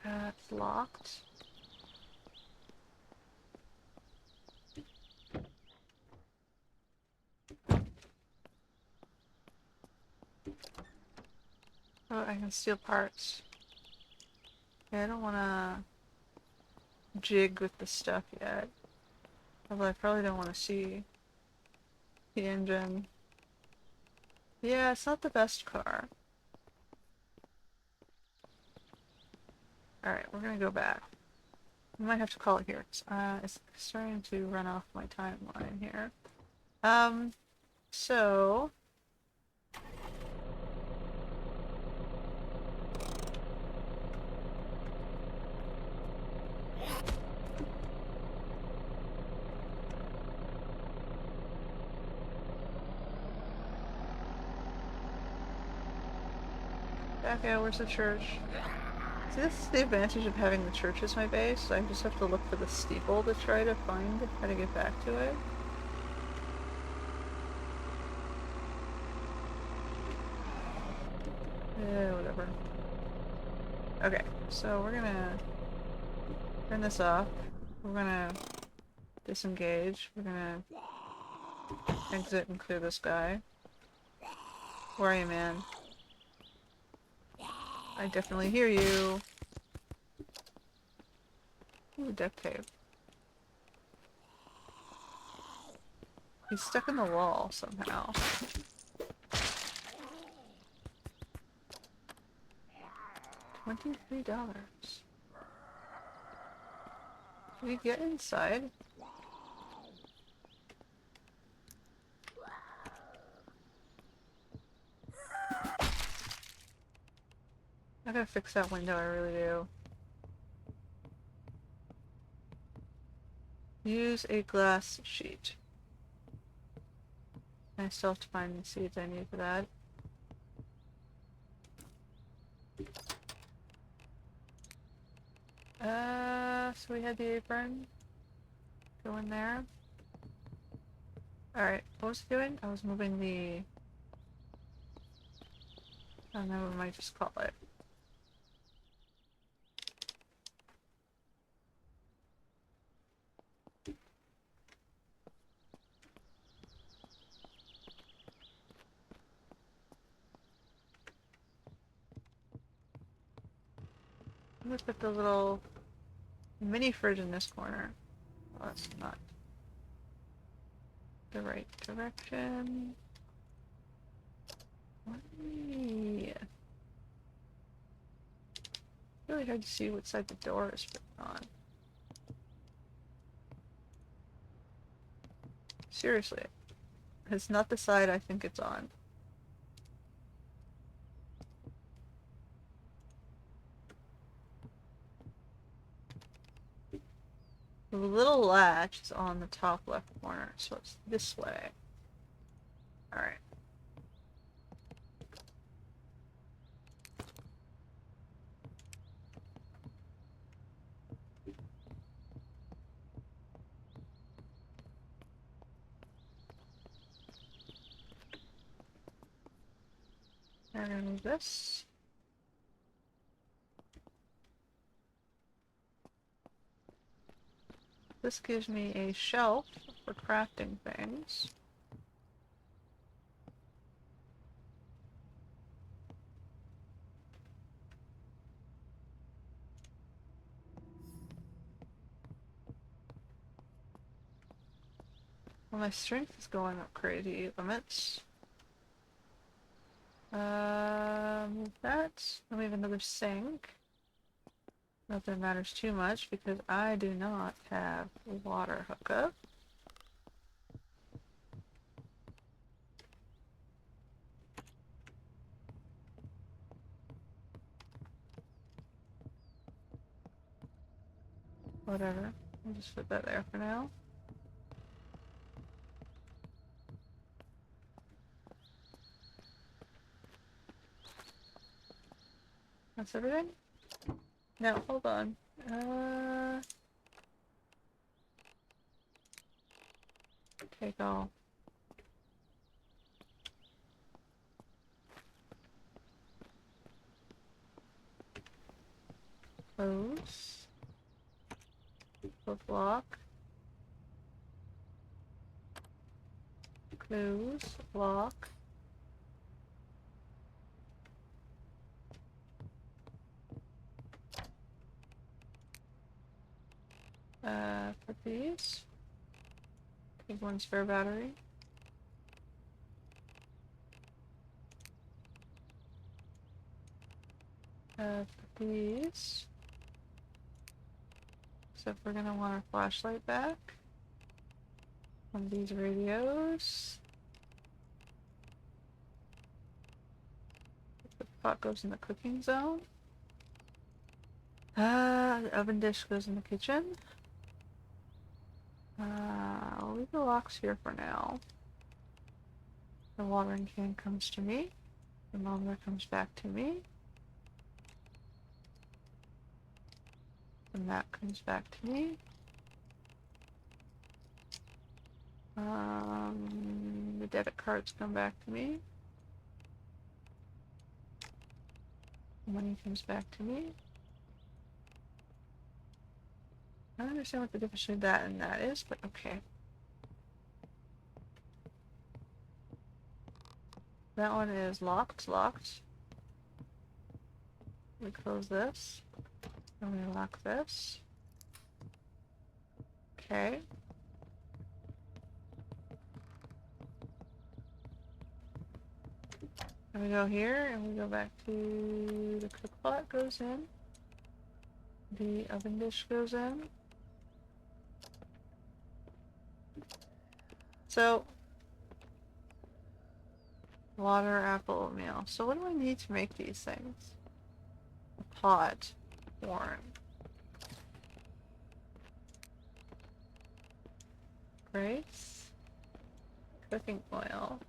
It's locked. Oh, I can steal parts. Yeah, I don't want to jig with the stuff yet. Although I probably don't want to see the engine. Yeah, it's not the best car. Alright, we're gonna go back. We might have to call it here. It's starting to run off my timeline here. So... Back out, where's the church? See, this is the advantage of having the church as my base. I just have to look for the steeple to try to find how to get back to it. Yeah, whatever. Okay, so we're gonna turn this off. We're gonna disengage. We're gonna exit and clear this guy. Where are you, man? I definitely hear you. Ooh, duct tape. He's stuck in the wall somehow. $23. Did he get inside? I gotta fix that window, I really do. Use a glass sheet. I still have to find the seeds I need for that. So we had the apron. Go in there. Alright, what was I doing? I was moving the... I don't know what I might just call it. I'm gonna put the little mini fridge in this corner. Well, that's not the right direction. Why? Really hard to see what side the door is on. Seriously. It's not the side I think it's on. The little latch is on the top left corner, so it's this way. Alright. And this. This gives me a shelf for crafting things. Well, my strength is going up crazy limits. Move that. Then we have another sink. Not that it matters too much because I do not have a water hookup. Whatever. I'll just put that there for now. That's everything? No, hold on. Take all. Close. Flip lock. Close. Lock. Put these. Take one spare battery. Put these. Except we're gonna want our flashlight back. One of these radios. The pot goes in the cooking zone. The oven dish goes in the kitchen. I'll leave the locks here for now. The watering can comes to me. The thermometer comes back to me. The map comes back to me. The debit cards come back to me. The money comes back to me. I don't understand what the difference between that and that is, but okay. That one is locked. We close this. And we lock this. Okay. And we go here, and we go back to the cook pot goes in. The oven dish goes in. So, water, apple, oatmeal. So what do I need to make these things? A pot, corn. Rice, cooking oil,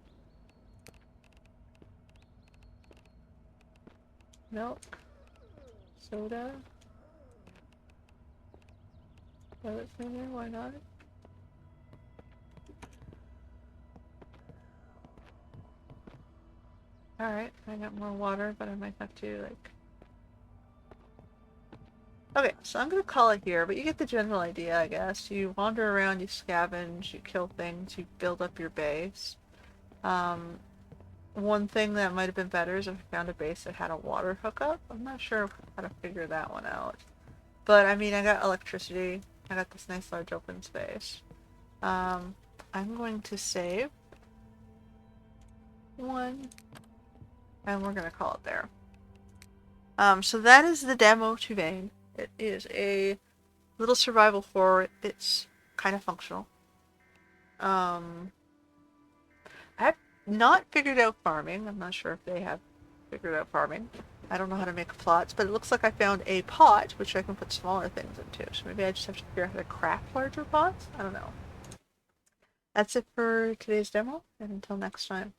milk, soda, toilet cleaner, why not? Alright, I got more water, but I might have to, like... Okay, so I'm gonna call it here, but you get the general idea, I guess. You wander around, you scavenge, you kill things, you build up your base. One thing that might have been better is if I found a base that had a water hookup. I'm not sure how to figure that one out. But, I mean, I got electricity. I got this nice large open space. I'm going to save one, and we're gonna call it there. So that is the demo to Vane. It is a little survival horror. It's kind of functional. I have not figured out farming. I'm not sure if they have figured out farming. I don't know how to make plots, but it looks like I found a pot, which I can put smaller things into. So maybe I just have to figure out how to craft larger pots? I don't know. That's it for today's demo, and until next time.